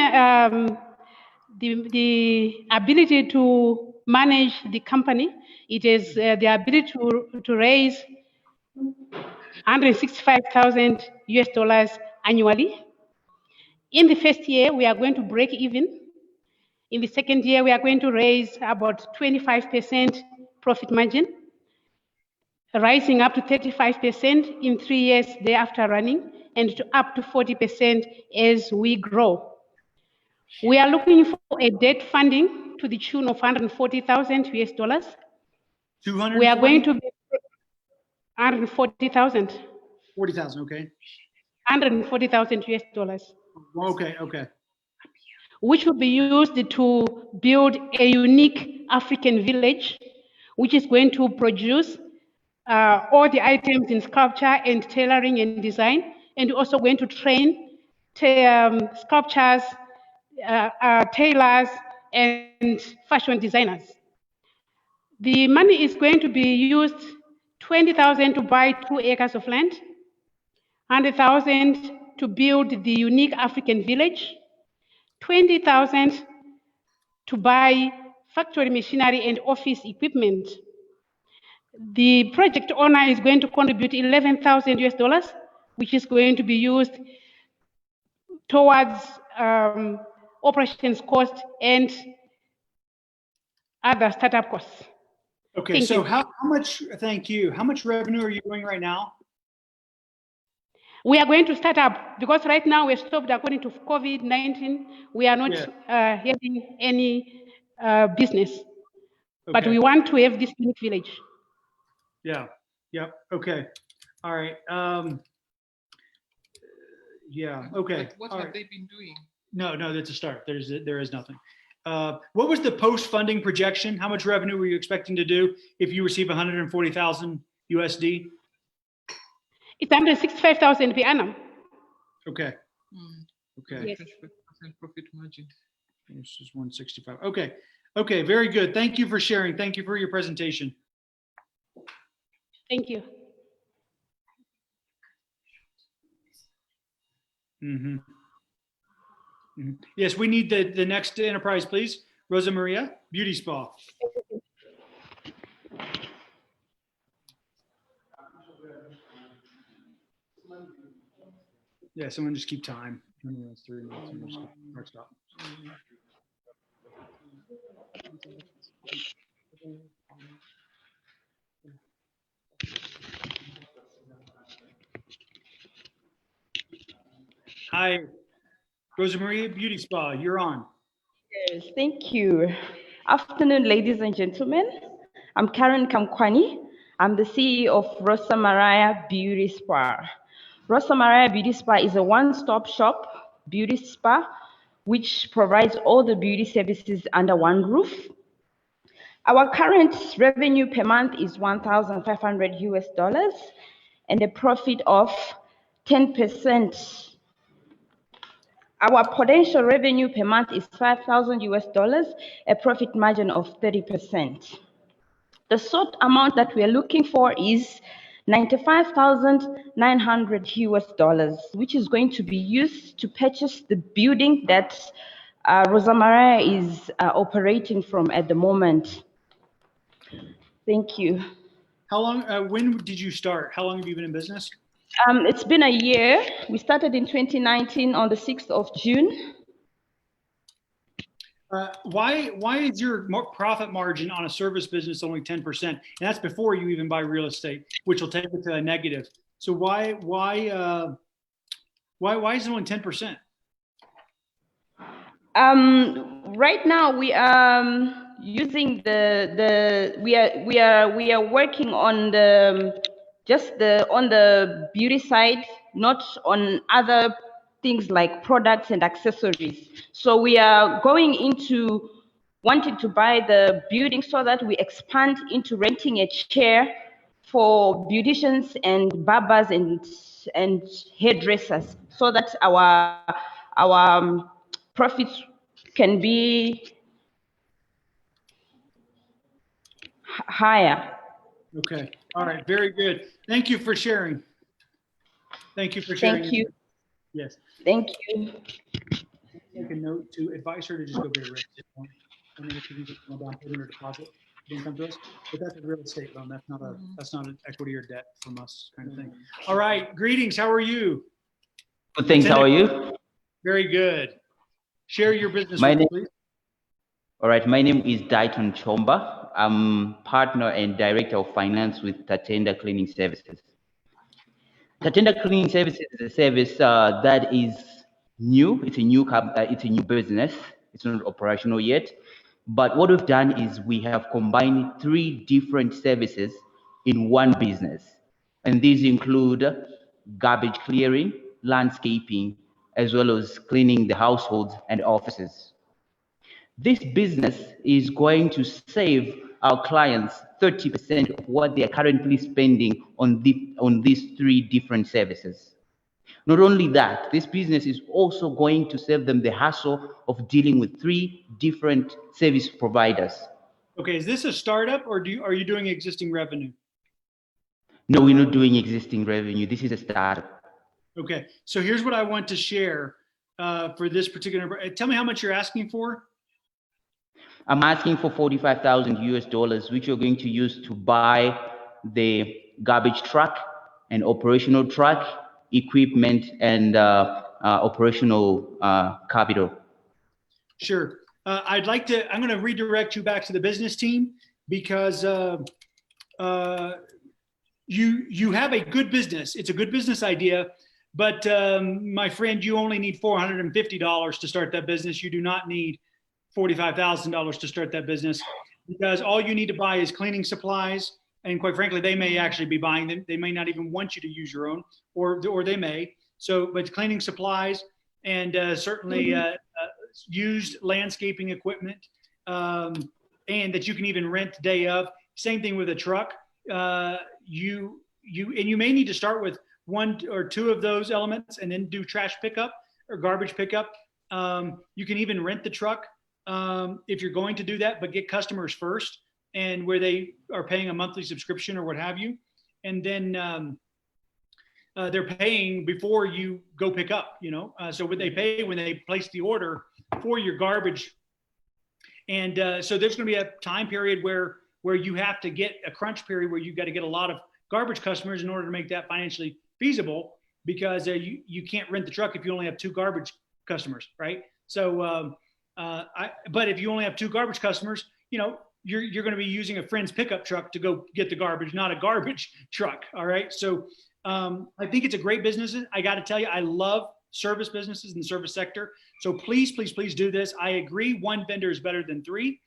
the ability to manage the company, it is the ability to raise $165,000 US annually. In the first year, we are going to break even. In the second year, we are going to raise about 25% profit margin, rising up to 35% in 3 years thereafter running, and to up to 40% as we grow. We are looking for a debt funding to the tune of $140,000 US. 200. We are going to be 140,000. 40,000. Okay. 140,000 US. Okay. Which will be used to build a unique African village, which is going to produce all the items in sculpture and tailoring and design, and also going to train sculptors, tailors, and fashion designers. The money is going to be used 20,000 to buy 2 acres of land, 100,000 to build the unique African village, 20,000 to buy factory machinery and office equipment. The project owner is going to contribute 11,000 US dollars, which is going to be used towards operations cost and other startup costs. Okay, Thank so you. how much, thank you. How much revenue are you doing right now? We are going to start up because right now we're stopped according to COVID-19. We are not having any business, but Okay. we want to have this unique village. Yeah, yep, okay. All right. Yeah, okay. What all have right. they been doing? No, that's a start. There is nothing. What was the post-funding projection? How much revenue were you expecting to do if you receive 140,000 USD? It's 165,000 per annum. Okay. Okay. Yes. 25% profit margin. This is 165. Okay. Okay, very good. Thank you for sharing. Thank you for your presentation. Thank you. Mm-hmm. Mm-hmm. Yes, we need the next enterprise, please. Rosa Maria, Beauty Spa. Yeah, someone just keep time. 3 minutes, 3 minutes, and just hard stop. Hi, Rosa Maria, Beauty Spa, you're on. Yes, thank you. Afternoon, ladies and gentlemen. I'm Karen Kamkwani. I'm the CEO of Rosa Maria Beauty Spa. Rosa Maria Beauty Spa is a one-stop shop beauty spa which provides all the beauty services under one roof. Our current revenue per month is 1,500 US dollars and a profit of 10%. Our potential revenue per month is 5,000 US dollars, a profit margin of 30%. The sought amount that we are looking for is 95,900 US dollars, which is going to be used to purchase the building that Rosa Maria is operating from at the moment. Thank you. How long, when did you start? How long have you been in business? It's been a year. We started in 2019 on the 6th of June. Why is your profit margin on a service business only 10%? And that's before you even buy real estate, which will take it to a negative. So why is it only 10%? Right now we are using we are working on on the beauty side, not on other things like products and accessories. So we are going into wanting to buy the building so that we expand into renting a chair for beauticians and barbers and hairdressers, so that our profits can be higher. Okay. All right. Very good. Thank you for sharing. Thank you for sharing. Thank you. Yes. Thank you. Make a note to advise her to just go get a real estate loan. And then if you can get a down payment or deposit, it come to us. But that's a real estate loan. That's not an equity or debt from us kind of thing. All right. Greetings. How are you? Good, thanks. How are you? Very good. Share your business My with me, name, please. all right, my name is Dayton Chomba. I'm partner and director of finance with Tatenda Cleaning Services. Tatenda Cleaning Services is a service that is new. It's a new business. It's not operational yet. But what we've done is we have combined 3 different services in one business. And these include garbage clearing, landscaping, as well as cleaning the households and offices. This business is going to save our clients 30% of what they are currently spending on these 3 different services. Not only that, this business is also going to save them the hassle of dealing with 3 different service providers. Okay. Is this a startup or are you doing existing revenue? No, we're not doing existing revenue. This is a startup. Okay, so here's what I want to share for this particular. Tell me how much you're asking for. I'm asking for 45,000 US dollars, which you're going to use to buy the garbage truck and operational truck, equipment, and operational capital. Sure. I'd like to, I'm going to redirect you back to the business team because you have a good business. It's a good business idea, but my friend, you only need $450 to start that business. You do not need $45,000 to start that business because all you need to buy is cleaning supplies. And quite frankly, they may actually be buying them. They may not even want you to use your own, or they may. So, but cleaning supplies and certainly used landscaping equipment, and that you can even rent day of. Same thing with a truck. You may need to start with 1 or 2 of those elements and then do trash pickup or garbage pickup. You can even rent the truck if you're going to do that, but get customers first, and where they are paying a monthly subscription or what have you. And then they're paying before you go pick up, so what they pay when they place the order for your garbage. And so there's going to be a time period where you have to get a crunch period where you've got to get a lot of garbage customers in order to make that financially feasible, because you can't rent the truck if you only have 2 garbage customers, right? So, but if you only have 2 garbage customers, you're going to be using a friend's pickup truck to go get the garbage, not a garbage truck. All right. So I think it's a great business. I got to tell you, I love service businesses in the service sector. So please, please, please do this. I agree. 1 vendor is better than 3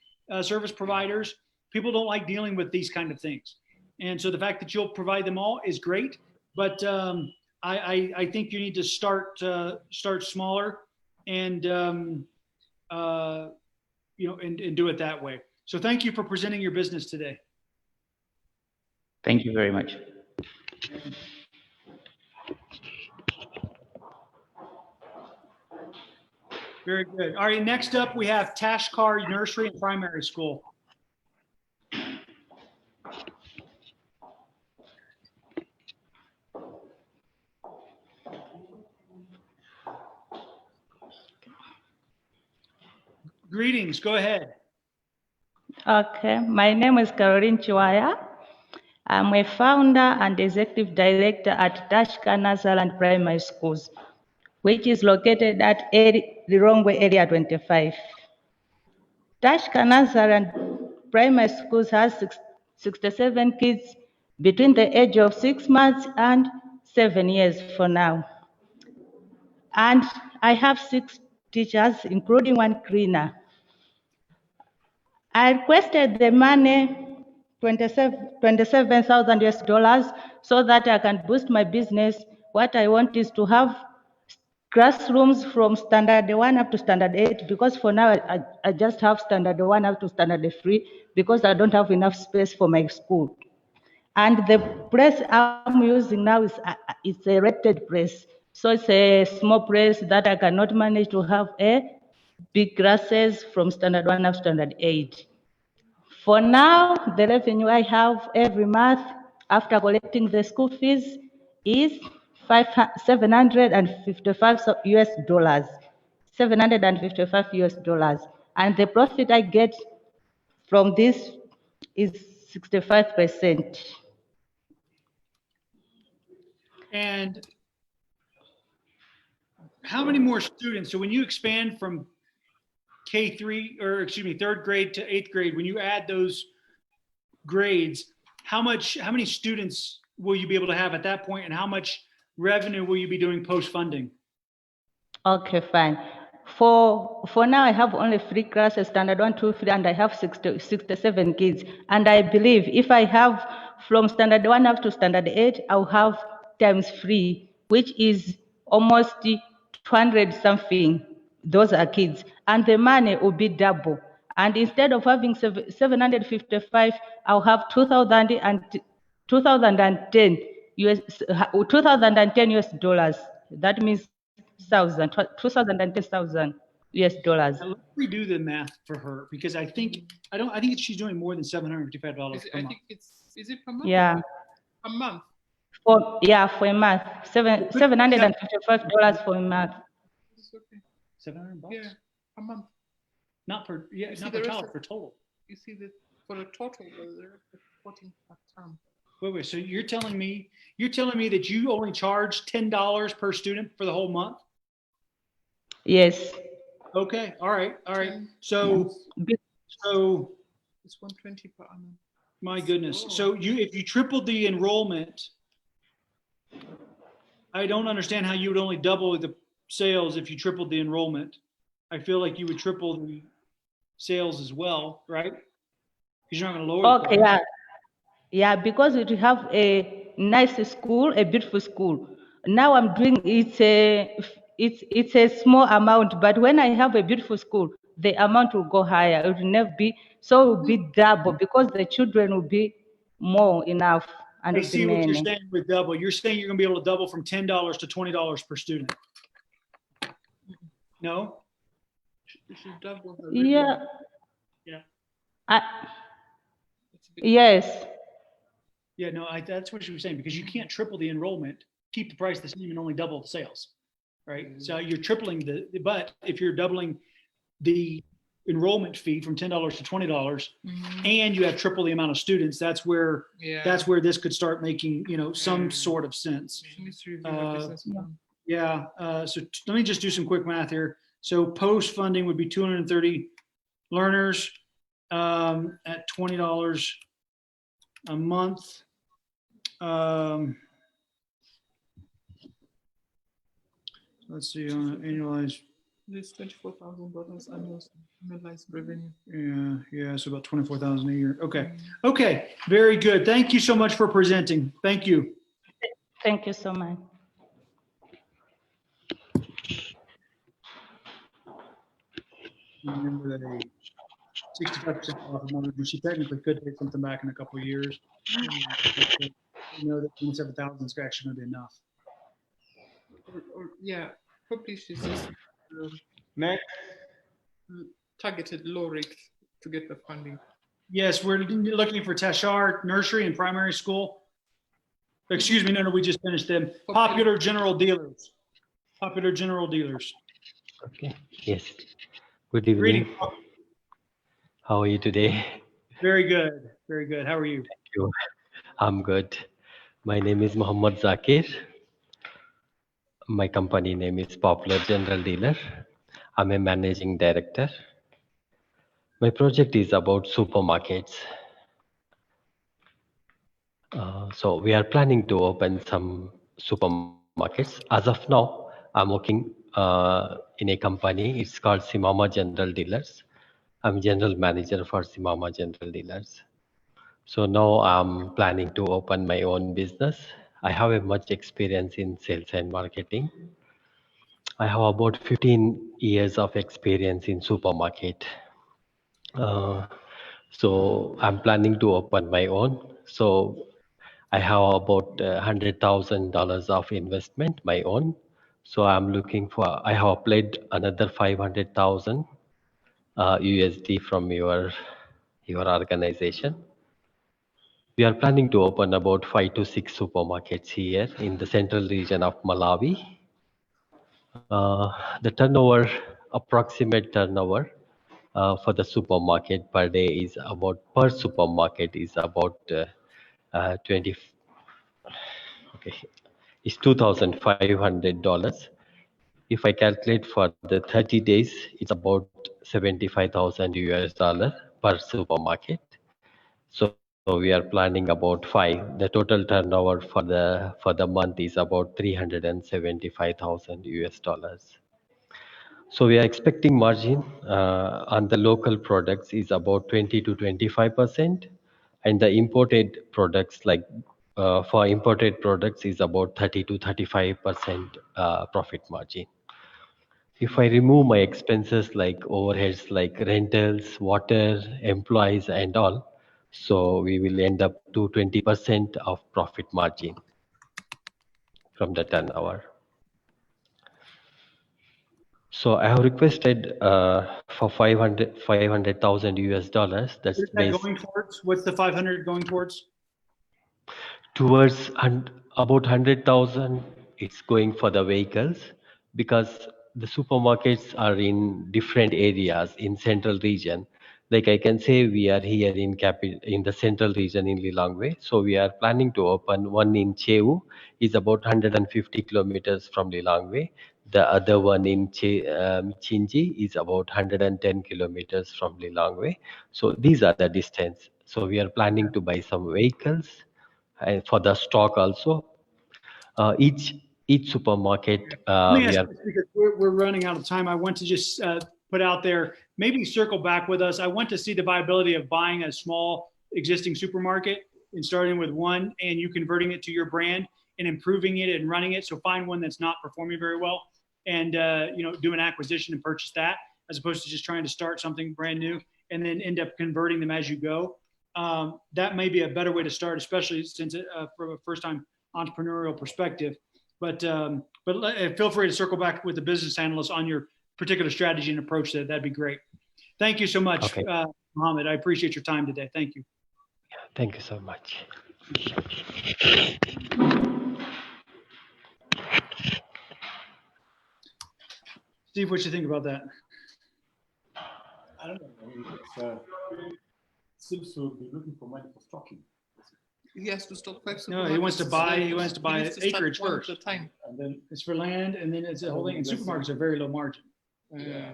service providers. People don't like dealing with these kind of things. And so the fact that you'll provide them all is great. But I think you need to start smaller and, and do it that way. So thank you for presenting your business today. Thank you very much. Very good. All right, next up we have Tashkar Nursery and Primary School. Greetings, go ahead. Okay, my name is Caroline Chiwaya. I'm a founder and executive director at Tashkar Nursery and Primary Schools, which is located at Lilongwe Area 25. Tashkar Nursery and Primary Schools has 67 kids between the age of 6 months and 7 years for now. And I have 6 teachers, including 1 cleaner. I requested the money, 27,000 US dollars, so that I can boost my business. What I want is to have classrooms from standard 1 up to standard 8, because for now I just have standard 1 up to standard 3 because I don't have enough space for my school. And the press I'm using now is it's a rated press. So it's a small press that I cannot manage to have big classes from standard 1 up to standard 8. For now, the revenue I have every month after collecting the school fees is $755 US dollars, $755 US dollars. And the profit I get from this is 65%. And how many more students? So when you expand from K3, or excuse me, 3rd grade to 8th grade, when you add those grades, how many students will you be able to have at that point, and how much revenue will you be doing post-funding? Okay, fine. For now, I have only 3 classes, standard 1, 2, 3, and I have 67 kids. And I believe if I have from standard 1 up to standard 8, I'll have times 3, which is almost 200 something. Those are kids. And the money will be double. And instead of having 755, I'll have 2010 US dollars. That means 210,000 US dollars. Now, let me do the math for her, because I think she's doing more than $755 per month. Is it per month? Yeah. A month. For a month, $755 for a month. It's okay. $700? Yeah, a month. Not per, yeah, You see not the per rest child, of- for total. You see that for a total, they're 14 per term. Wait, so you're telling me that you only charge $10 per student for the whole month? Yes. Okay, all right. So It's 120 per annum. my goodness. So if you tripled the enrollment, I don't understand how you would only double the sales if you tripled the enrollment. I feel like you would triple the sales as well, right? Because you're not going to lower the Okay, price. yeah, because we have a nice school, a beautiful school. Now I'm doing it's a small amount, but when I have a beautiful school, the amount will go higher. It will never be so. It will be double because the children will be more enough and I will be see what you're many. saying with double. You're saying you're going to be able to double from $10 to $20 per student. No? You should double the Yeah. Yeah. Yes. Yeah, no, that's what you were saying, because you can't triple the enrollment, keep the price the same, and only double the sales, right? So you're tripling but if you're doubling the enrollment fee from $10 to $20, and you have triple the amount of students, that's where this could start making, some sort of sense. She needs to review her business plan. Yeah, so let me just do some quick math here. So post funding would be 230 learners at $20 a month. Let's see, on an annualized. It's $24,000 annualized revenue. Yeah, so about 24,000 a year. Okay, very good. Thank you so much for presenting. Thank you. Thank you so much. Remember that a 65% profit margin, she technically could take something back in a couple of years. You know that 27,000 is actually going to be enough. Yeah, probably she's just Next. targeted low rate to get the funding. Yes, we're looking for Tashar Nursery and Primary School. Excuse me, no, we just finished them. Popular General Dealers. Popular General Dealers. Okay. Yes. Good evening. Greetings. How are you today? Very good. Very good. How are you? Thank you. I'm good. My name is Muhammad Zakir. My company name is Popular General Dealer. I'm a managing director. My project is about supermarkets. So we are planning to open some supermarkets. As of now, I'm working in a company. It's called Simama General Dealers. I'm general manager for Simama General Dealers. So now I'm planning to open my own business. I have a much experience in sales and marketing. I have about 15 years of experience in supermarket. So I'm planning to open my own. So I have about $100,000 of investment, my own. So I'm looking for, I have applied another 500,000 USD from your organization. We are planning to open about 5 to 6 supermarkets here in the central region of Malawi. The turnover, approximate turnover for the supermarket per day is about, per supermarket is about 20, okay, it's $2,500. If I calculate for the 30 days, it's about 75,000 US dollar per supermarket. So we are planning about 5. The total turnover for the month is about 375,000 US dollars. So we are expecting margin on the local products is about 20 to 25%, and the imported products like for imported products is about 30 to 35% profit margin. If I remove my expenses like overheads like rentals, water, employees and all, so we will end up to 20% of profit margin from the turnover. So I have requested for 500,000 US dollars. That's What is that based going towards? What's the 500 going towards? towards about 100,000, it's going for the vehicles because the supermarkets are in different areas in central region. Like I can say we are here in the central region in Lilongwe. So we are planning to open one in Cheu, is about 150 kilometers from Lilongwe. The other one in Chinji is about 110 kilometers from Lilongwe. So these are the distance. So we are planning to buy some vehicles and for the stock also. Each supermarket Let me we ask are. this because we're running out of time. I want to just put out there, maybe circle back with us. I want to see the viability of buying a small existing supermarket and starting with one and you converting it to your brand and improving it and running it. So find one that's not performing very well and do an acquisition and purchase that as opposed to just trying to start something brand new and then end up converting them as you go. That may be a better way to start, especially since from a first-time entrepreneurial perspective. But feel free to circle back with the business analyst on your particular strategy and approach. That'd be great. Thank you so much, Okay. Mohammed. I appreciate your time today. Thank you. Thank you so much. Steve, what you think about that? I don't know. Seems to be looking for money for stocking. He has to stock 5 No, he wants to buy. He wants to buy needs to start acreage one first. at a time. And then it's for land, and then it's a whole thing. And supermarkets are very low margin. Yeah.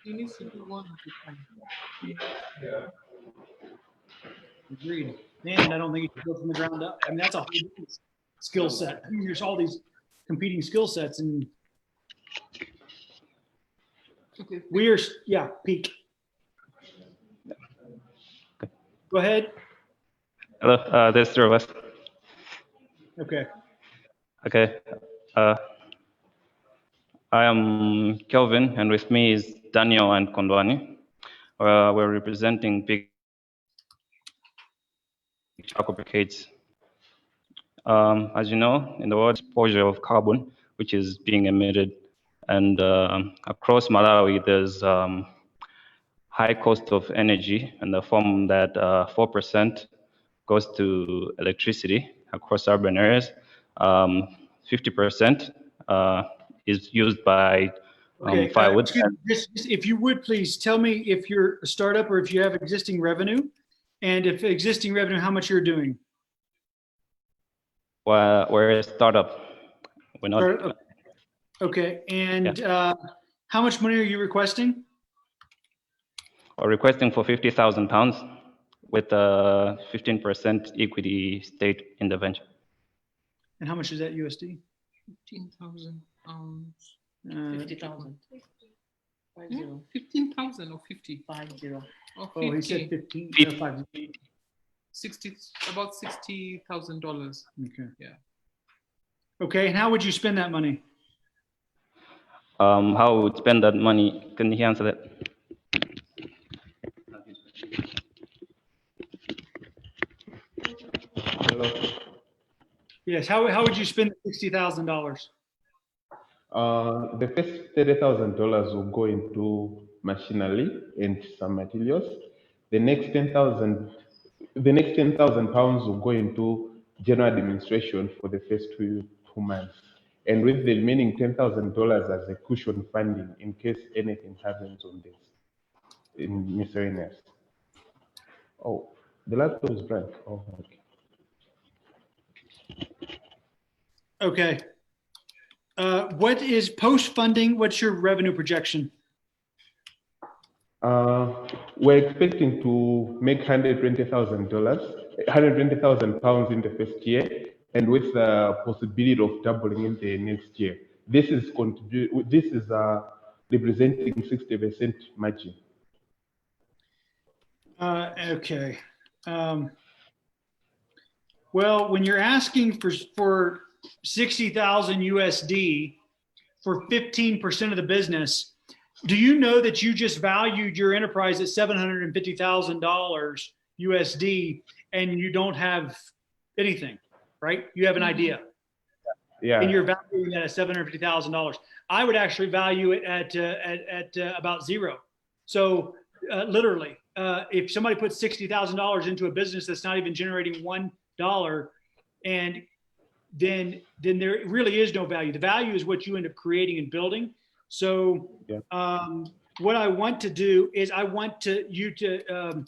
He needs to do one at a time. Agreed. And I don't think you should go from the ground up. I mean, that's a whole skill set. I mean, there's all these competing skill sets, and we're peak. Go ahead. Hello, this is Robert. Okay. Okay. I am Kelvin, and with me is Daniel and Kondwani. We're representing big charcoal briquettes. As you know, in the world, exposure of carbon, which is being emitted, and across Malawi, there's high cost of energy in the form that 4% goes to electricity across urban areas. 50% is used by firewood. Excuse me, just if you would please tell me if you're a startup or if you have existing revenue, and if existing revenue, how much you're doing. Well, we're a startup. We're not. Startup? Okay, and how much money are you requesting? We're requesting for £50,000 with a 15% equity stake in the venture. And how much is that USD? 15,000 pounds. 50,000. 15,000 or 50? 50. Oh, Oh, he said 15. 60, about $60,000. Okay. Yeah. Okay, and how would you spend that money? How we would spend that money? Can he answer that? Hello. Yes, how would you spend $60,000? The first $30,000 will go into machinery and some materials. The next 10,000 pounds will go into general administration for the first two months. And with the remaining $10,000 as a cushion funding in case anything happens on this, in miscellaneous. Oh, the laptop is blank. Oh, okay. Okay. What is post-funding? What's your revenue projection? We're expecting to make £120,000 pounds in the first year, and with the possibility of doubling in the next year. This is representing 60% margin. Okay. Well, when you're asking for 60,000 USD for 15% of the business, do you know that you just valued your enterprise at $750,000 USD and you don't have anything, right? You have an idea. Yeah. And you're valuing that at $750,000. I would actually value it at about zero. So literally, if somebody puts $60,000 into a business that's not even generating $1, and then there really is no value. The value is what you end up creating and building. So what I want to do is I want you to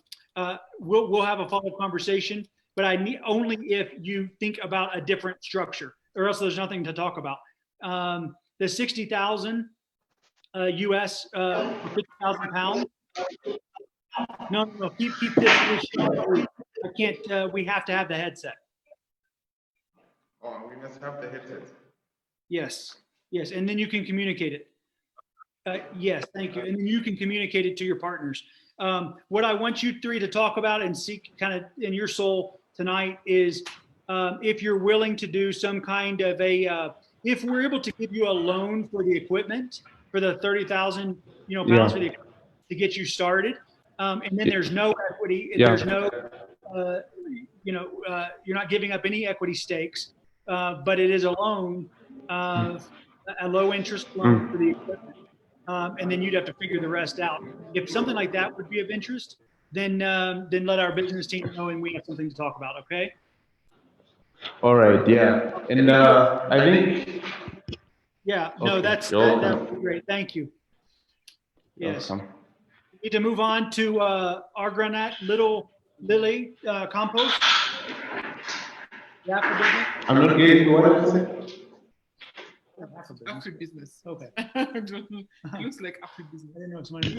we'll have a follow-up conversation, but I need only if you think about a different structure, or else there's nothing to talk about. The 60,000 US for 50,000 pounds. No, keep this. I can't. We have to have the headset. Oh, we must have the headset. Yes, yes, and then you can communicate it. Yes, thank you. And then you can communicate it to your partners. What I want you three to talk about and seek kind of in your soul tonight is if you're willing to do some kind of a, if we're able to give you a loan for the equipment, for the 30,000 pounds for the equipment to get you started. And then there's no equity, there's no, you're not giving up any equity stakes, but it is a loan, a low interest loan for the equipment. And then you'd have to figure the rest out. If something like that would be of interest, then let our business team know and we have something to talk about, okay? All right, yeah. And I think... Yeah, no, Okay, that's great. Thank you. Yes. Welcome. We need to move on to Argranat Little Lily Compost. I'm not getting what I'm saying. Agribusiness. Okay. Looks like agribusiness. I didn't know it's money.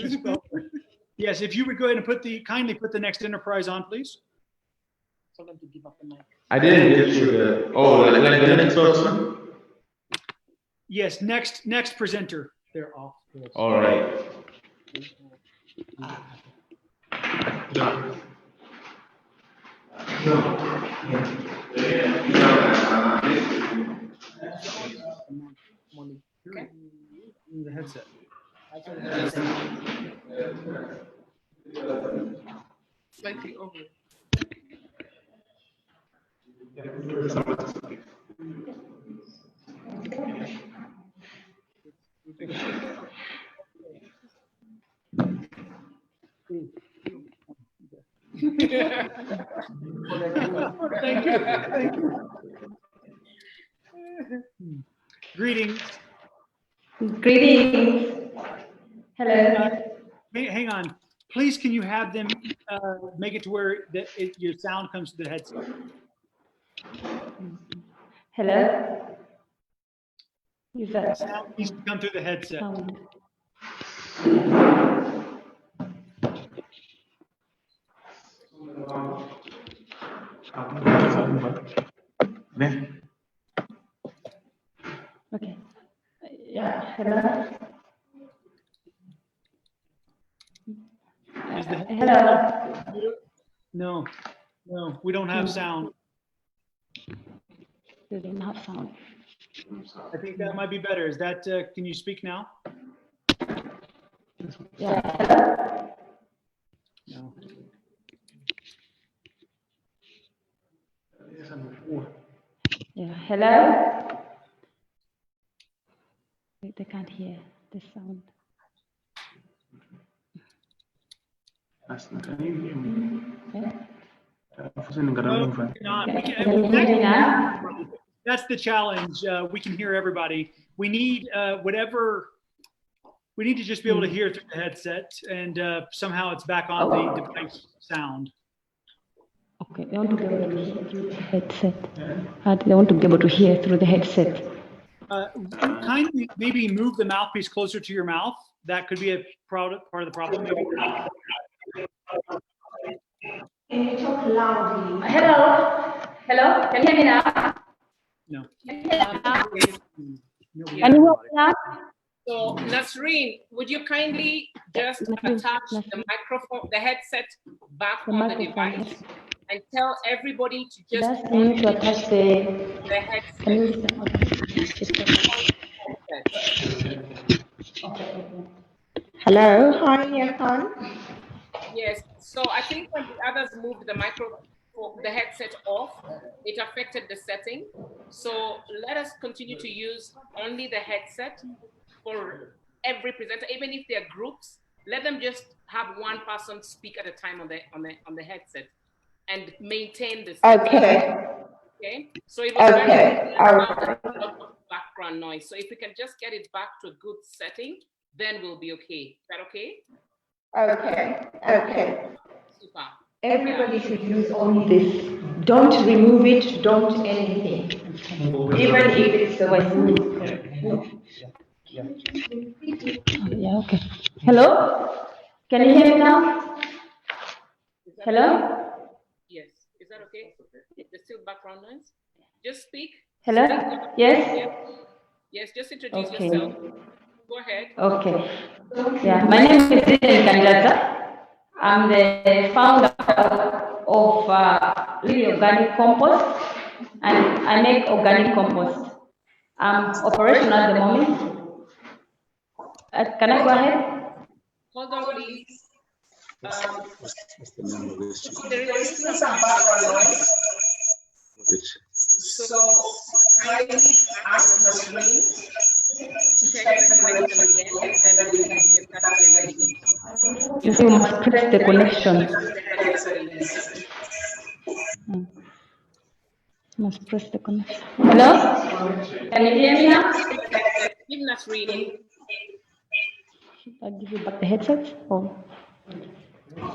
Yes, if you would go ahead and kindly put the next enterprise on, please. Tell them to give up the mic. I didn't get you the... Oh, like the next person? Yes, next presenter. They're off. All right. Okay. The headset. Slightly over. Thank you. Thank you. Greetings. Greetings. Hello. Hang on. Please, can you have them make it to where your sound comes to the headset? Hello. Is that sound needs to come through the headset? Sound. Okay. Yeah. Hello. Hello. No, we don't have sound. They don't have sound. I think that might be better. Is that, can you speak now? Yeah. No. Yeah. Hello. They can't hear the sound. Can you hear me? Yeah. That's the challenge. We can hear everybody. We need we need to just be able to hear through the headset, and somehow it's back on the device sound. Okay, they want to be able to hear through the headset. They want to be able to hear through the headset. Kindly maybe move the mouthpiece closer to your mouth. That could be a part of the problem. Maybe. Can you talk loudly? Hello? Hello? Can you hear me now? No. Can you hear me now? So, Nasreen, would you kindly just attach the microphone, the headset back on the device and tell everybody to just Need to attach the headset. Hello, hi, Yakan. Yes, so I think when the others moved the headset off, it affected the setting. So let us continue to use only the headset for every presenter, even if they're groups. Let them just have one person speak at a time on the headset and maintain this. Okay. Okay. So it was Okay. All right. a lot of background noise. So if we can just get it back to a good setting, then we'll be okay. Is that okay? Okay. Okay. Super. Everybody should use only this. Don't remove it, don't anything. Even if it's the way. Yeah, okay. Hello? Can you hear me now? Hello? Yes. Is that okay? There's still background noise. Just speak. Hello? Yes? Yes, just introduce Okay. yourself. Go ahead. Okay. Yeah, my name is Lilian Kanjata. I'm the founder of Really Organic Compost, and I make organic compost. I'm operational at the moment. Can I go ahead? Hold on, please. There is still some background noise. So I need ask the screen to check the connection again, and then we can get that. You see, you must press the connection. Must press the connection. Hello? Can you hear me now? Give us reading. Should I give you back the headset? Or?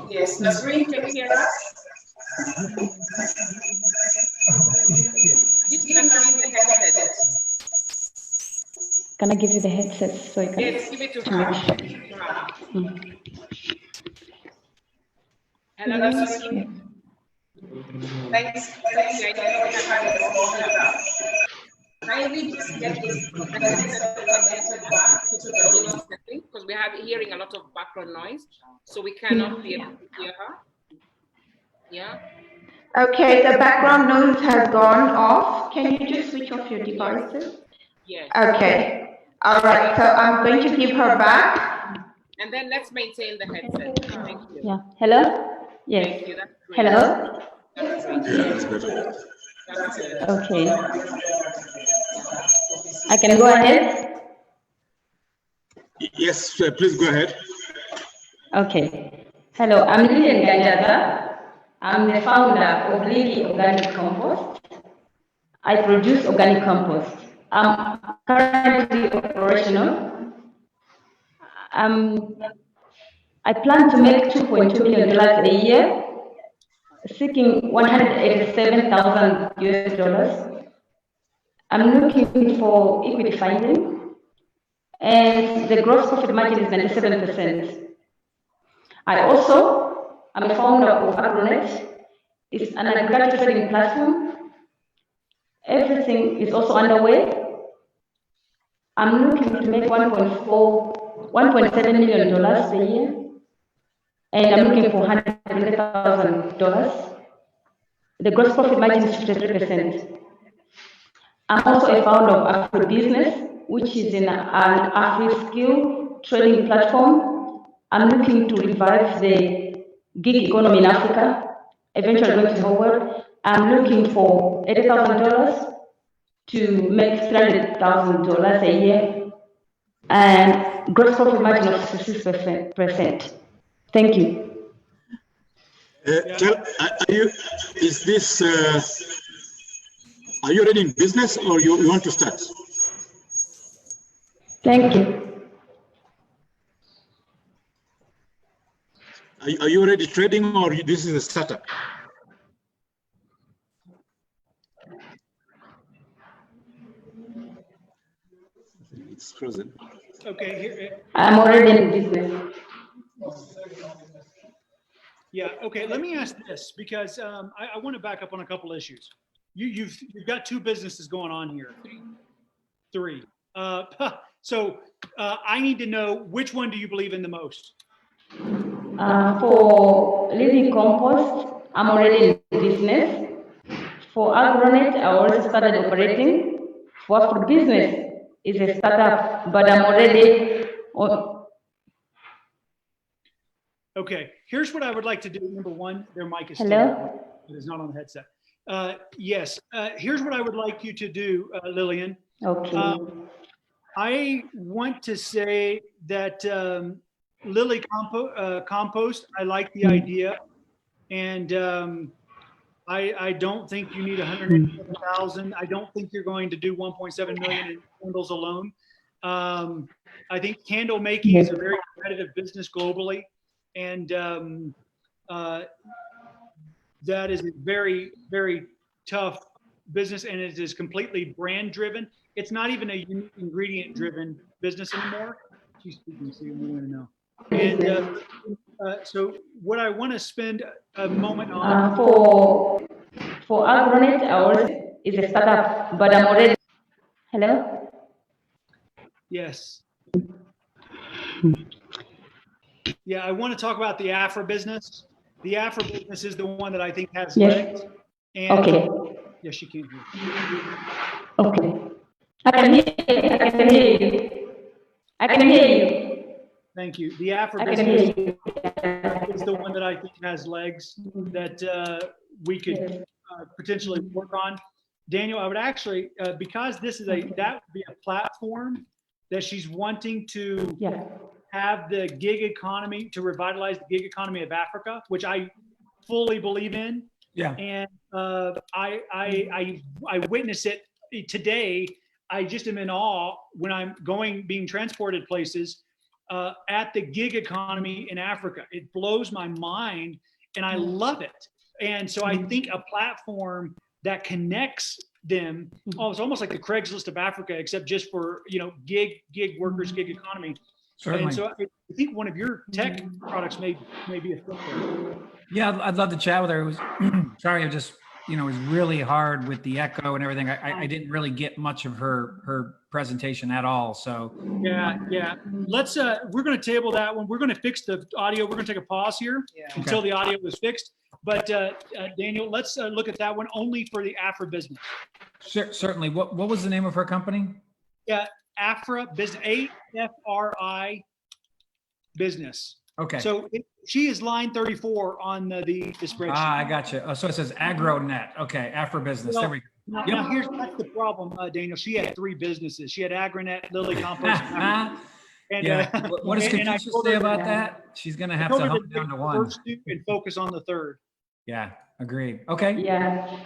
Yes, Nasreen, can you hear us? Give Nasreen the headset. Can I give you the headset so you can? Yes, give it to her. Hello, Nasreen. Thanks. Kindly just get the headset connected back to the original setting because we have hearing a lot of background noise, so we cannot be able to hear her. Yeah. Okay, the background noise has gone off. Can you just switch off your devices? Yes. Okay. All right. So I'm going to give her back. And then let's maintain the headset. Thank you. Yeah. Hello? Yes. Thank you. That's great. Hello? That's great. That's good. Okay. I can go ahead? Yes, please go ahead. Okay. Hello, I'm Lilian Ganjata. I'm the founder of Lily Organic Compost. I produce organic compost. I'm currently operational. I plan to make $2.2 million a year, seeking 187,000 US dollars. I'm looking for equity funding, and the gross profit margin is 97%. I also am a founder of Agronet. It's an agricultural trading platform. Everything is also underway. I'm looking to make $1.7 million a year, and I'm looking for $100,000. The gross profit margin is 53%. I'm also a founder of Afro Business, which is an Afro-skill trading platform. I'm looking to revive the gig economy in Africa, eventually going to the whole world. I'm looking for $80,000 to make $300,000 a year and gross profit margin of 66%. Thank you. Are you already in business or you want to start? Thank you. Are you already trading or this is a startup? It's frozen. Okay, here. I'm already in business. Yeah. Okay. Let me ask this because I want to back up on a couple issues. You've got two businesses going on here. Three. So I need to know, which one do you believe in the most? For living compost, I'm already in business. For Agronet, I already started operating. For business, is a startup, but I'm already on. Okay, here's what I would like to do. Number one, their mic is still Hello? It is not on the headset. Yes, here's what I would like you to do, Lillian. Okay. I want to say that Lily compost, I like the idea. And I don't think you need 187,000. I don't think you're going to do 1.7 million in candles alone. I think candle making is a very competitive business globally. And that is a very, very tough business, and it is completely brand driven. It's not even a unique ingredient driven business anymore. She's speaking, so you want to know. And so what I want to spend a moment on for Agronet, ours is a startup, but I'm already. Hello. Yes. Yeah, I want to talk about the Afra business. The Afra business is the one that I think has legs. And Okay. yes, she can't hear. Okay. I can hear you. I can hear you. I can hear you. Thank you. The Afra I can business hear you. is the one that I think has legs that we could potentially work on. Daniel, I would actually, because this is that would be a platform that she's wanting to have the gig economy, to revitalize the gig economy of Africa, which I fully believe in. Yeah. And I witness it today. I just am in awe when I'm being transported places at the gig economy in Africa. It blows my mind and I love it. And so I think a platform that connects them, it's almost like the Craigslist of Africa, except just for, gig workers, gig economy. Certainly. And so I think one of your tech products may be a fit there. Yeah, I'd love to chat with her. It was sorry, it just it was really hard with the echo and everything. I didn't really get much of her presentation at all. So yeah. Let's we're going to table that one. We're going to fix the audio. We're going to take a pause here until the audio is fixed. But Daniel, let's look at that one only for the Afra business. Certainly. What was the name of her company? Yeah, Afra business. AFRI business. Okay. So she is line 34 on the spreadsheet. I got you. So it says AgroNet. Okay, Afra business. There we go. Now that's the problem, Daniel. She had 3 businesses. She had AgroNet, Lily Compost, and what does Katisha say about that? She's going to have to hump down to 1. First 2 and focus on the 3rd. Yeah, agreed. Okay. Yeah.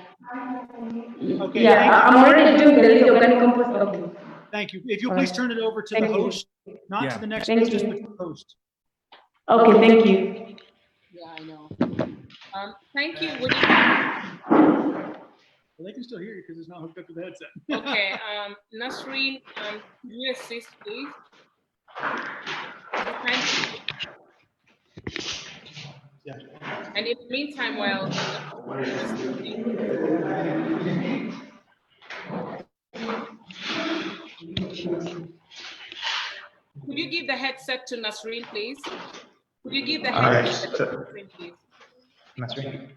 Okay. Yeah, I'm already doing the lead organic compost. Okay. Thank you. If you'll please turn it over to the host, not to the next Thank business, you. but to the host. Okay, thank you. Yeah, I know. Thank you. Well, they can still hear you because it's not hooked up to the headset. Okay, Nasreen, can you assist, please? Yeah. And in the meantime, while could you give the headset to Nasreen, please? Could you give the headset to Nasreen, please? Nasreen.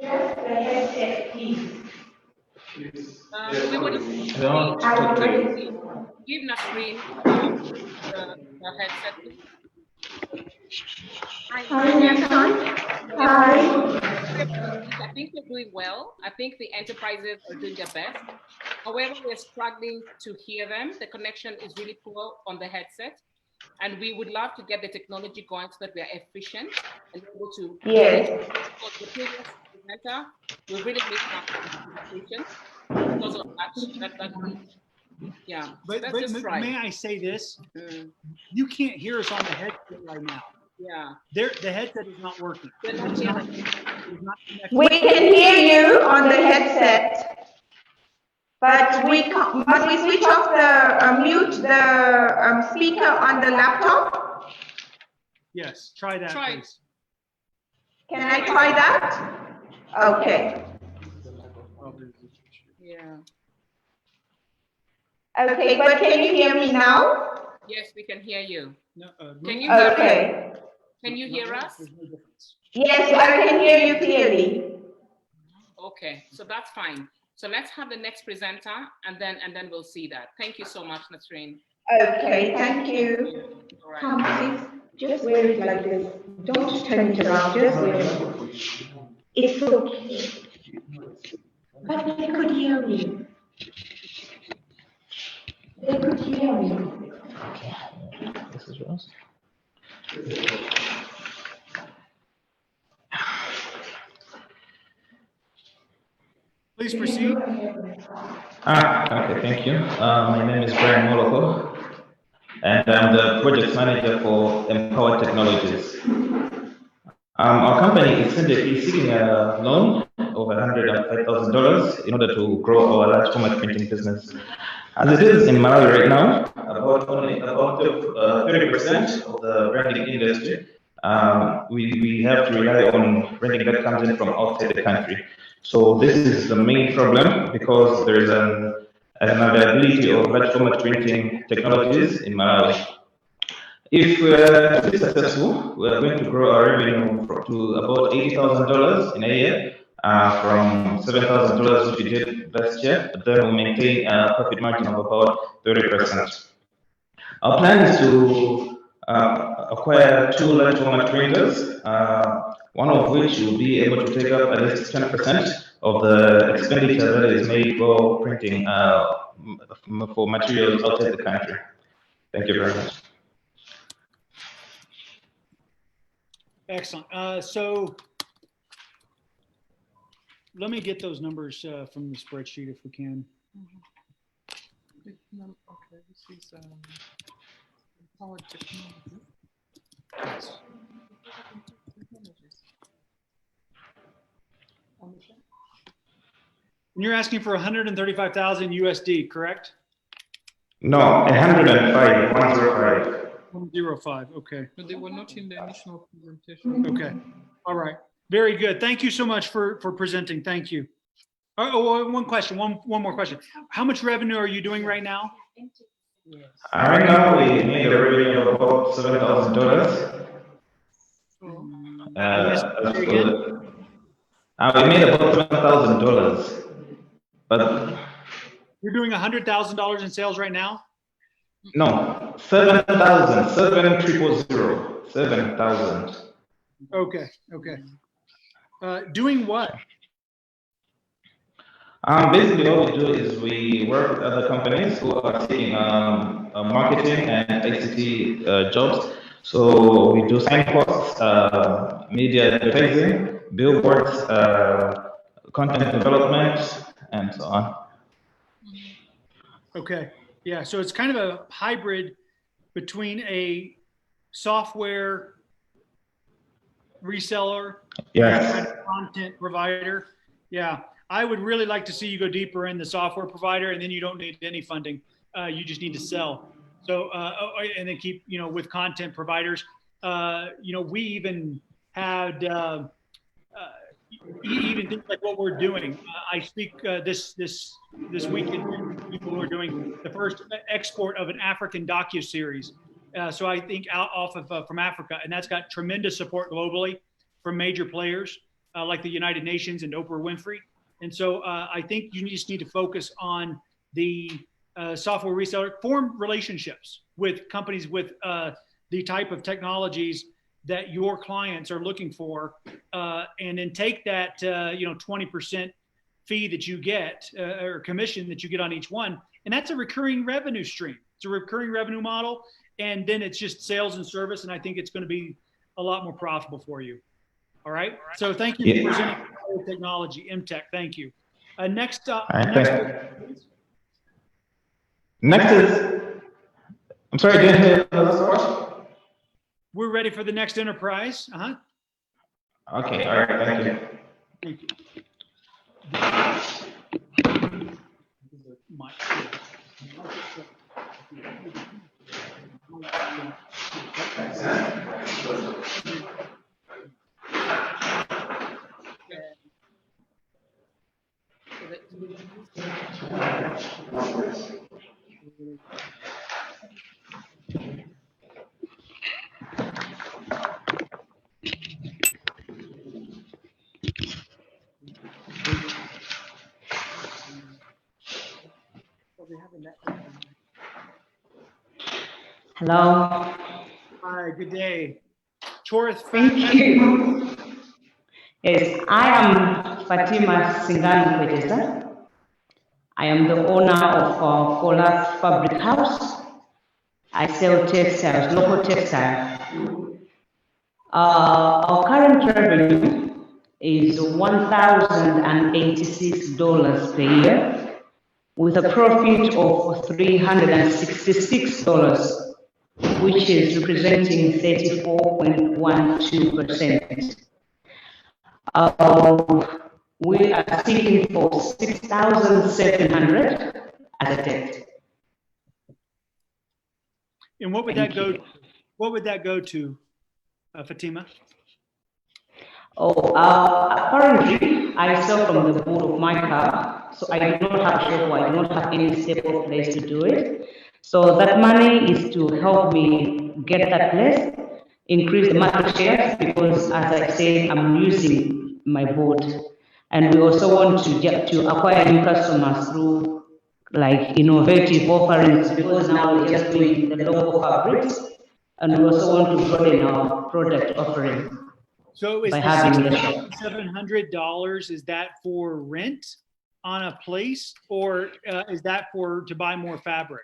Just the headset, please. We would give Nasreen the headset, please. Hi. I think you're doing well. I think the enterprises are doing their best. However, we're struggling to hear them. The connection is really poor on the headset. And we would love to get the technology going so that we are efficient and able to. Yes. The previous presenter, we really missed that presentation because of that. Yeah. But may I say this? You can't hear us on the headset right now. Yeah. The headset is not working. They're not hearing. We can hear you on the headset, but we switch off the mute the speaker on the laptop. Yes, try that, please. Can I try that? Okay. Yeah. Okay, but can you hear me now? Yes, we can hear you. No, can you hear okay. us? Can you hear us? Yes, I can hear you clearly. Okay, so that's fine. So let's have the next presenter, and then we'll see that. Thank you so much, Nasreen. Okay, thank you. Come, please. Just wear it like this. Don't turn it around. Just wear it. It's okay. But they could hear me. They could hear me. This is yours. Please proceed. Okay, thank you. My name is Brian Moloko, and I'm the project manager for Empowered Technologies. Our company is seeking a loan of $105,000 in order to grow our large format printing business. As it is in Malawi right now, about 30% of the branding industry, we have to rely on branding that comes in from outside the country. So this is the main problem because there is an availability of large format printing technologies in Malawi. If we are to be successful, we are going to grow our revenue to about $80,000 in a year, from $7,000 which we did last year, but then we'll maintain a profit margin of about 30%. Our plan is to acquire 2 large format printers, one of which will be able to take up at least 10% of the expenditure that is made for printing for materials outside the country. Thank you very much. Excellent. So let me get those numbers from the spreadsheet if we can. Okay, this is Empowered Technology. And you're asking for 135,000 USD, correct? No, 105, 105. 105, okay. But they were not in the initial presentation. Okay, all right. Very good. Thank you so much for presenting. Thank you. One question, one more question. How much revenue are you doing right now? Right now we made a revenue of about $7,000. We made about $7,000, but you're doing $100,000 in sales right now? No, 7,000, 7,000. Okay, okay. Doing what? Basically, what we do is we work with other companies who are seeking marketing and ICT jobs. So we do signposts, media advertising, billboards, content development, and so on. Okay, yeah, so it's kind of a hybrid between a software reseller and a content provider. Yeah, I would really like to see you go deeper in the software provider, and then you don't need any funding. You just need to sell. So, and then keep, with content providers. We even had even things like what we're doing. I speak this weekend. People are doing the first export of an African docu-series. So I think from Africa, and that's got tremendous support globally from major players like the United Nations and Oprah Winfrey. And so I think you just need to focus on the software reseller, form relationships with companies with the type of technologies that your clients are looking for, and then take that 20% fee that you get or commission that you get on each one, and that's a recurring revenue stream. It's a recurring revenue model, and then it's just sales and service, and I think it's going to be a lot more profitable for you. All right. So thank you for presenting technology, MTech. Thank you. Next is, I'm sorry, I didn't hear the last part. We're ready for the next enterprise. Okay, all right, thank you. Thank you. Hello. Hi, good day. Chorus. Thank you. Yes, I am Fatima Singano Kwetesa. I am the owner of Kola Fabric House. I sell textiles, local textile. Our current revenue is $1,086 per year, with a profit of $366, which is representing 34.12%. We are seeking for 6,700 as a debt. And what would that go? What would that go to, Fatima? Currently, I sell from the boot of my car, so I do not have a shop, I do not have any stable place to do it. So that money is to help me get that place, increase the market share, because as I said, I'm using my boat. And we also want to acquire new customers through like innovative offerings, because now we're just doing the local fabrics, and we also want to broaden our product offering. So is by the having the $6,700, is that for rent on a place, or is that to buy more fabric?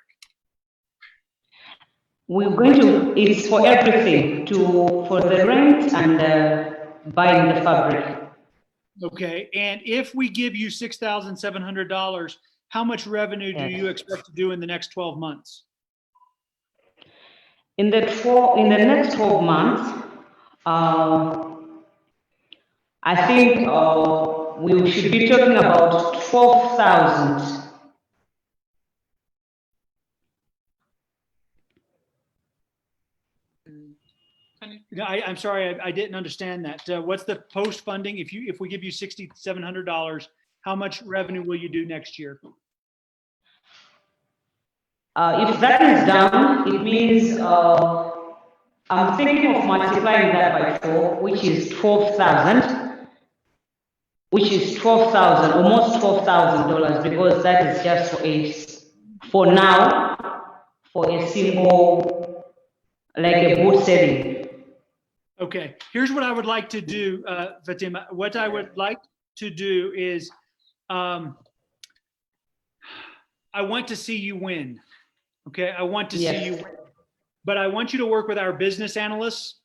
We're going to, it's for everything, for the rent and buying the fabric. Okay, and if we give you $6,700, how much revenue do you expect to do in the next 12 months? In the next 12 months, I think we should be talking about 12,000. No, I'm sorry, I didn't understand that. What's the post funding? If we give you $6,700, how much revenue will you do next year? If that is done, it means I'm thinking of multiplying that by 4, which is 12,000, which is 12,000, almost $12,000, because that is just for now, for a single, like a boot setting. Okay, here's what I would like to do, Fatima. What I would like to do is, I want to see you win. Okay, I want to see you win. But I want you to work with our business analysts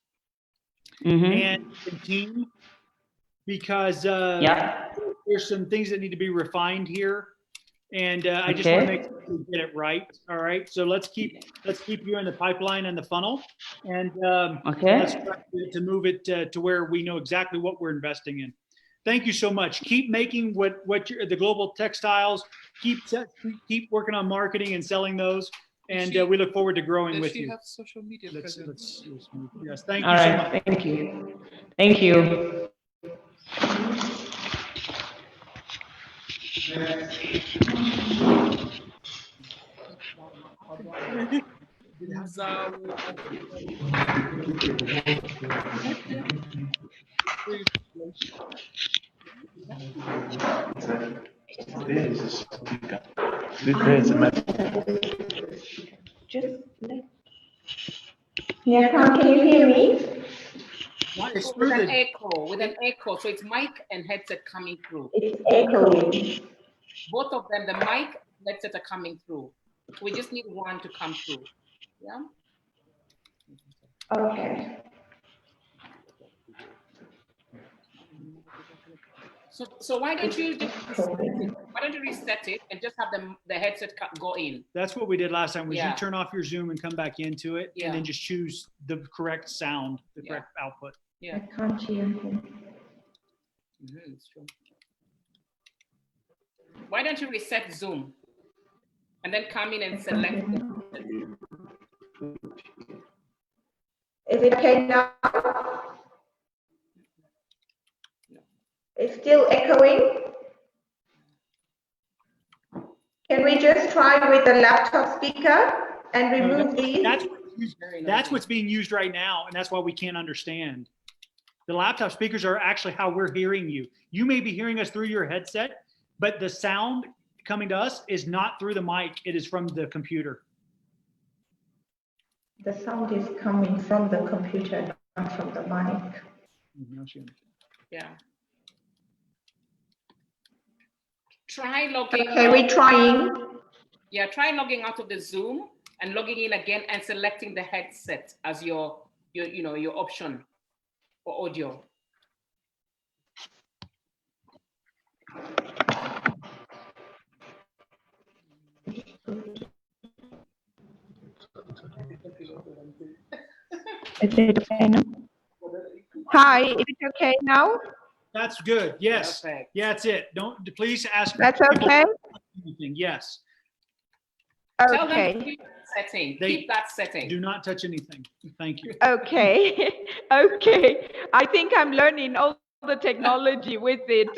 and the team, because there's some things that need to be refined here, and I just want to make sure we get it right. All right, so let's keep you in the pipeline and the funnel, and let's try to move it to where we know exactly what we're investing in. Thank you so much. Keep making the global textiles. Keep working on marketing and selling those. And we look forward to growing with you. Have social media presence? Yes, thank you All so right, much. thank you. Thank you. Yeah, can you hear me? It's with an echo. So it's mic and headset coming through. It's echoing. Both of them, the mic and headset are coming through. We just need one to come through. Yeah. Okay. So why don't you reset it and just have the headset go in? That's what we did last time. Was you turn off your Zoom and come back into it, and then just choose the correct sound, the correct output. Yeah. I can't hear him. It's true. Why don't you reset Zoom and then come in and select it? Is it okay now? It's still echoing. Can we just try with the laptop speaker and remove these? That's what's being used right now, and that's why we can't understand. The laptop speakers are actually how we're hearing you. You may be hearing us through your headset, but the sound coming to us is not through the mic, it is from the computer. The sound is coming from the computer, not from the mic. Yeah. Try logging. Okay, we're trying. Yeah, try logging out of the Zoom and logging in again and selecting the headset as your option for audio. Is it okay now? Hi, is it okay now? That's good. Yes. Perfect. Yeah, that's it. Don't please ask. That's people okay? anything. Yes. Tell them to Okay. keep that setting. They Keep that setting. Do not touch anything. Thank you. Okay. Okay. I think I'm learning all the technology with it.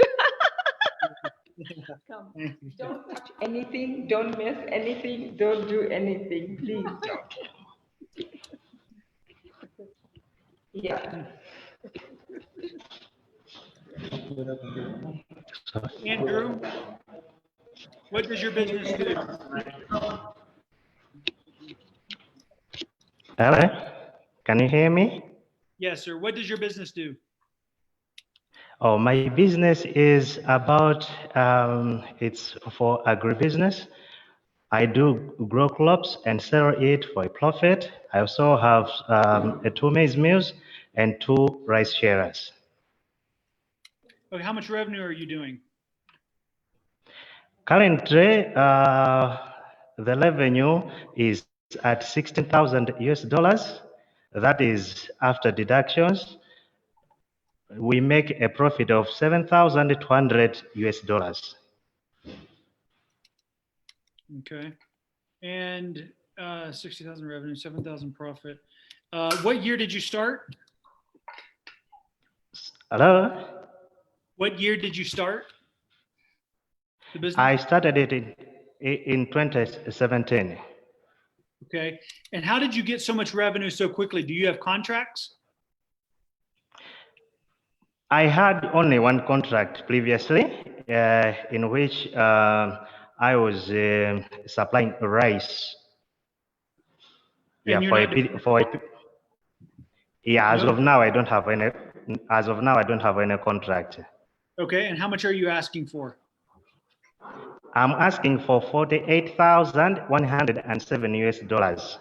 Come. Don't touch anything. Don't mess anything. Don't do anything. Please don't. Yeah. Andrew, what does your business do? Hello, can you hear me? Yes, sir. What does your business do? Oh, my business is about, it's for agribusiness. I do grow crops and sell it for a profit. I also have 2 maize mills and 2 rice shearers. Okay, how much revenue are you doing? Currently, the revenue is at 16,000 US dollars. That is after deductions. We make a profit of 7,200 US dollars. Okay. And 60,000 revenue, 7,000 profit. What year did you start? Hello? What year did you start the business? I started it in 2017. Okay. And how did you get so much revenue so quickly? Do you have contracts? I had only one contract previously, in which I was supplying rice. Yeah, And as of now, I don't have any. As of now, I don't have any contract. Okay. And how much are you asking for? I'm asking for 48,107 US dollars.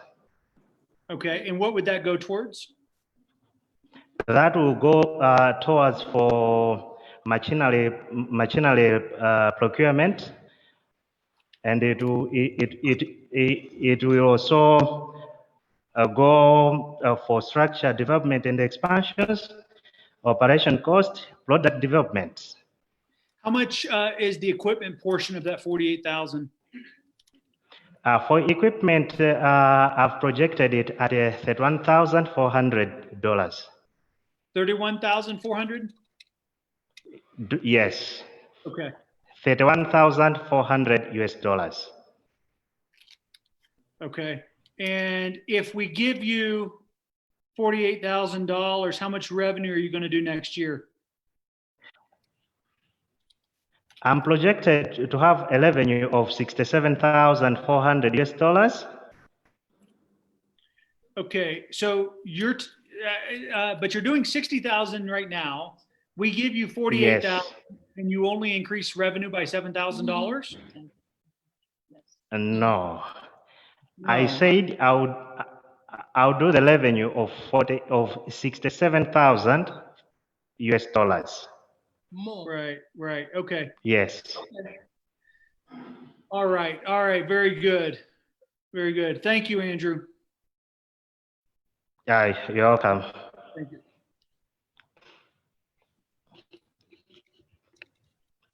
Okay. And what would that go towards? That will go towards for machinery procurement, and it will also go for structure development and expansions, operation cost, product development. How much is the equipment portion of that 48,000? For equipment, I've projected it at $31,400. 31,400? Yes. Okay. 31,400 US dollars. Okay. And if we give you $48,000, how much revenue are you going to do next year? I'm projected to have a revenue of 67,400 US dollars. Okay. So but you're doing 60,000 right now. We give you 48,000 Yes. and you only increase revenue by $7,000? No. I said I'll do the revenue of 67,000 US dollars. More. Right. Okay. Yes. Okay. All right. Very good. Very good. Thank you, Andrew. Yeah, you're welcome. Thank you.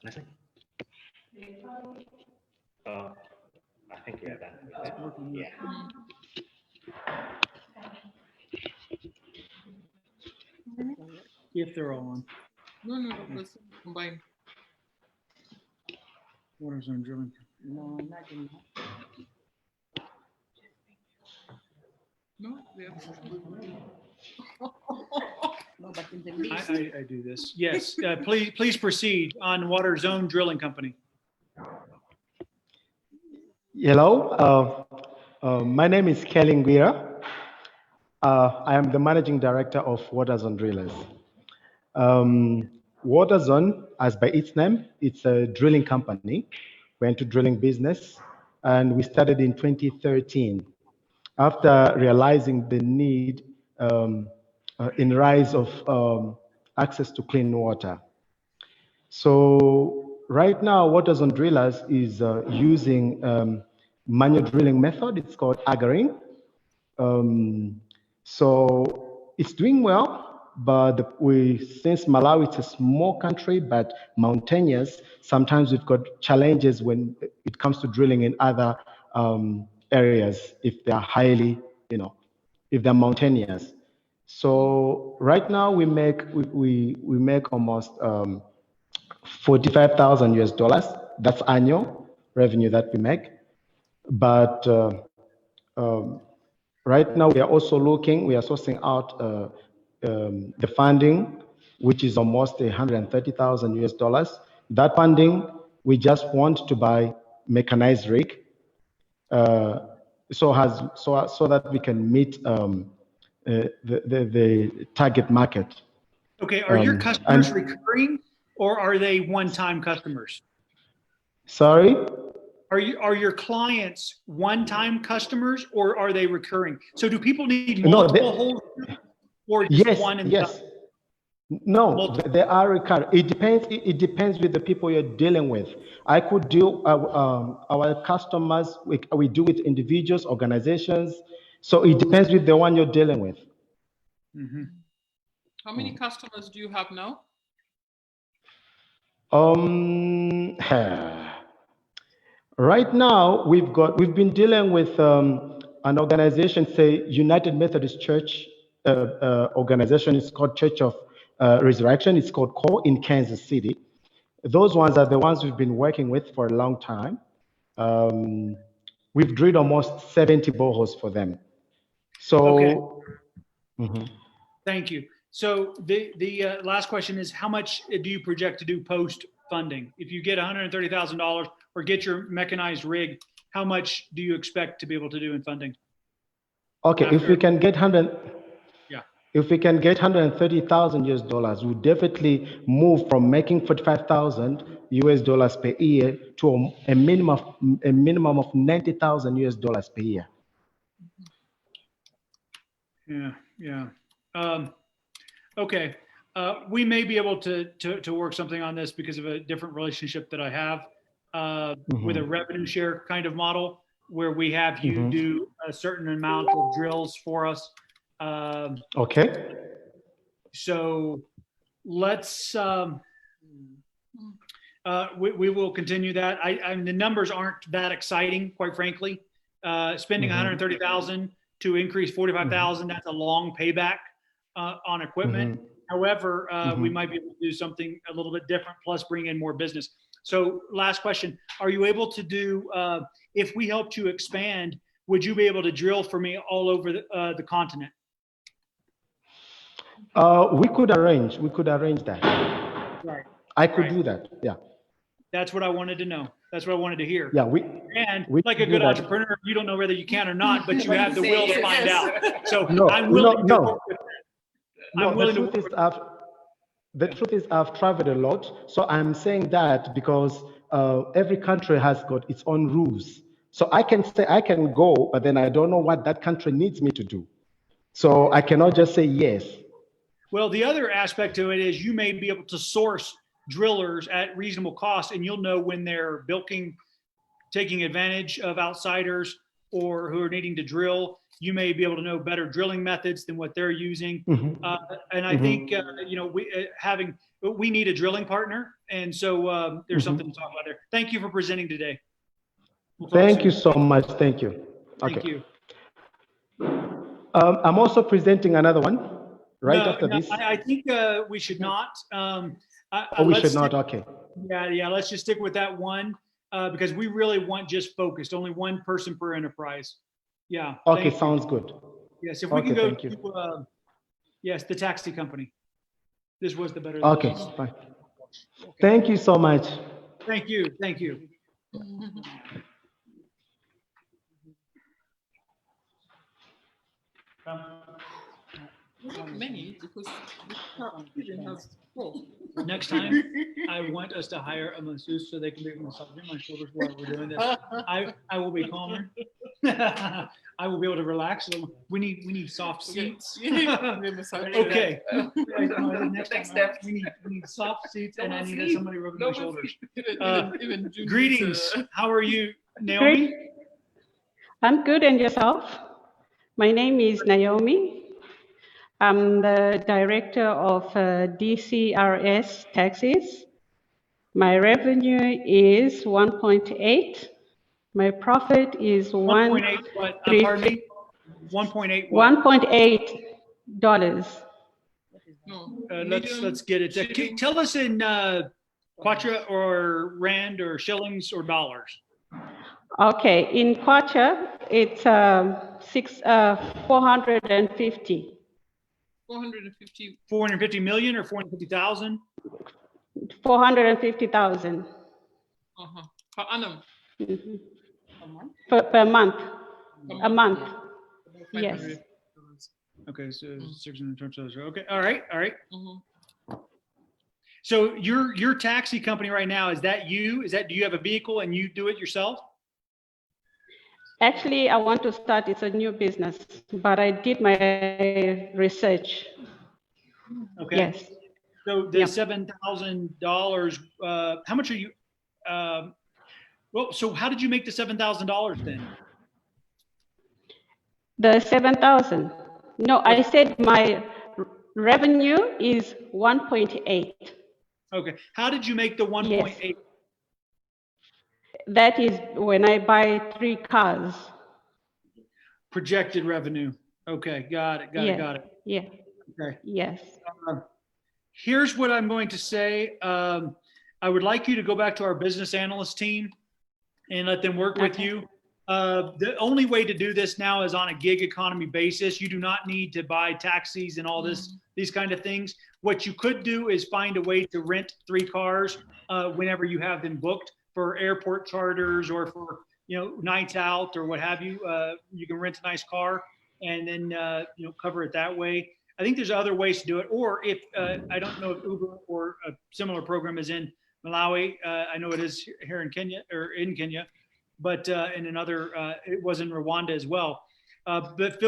I think you're done with that. Yeah. If they're all on. No, let's combine. Water zone drilling. No, not in that. No, we have. No, but in the list. I do this. Yes. Please proceed on water zone drilling company. Hello, my name is Kelly Nguira. I am the managing director of Waterzone Drillers. Waterzone, as by its name, it's a drilling company. We're into drilling business, and we started in 2013 after realizing the need in rise of access to clean water. So right now, Waterzone Drillers is using manual drilling method. It's called aggering. So it's doing well, but since Malawi is a small country but mountainous, sometimes we've got challenges when it comes to drilling in other areas if they are highly, if they're mountainous. So right now we make almost 45,000 US dollars. That's annual revenue that we make. But right now we are also we are sourcing out the funding, which is almost 130,000 US dollars. That funding, we just want to buy mechanized rig, so that we can meet the target market. Okay, are your customers recurring or are they one-time customers? Sorry? Are your clients one-time customers or are they recurring? So do people need multiple holes or just one and yes. No, they are recurring. It depends. It depends with the people you're dealing with. I could do our customers. We do with individuals, organizations. So it depends with the one you're dealing with. Mm-hmm. How many customers do you have now? Right now we've been dealing with an organization, say United Methodist Church organization. It's called Church of Resurrection. It's called CORE in Kansas City. Those ones are the ones we've been working with for a long time. We've drilled almost 70 boreholes for them. So, okay. Thank you. So the last question is, how much do you project to do post-funding? If you get $130,000 or get your mechanized rig, how much do you expect to be able to do in funding? Okay, if we can get yeah. If we can get 130,000 US dollars, we'll definitely move from making 45,000 US dollars per year to a minimum of 90,000 US dollars per year. Yeah. Okay. We may be able to work something on this because of a different relationship that I have with a revenue share kind of model where we have you do a certain amount of drills for us. Okay. So let's, we will continue that. I mean, the numbers aren't that exciting, quite frankly. Spending 130,000 to increase 45,000, that's a long payback on equipment. However, we might be able to do something a little bit different, plus bring in more business. So last question, are you able to do, if we helped you expand, would you be able to drill for me all over the continent? We could arrange that. Right. I could do that, yeah. That's what I wanted to know. That's what I wanted to hear. Yeah, we like a good entrepreneur, you don't know whether you can or not, but you have the will to find out. So I'm willing to work with that. The truth is I've traveled a lot. So I'm saying that because every country has got its own rules. So I can say I can go, but then I don't know what that country needs me to do. So I cannot just say yes. Well, the other aspect to it is you may be able to source drillers at reasonable cost, and you'll know when they're bilking, taking advantage of outsiders or who are needing to drill. You may be able to know better drilling methods than what they're using. And I think, we need a drilling partner. And so there's something to talk about there. Thank you for presenting today. Thank you so much. Thank you. Okay. Thank you. I'm also presenting another one after this. I think we should not. We should not, okay. Yeah, let's just stick with that one because we really want just focused, only one person per enterprise. Yeah. Okay, sounds good. Yes, if we can go to, yes, the taxi company. This was the better. Okay, fine. Thank you so much. Thank you. Not many, because the has 4. Next time, I want us to hire a masseuse so they can be massaging my shoulders while we're doing this. I will be calmer. I will be able to relax. We need soft seats. Okay. Next step. We need soft seats, and I need somebody rubbing my shoulders. Greetings. How are you, Naomi? Great. I'm good, and yourself? My name is Naomi. I'm the director of DCRS taxis. My revenue is 1.8. My profit is 1.8 what? Pardon me? 1.8 what? $1.8. Let's get it. Tell us in kwacha or rand or shillings or dollars. Okay, in kwacha, it's 450. 450 million or 450,000? 450,000. Per annum. Per month. A month. Yes. Okay, so 600. Okay, all right. So your taxi company right now, is that you? Do you have a vehicle and you do it yourself? Actually, I want to start, it's a new business, but I did my research. Okay. Yes. So the $7,000, how much are you, well, so how did you make the $7,000 then? The 7,000. No, I said my revenue is 1.8. Okay. How did you make the 1.8? Yes. That is when I buy 3 cars. Projected revenue. Okay, got it. Yeah. Okay. Yes. Here's what I'm going to say. I would like you to go back to our business analyst team and let them work with you. The only way to do this now is on a gig economy basis. You do not need to buy taxis and all these kind of things. What you could do is find a way to rent 3 cars whenever you have them booked for airport charters or for nights out or what have you. You can rent a nice car and then cover it that way. I think there's other ways to do it. Or if I don't know if Uber or a similar program is in Malawi. I know it is here in Kenya, but in another, it was in Rwanda as well. But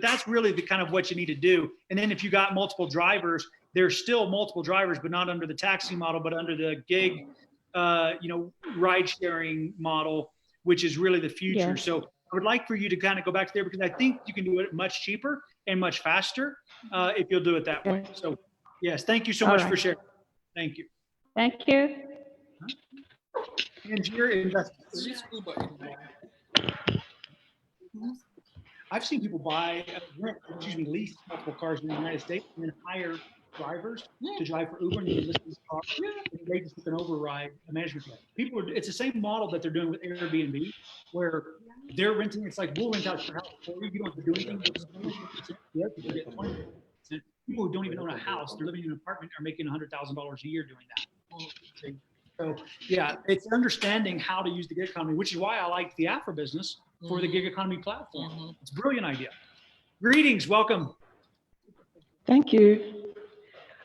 that's really the kind of what you need to do. And then if you got multiple drivers, there's still multiple drivers, but not under the taxi model, but under the gig, ride sharing model, which is really the future. Yes. So I would like for you to kind of go back there because I think you can do it much cheaper and much faster if you'll do it that way. So yes, thank you so much for sharing. Thank you. Thank you. I've seen people lease multiple cars in the United States and then hire drivers to drive for Uber and they list these cars. And they just took an override, a management plan. It's the same model that they're doing with Airbnb, where they're renting. It's like, we'll rent out your house for you. You don't have to do anything. The other people get 20%. People who don't even own a house, they're living in an apartment, are making $100,000 a year doing that. So yeah, it's understanding how to use the gig economy, which is why I like the Afro business for the gig economy platform. It's a brilliant idea. Greetings, welcome. Thank you.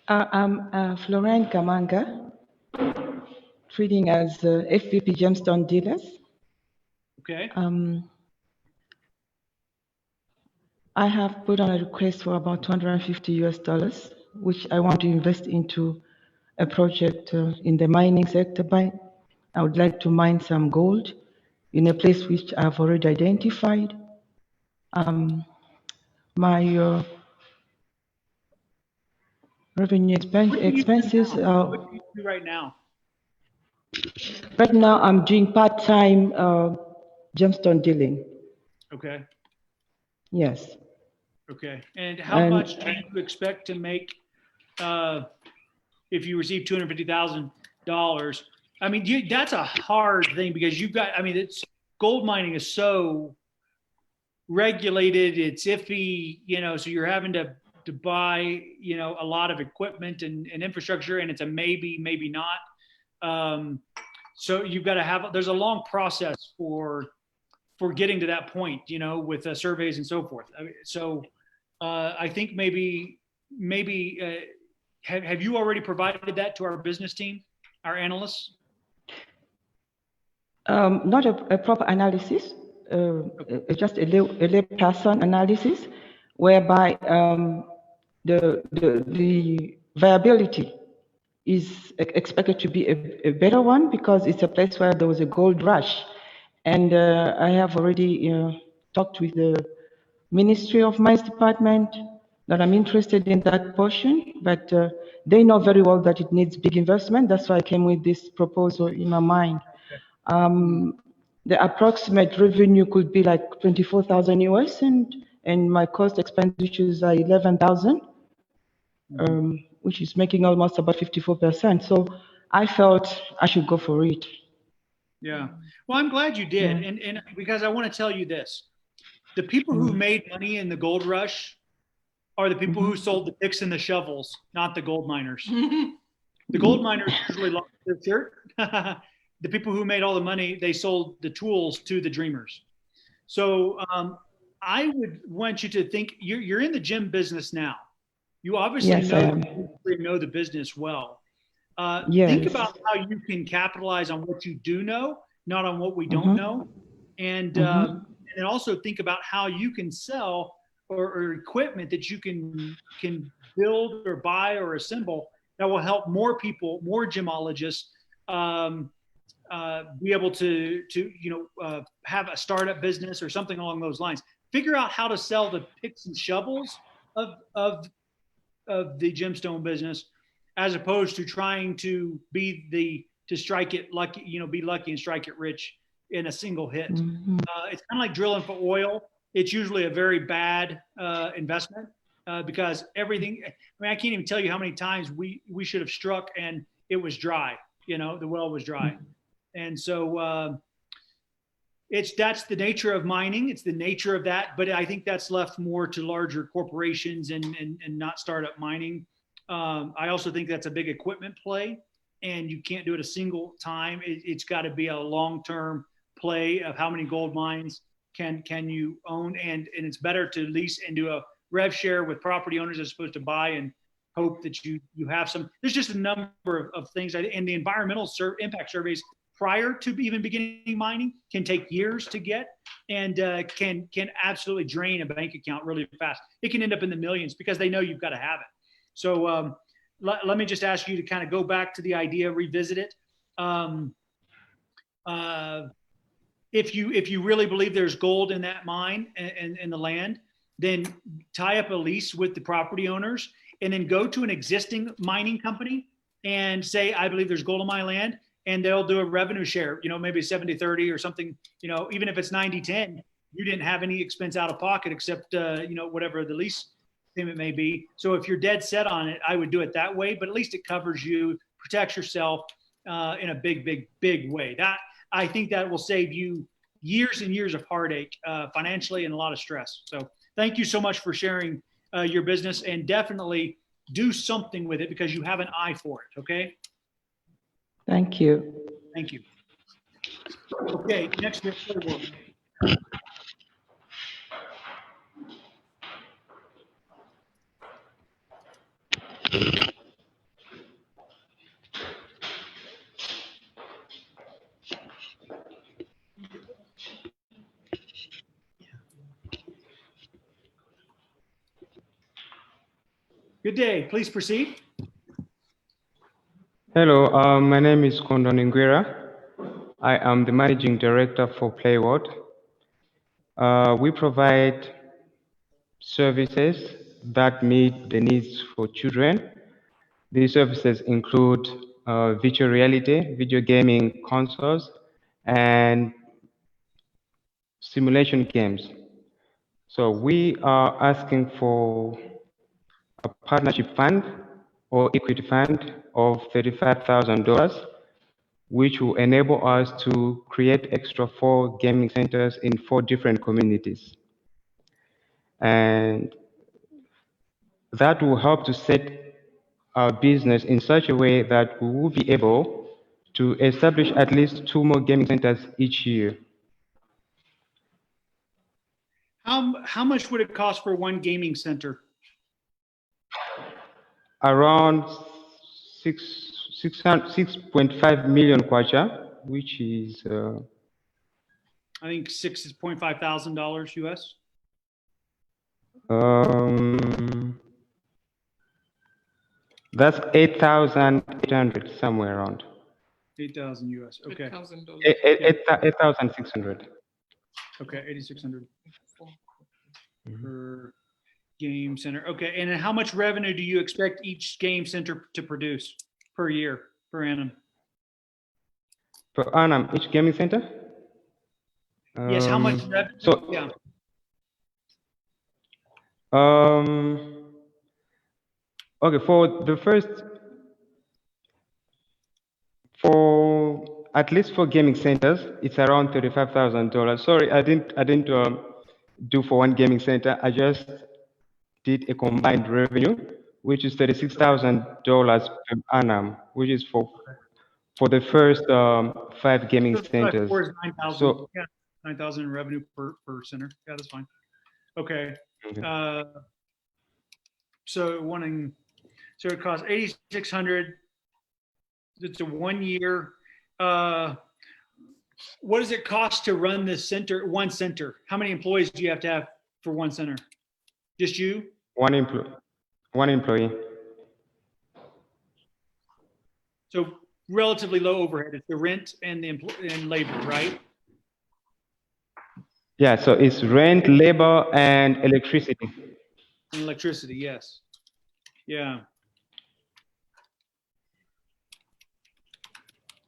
I'm Florine Kamanga, trading as FVP Gemstone Dealers. Okay. I have put on a request for about $250, which I want to invest into a project in the mining sector. I would like to mine some gold in a place which I've already identified. My revenue expenses. What do you do right now? Right now, I'm doing part-time gemstone dealing. Okay. Yes. Okay. And how much do you expect to make if you receive $250,000? I mean, that's a hard thing because you've got. I mean, gold mining is so regulated. It's iffy, so you're having to buy, a lot of equipment and infrastructure, and it's a maybe not. So you've got to there's a long process for getting to that point, with surveys and so forth. I mean, so I think maybe have you already provided that to our business team, our analysts? Not a proper analysis, just a lay person analysis, whereby the viability is expected to be a better one because it's a place where there was a gold rush. And I have already talked with the Ministry of Mines Department that I'm interested in that portion, but they know very well that it needs big investment. That's why I came with this proposal in my mind. The approximate revenue could be like 24,000 US, and my cost expenditures are 11,000, which is making almost about 54%. So I felt I should go for it. Yeah. Well, I'm glad you did. Yeah. And because I want to tell you this, the people who made money in the gold rush are the people who sold the picks and the shovels, not the gold miners. The gold miners usually lost their shirt. The people who made all the money, they sold the tools to the dreamers. So I would want you to think, you're in the gym business now. You obviously Yes, I am. know the business well. Yes. Think about how you can capitalize on what you do know, not on what we don't know. And also think about how you can sell or equipment that you can build or buy or assemble that will help more people, more gemologists, be able to have a startup business or something along those lines. Figure out how to sell the picks and shovels of the gemstone business, as opposed to trying to strike it lucky, be lucky and strike it rich in a single hit. It's kind of like drilling for oil. It's usually a very bad investment because everything. I mean, I can't even tell you how many times we should have struck and it was dry. The well was dry. And so that's the nature of mining. It's the nature of that. But I think that's left more to larger corporations and not startup mining. I also think that's a big equipment play, and you can't do it a single time. It's got to be a long-term play of how many gold mines can you own, and it's better to lease and do a rev share with property owners as opposed to buy and hope that you have some. There's just a number of things, and the environmental impact surveys prior to even beginning mining can take years to get, and can absolutely drain a bank account really fast. It can end up in the millions because they know you've got to have it. So let me just ask you to kind of go back to the idea, revisit it. If you really believe there's gold in that mine and in the land, then tie up a lease with the property owners, and then go to an existing mining company and say, I believe there's gold on my land, and they'll do a revenue share, maybe 70-30 or something, even if it's 90-10, you didn't have any expense out of pocket except, whatever the lease payment may be. So if you're dead set on it, I would do it that way, but at least it covers you, protects yourself in a big way. That, I think that will save you years and years of heartache financially and a lot of stress. So thank you so much for sharing your business, and definitely do something with it because you have an eye for it. Okay. Thank you. Thank you. Okay, next we're Good day. Please proceed. Hello, my name is Kondon Nguera. I am the managing director for Playworld. We provide services that meet the needs for children. These services include virtual reality, video gaming consoles, and simulation games. So we are asking for a partnership fund or equity fund of $35,000, which will enable us to create extra 4 gaming centers in 4 different communities. And that will help to set our business in such a way that we will be able to establish at least 2 more gaming centers each year. How much would it cost for one gaming center? Around 6.5 million kwacha, which is I think $6,500 US. That's 8,800 somewhere around. 8,000 US. Okay. $8,000. 8,600. Okay, 8,600 per game center. Okay, and then how much revenue do you expect each game center to produce per year, per annum? Per annum, each gaming center? Yes, how much revenue? So, yeah. Okay, for at least for gaming centers, it's around $35,000. Sorry, I didn't do for one gaming center. I just did a combined revenue, which is $36,000 per annum, which is for the first 5 gaming centers. Four is 9,000. So, yeah, 9,000 in revenue per center. Yeah, that's fine. Okay. So it costs 8,600. It's a 1 year. What does it cost to run this center? One center. How many employees do you have to have for one center? Just you? One employee. So relatively low overhead. It's the rent and the and labor, right? Yeah. So it's rent, labor, and electricity. And electricity, yes. Yeah.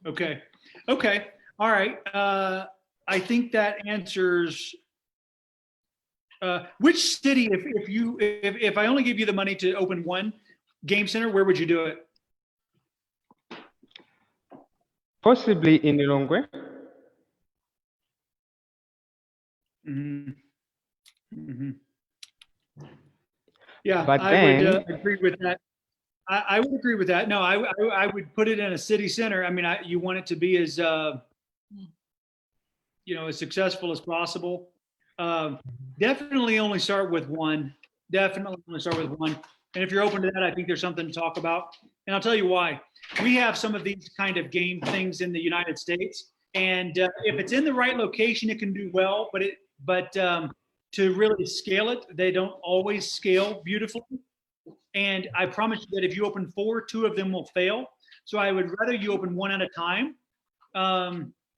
Okay. Okay. All right. I think that answers. Which city, if I only give you the money to open one game center, where would you do it? Possibly in Lilongwe. Mm-hmm. Mm-hmm. Yeah, But I would agree with that. I would agree with that. No, I would put it in a city center. I mean, you want it to be as as successful as possible. Definitely only start with one. Definitely only start with one. And if you're open to that, I think there's something to talk about. And I'll tell you why. We have some of these kind of game things in the United States, and if it's in the right location, it can do well. But to really scale it, they don't always scale beautifully. And I promise you that if you open 4, 2 of them will fail. So I would rather you open one at a time, at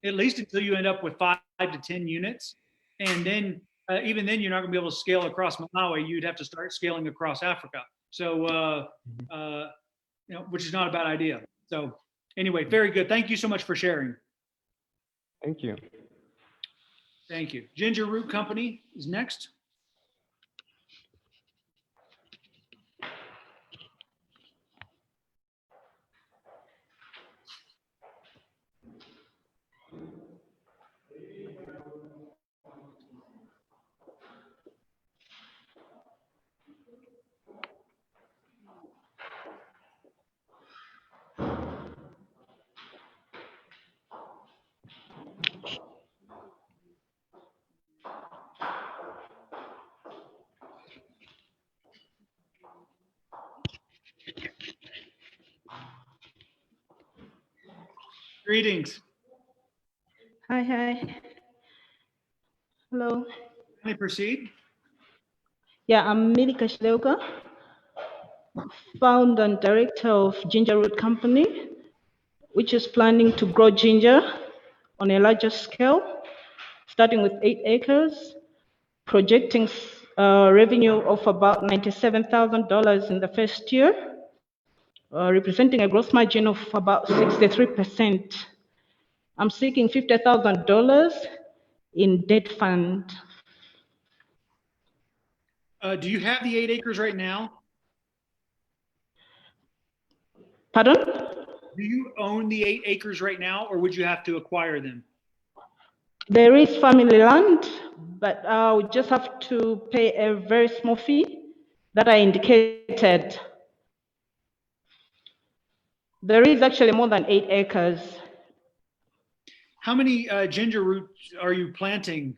least until you end up with 5 to 10 units. And then even then, you're not going to be able to scale across Malawi. You'd have to start scaling across Africa. So, which is not a bad idea. So anyway, very good. Thank you so much for sharing. Thank you. Thank you. Ginger Root Company is next. Greetings. Hi. Hello. Can I proceed? Yeah, I'm Milika Shileuka, founder and director of Ginger Root Company, which is planning to grow ginger on a larger scale, starting with 8 acres, projecting revenue of about $97,000 in the first year, representing a gross margin of about 63%. I'm seeking $50,000 in debt fund. Do you have the 8 acres right now? Pardon? Do you own the 8 acres right now, or would you have to acquire them? There is family land, but I would just have to pay a very small fee that I indicated. There is actually more than 8 acres. How many ginger roots are you planting?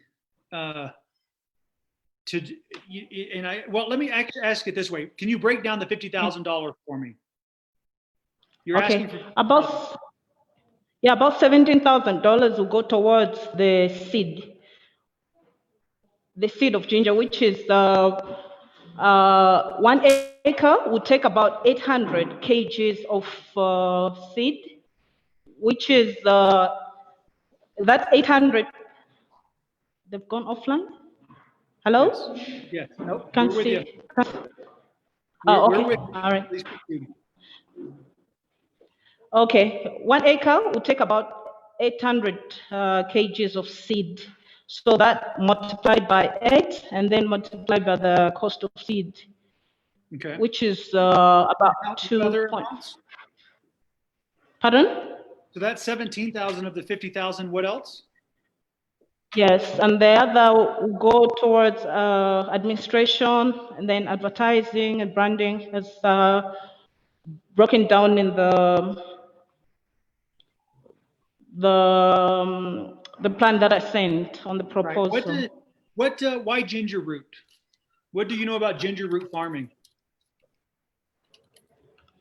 well, let me ask it this way. Can you break down the $50,000 for me? You're asking for about $17,000 will go towards the seed of ginger, which is 1 acre would take about 800 kgs of seed, which is that's 800. They've gone offline. Hello? Yes. Nope. Can't We're with see. you. Oh, We're okay. with you. All right. Please proceed. Okay. 1 acre would take about 800 kgs of seed. So that multiplied by 8 and then multiplied by the cost of seed, Okay. which is about Other 2 amounts? Pardon? So that's 17,000 of the 50,000. What else? Yes, and the other will go towards administration and then advertising and branding as broken down in the plan that I sent on the proposal. Right. Why ginger root? What do you know about ginger root farming?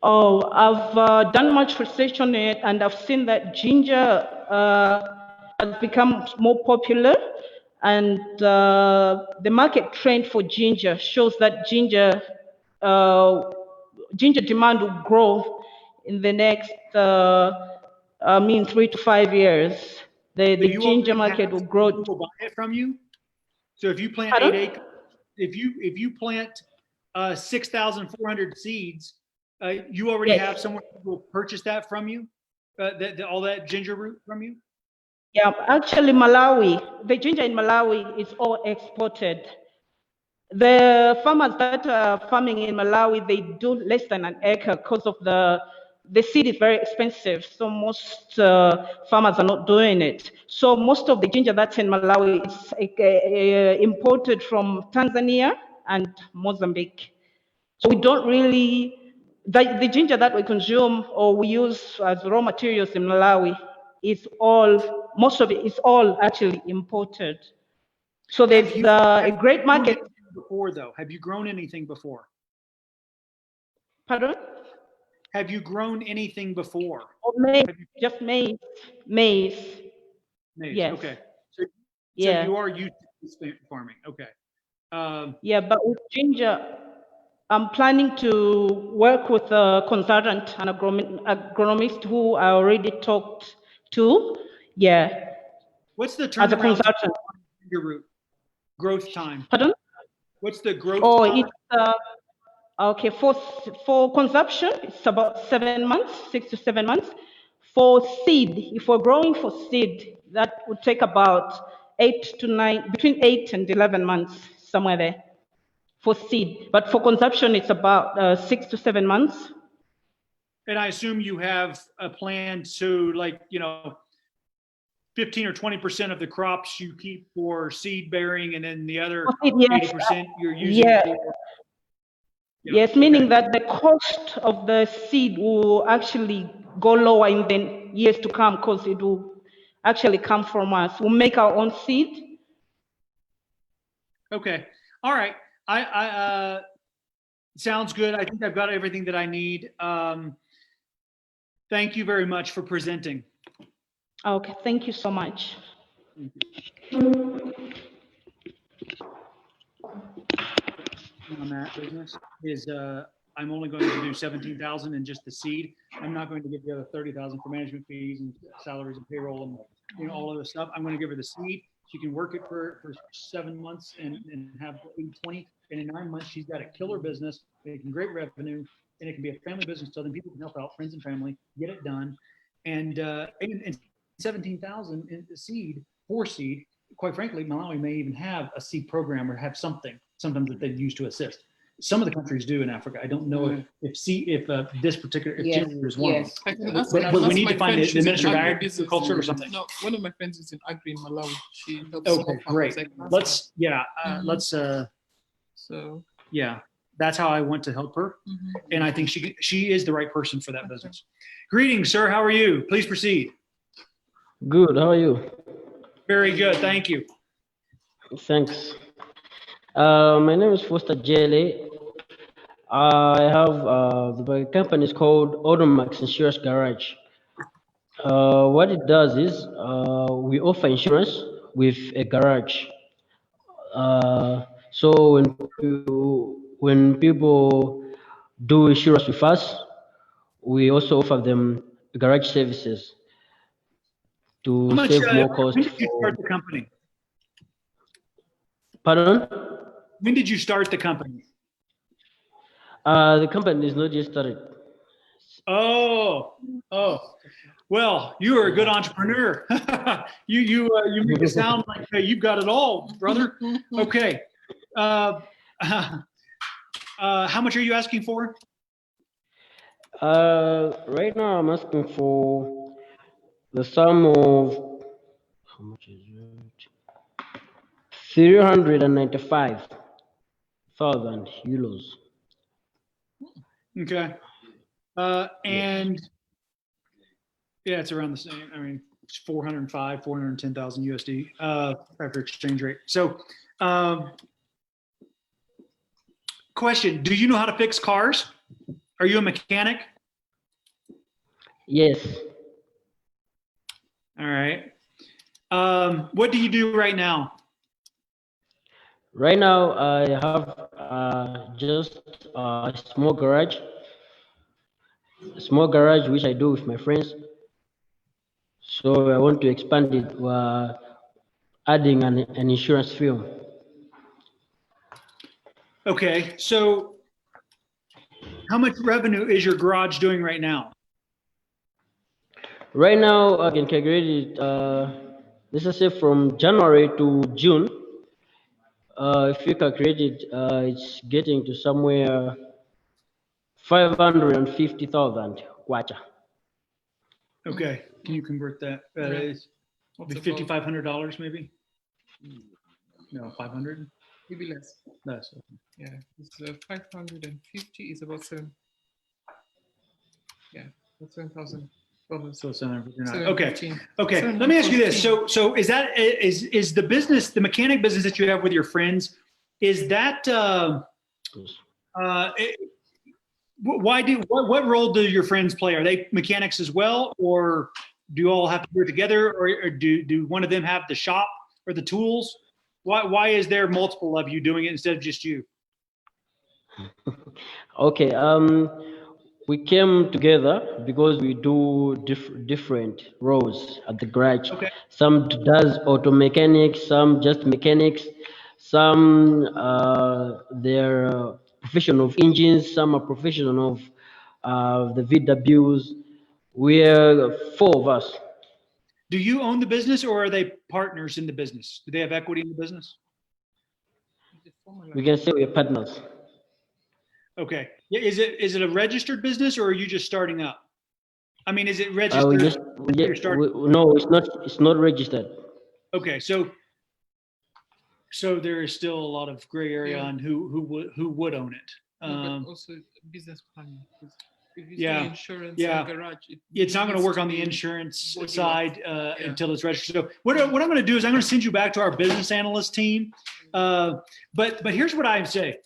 Oh, I've done much research on it, and I've seen that ginger has become more popular, and the market trend for ginger shows that ginger demand will grow in the next 3 to 5 years. The ginger market will grow. People buy it from you. So if you plant Pardon? 8 acres, if you plant 6,400 seeds, you already have someone who will purchase that from you, all that ginger root from you? Yeah, actually Malawi, the ginger in Malawi is all exported. The farmers that are farming in Malawi, they do less than an acre because of the seed is very expensive. So most farmers are not doing it. So most of the ginger that's in Malawi is imported from Tanzania and Mozambique. So we don't really, the ginger that we consume or we use as raw materials in Malawi most of it is all actually imported. So there's a great market. Before though, have you grown anything before? Pardon? Have you grown anything before? Oh, maize, just maize. Maize. Yes. Okay. So Yeah. you are used to farming. Okay. Yeah, but with ginger, I'm planning to work with a consultant, an agronomist who I already talked to. Yeah. What's the as a turnaround consultant? time on ginger root? Growth time. Pardon? What's the growth Oh, time? it's okay. For consumption, it's about 7 months, 6 to 7 months. For seed, if we're growing for seed, that would take about 8 to 9, between 8 and 11 months, somewhere there, for seed. But for consumption, it's about 6 to 7 months. And I assume you have a plan to 15 or 20% of the crops you keep for seed bearing, and then the other 80% you're using for. Yes, meaning that the cost of the seed will actually go lower in the years to come because it will actually come from us. We'll make our own seed. Okay. All right. I sounds good. I think I've got everything that I need. Thank you very much for presenting. Okay, thank you so much. On that business is I'm only going to do 17,000 in just the seed. I'm not going to give the other 30,000 for management fees and salaries and payroll and all of this stuff. I'm going to give her the seed. She can work it for 7 months and have 80-20. And in 9 months, she's got a killer business, making great revenue, and it can be a family business so then people can help out friends and family, get it done. And 17,000 in seed, for seed. Quite frankly, Malawi may even have a seed program or have something sometimes that they use to assist. Some of the countries do in Africa. I don't know if this particular ginger is one of them. But we need to find the Minister of Agriculture or something. No, one of my friends is in Agri in Malawi. She helps. Okay, great. Let's So yeah, that's how I want to help her, and I think she is the right person for that business. Greetings, sir. How are you? Please proceed. Good. How are you? Very good. Thank you. Thanks. My name is Foster Jele. I have the company is called Automax Insurance Garage. What it does is we offer insurance with a garage. So when people do insurance with us, we also offer them garage services to save more cost. When did you start the company? Pardon? When did you start the company? The company is not yet started. Oh. Well, you are a good entrepreneur. you make it sound like you've got it all, brother. Okay. How much are you asking for? Right now I'm asking for the sum of how much is it? 395,000 euros. Okay. And yeah, it's around the same. I mean, it's 410,000 USD after exchange rate. So, question: do you know how to fix cars? Are you a mechanic? Yes. All right. What do you do right now? Right now I have just a small garage which I do with my friends. So I want to expand it, adding an insurance firm. Okay, so how much revenue is your garage doing right now? Right now, I can calculate it, let's say from January to June. If you calculate it, it's getting to somewhere 550,000 kwacha. Okay, can you convert that? That is $5,500 maybe? No, 500? Maybe less. Less. Yeah, it's 550 is about that's $7,000. So $715. Okay. Let me ask you this. So is the business, the mechanic business that you have with your friends, is that what role do your friends play? Are they mechanics as well, or do you all have to do it together, or do one of them have the shop or the tools? Why is there multiple of you doing it instead of just you? Okay. We came together because we do different roles at the garage. Okay. Some does auto mechanics, some just mechanics, some they're professional of engines, some are professional of the VWs. We're 4 of us. Do you own the business, or are they partners in the business? Do they have equity in the business? We can say we're partners. Okay. Yeah, is it a registered business, or are you just starting up? I mean, is it registered? No, it's not. It's not registered. Okay, so there is still a lot of gray area on who would own it. But also business planning. If you Yeah, say insurance yeah. and garage, It's not going to work on the insurance side until it's registered. So what I'm going to do is I'm going to send you back to our business analyst team. But here's what I say.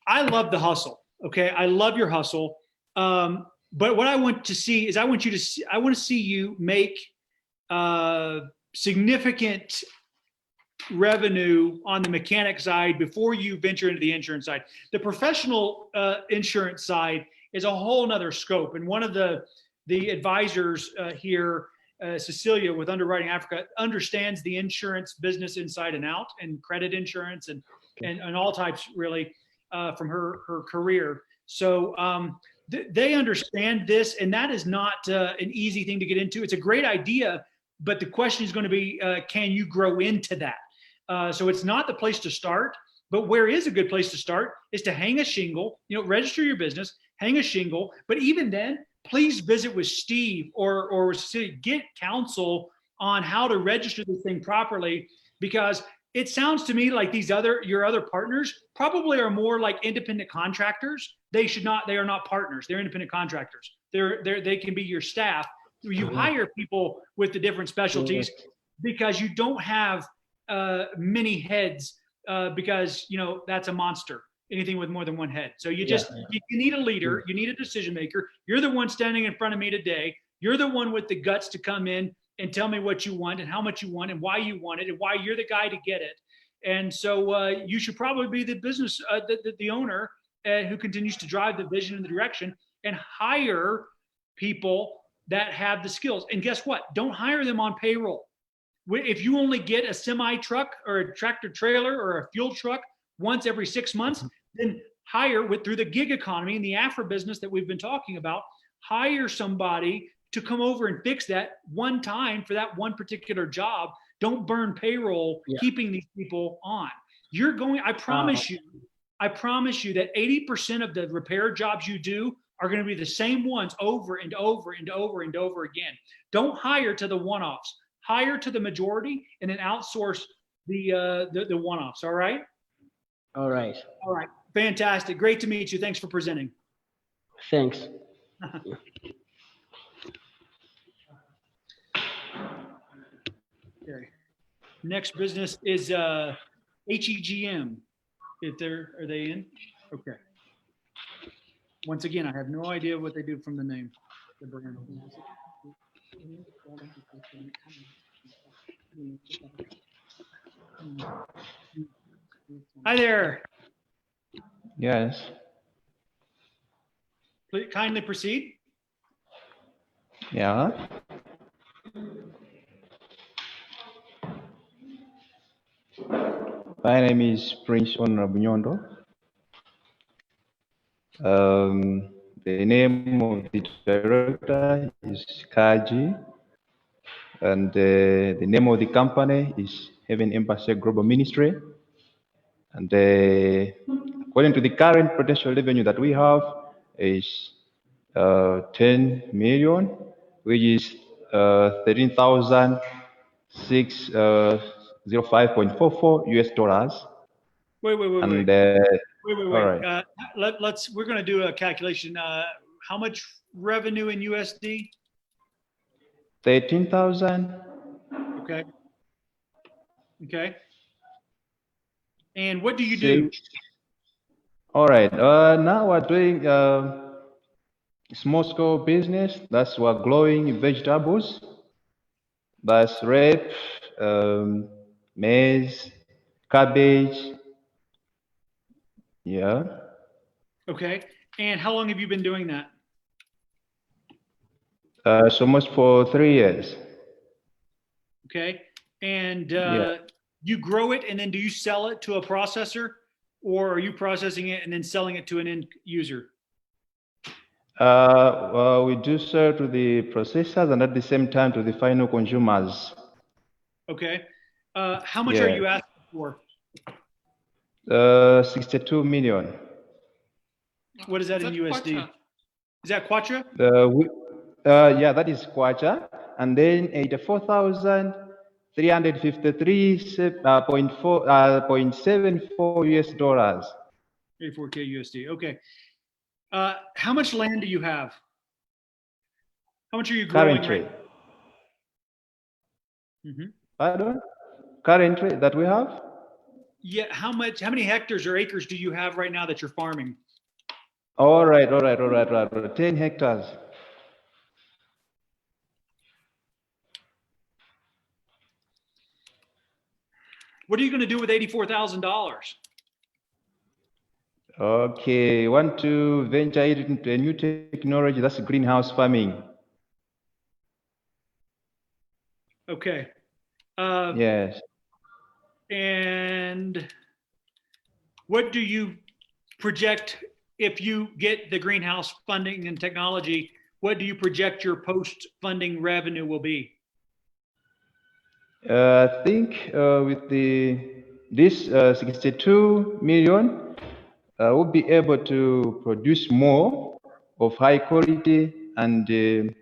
I love the hustle. Okay, I love your hustle. But what I want to see is I want to see you make significant revenue on the mechanic side before you venture into the insurance side. The professional insurance side is a whole nother scope. And one of the advisors here, Cecilia with Underwriting Africa, understands the insurance business inside and out, and credit insurance and all types really from her career. So they understand this, and that is not an easy thing to get into. It's a great idea, but the question is going to be, can you grow into that? So it's not the place to start, but where is a good place to start is to hang a shingle, register your business, hang a shingle. But even then, please visit with Steve or get counsel on how to register this thing properly, because it sounds to me like your other partners probably are more like independent contractors. They are not partners. They're independent contractors. They can be your staff. You hire people with the different specialties because you don't have many heads because that's a monster. Anything with more than one head. So you just Yeah. you need a leader. You need a decision maker. You're the one standing in front of me today. You're the one with the guts to come in and tell me what you want and how much you want and why you want it and why you're the guy to get it. And so you should probably be the business, the owner who continues to drive the vision and the direction and hire people that have the skills. And guess what? Don't hire them on payroll. If you only get a semi truck or a tractor trailer or a fuel truck once every 6 months, then hire through the gig economy and the Afro business that we've been talking about, hire somebody to come over and fix that one time for that one particular job. Don't burn payroll keeping these people on. I promise you that 80% of the repair jobs you do are going to be the same ones over and over and over and over again. Don't hire to the one-offs. Hire to the majority and then outsource the one-offs. All right? All right. All right. Fantastic. Great to meet you. Thanks for presenting. Thanks. Okay. Next business is HEGM. Are they in? Okay. Once again, I have no idea what they do from the name. The brand. Hi there. Yes. Please kindly proceed. Yeah. My name is Prince Honorable Nyondo. The name of the director is Kaji, and the name of the company is Heaven Embassy Global Ministry. And according to the current potential revenue that we have is 10 million, which is 13,605.44 US dollars. Wait. And Wait. all right. We're going to do a calculation. How much revenue in USD? 13,000. Okay. And what do you do? All right. Now we're doing small scale business. That's we're growing vegetables. That's rape, maize, cabbage. Yeah. Okay. And how long have you been doing that? It's almost for 3 years. Okay. And Yeah. you grow it and then do you sell it to a processor, or are you processing it and then selling it to an end user? Well, we do sell to the processors and at the same time to the final consumers. Okay. How much are you asking for? 62 million. What is that in USD? Kwacha? Is that Kwacha? Yeah, that is Kwacha. And then 84,353.74 US dollars. 84K USD. Okay. How much land do you have? How much are you growing Currently. right? Pardon? Currently that we have? Yeah. How many hectares or acres do you have right now that you're farming? All right. 10 hectares. What are you going to do with $84,000? Okay, want to venture into a new technology, that's greenhouse farming. Okay. Yes. And what do you project if you get the greenhouse funding and technology? What do you project your post-funding revenue will be? I think with this 62 million, we'll be able to produce more of high quality and in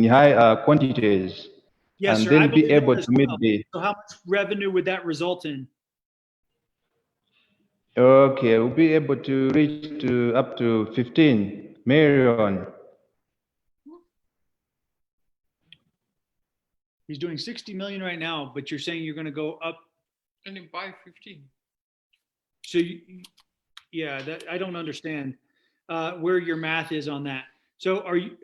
high quantities. Yes, and sir. I then be believe able that as to meet well. the. So how much revenue would that result in? Okay, we'll be able to reach to up to 15 million. He's doing 60 million right now, but you're saying you're going to go up And you buy 15. So yeah, that I don't understand where your math is on that. So are you?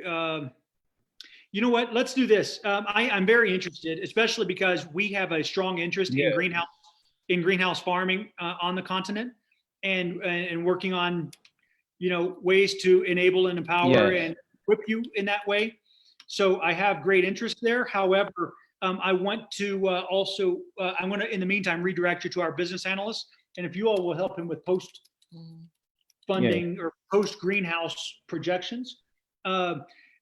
You know what? Let's do this. I'm very interested, especially because we have a strong interest in greenhouse farming on the continent, and working on ways to enable and empower and equip you in that way. So I have great interest there. However, I want to also, I'm going to, in the meantime, redirect you to our business analyst. And if you all will help him with post funding or post greenhouse projections,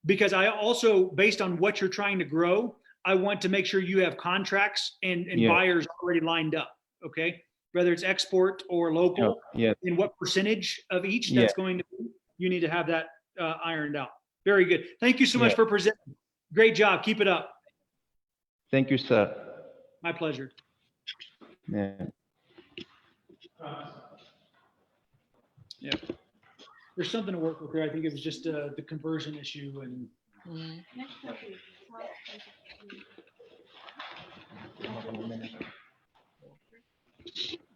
because I also, based on what you're trying to grow, I want to make sure you have contracts and buyers already lined up. Okay. Whether it's export or local, and what percentage of each that's going to be, you need to have that ironed out. Very good. Thank you so much for presenting. Great job. Keep it up. Thank you, sir. My pleasure. Yeah. Yeah. There's something to work with there. I think it was just the conversion issue and.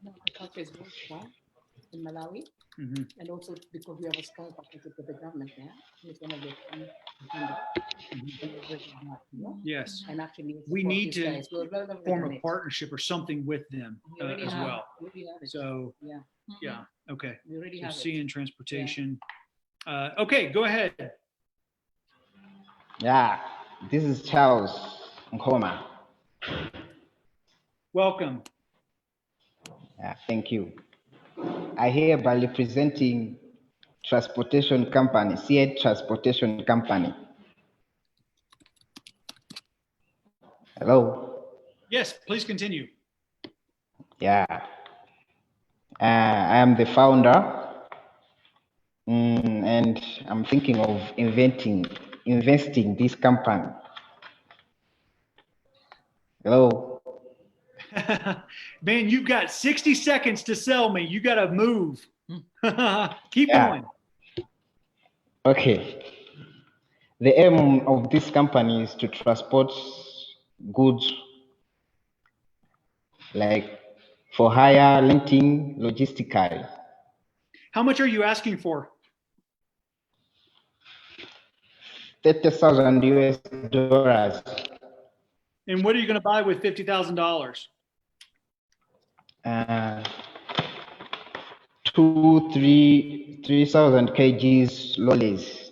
Agriculture is very strong in Malawi, and also because we have a strong partnership with the government there. It's one of the Yes. And actually, we need to form a partnership or something with them as well. So yeah, okay. We already So have sea and transportation. Okay, go ahead. Yeah, this is Charles Nkoma. Welcome. Yeah, thank you. I hereby representing transportation company, CA Transportation Company. Hello. Yes, please continue. Yeah. I am the founder, and I'm thinking of investing this company. Hello. Man, you've got 60 seconds to sell me. You got to move. Keep going. Okay. The aim of this company is to transport goods like for hire, renting, logistically. How much are you asking for? 30,000 US dollars. And what are you going to buy with $50,000? 3,000 kgs lollies.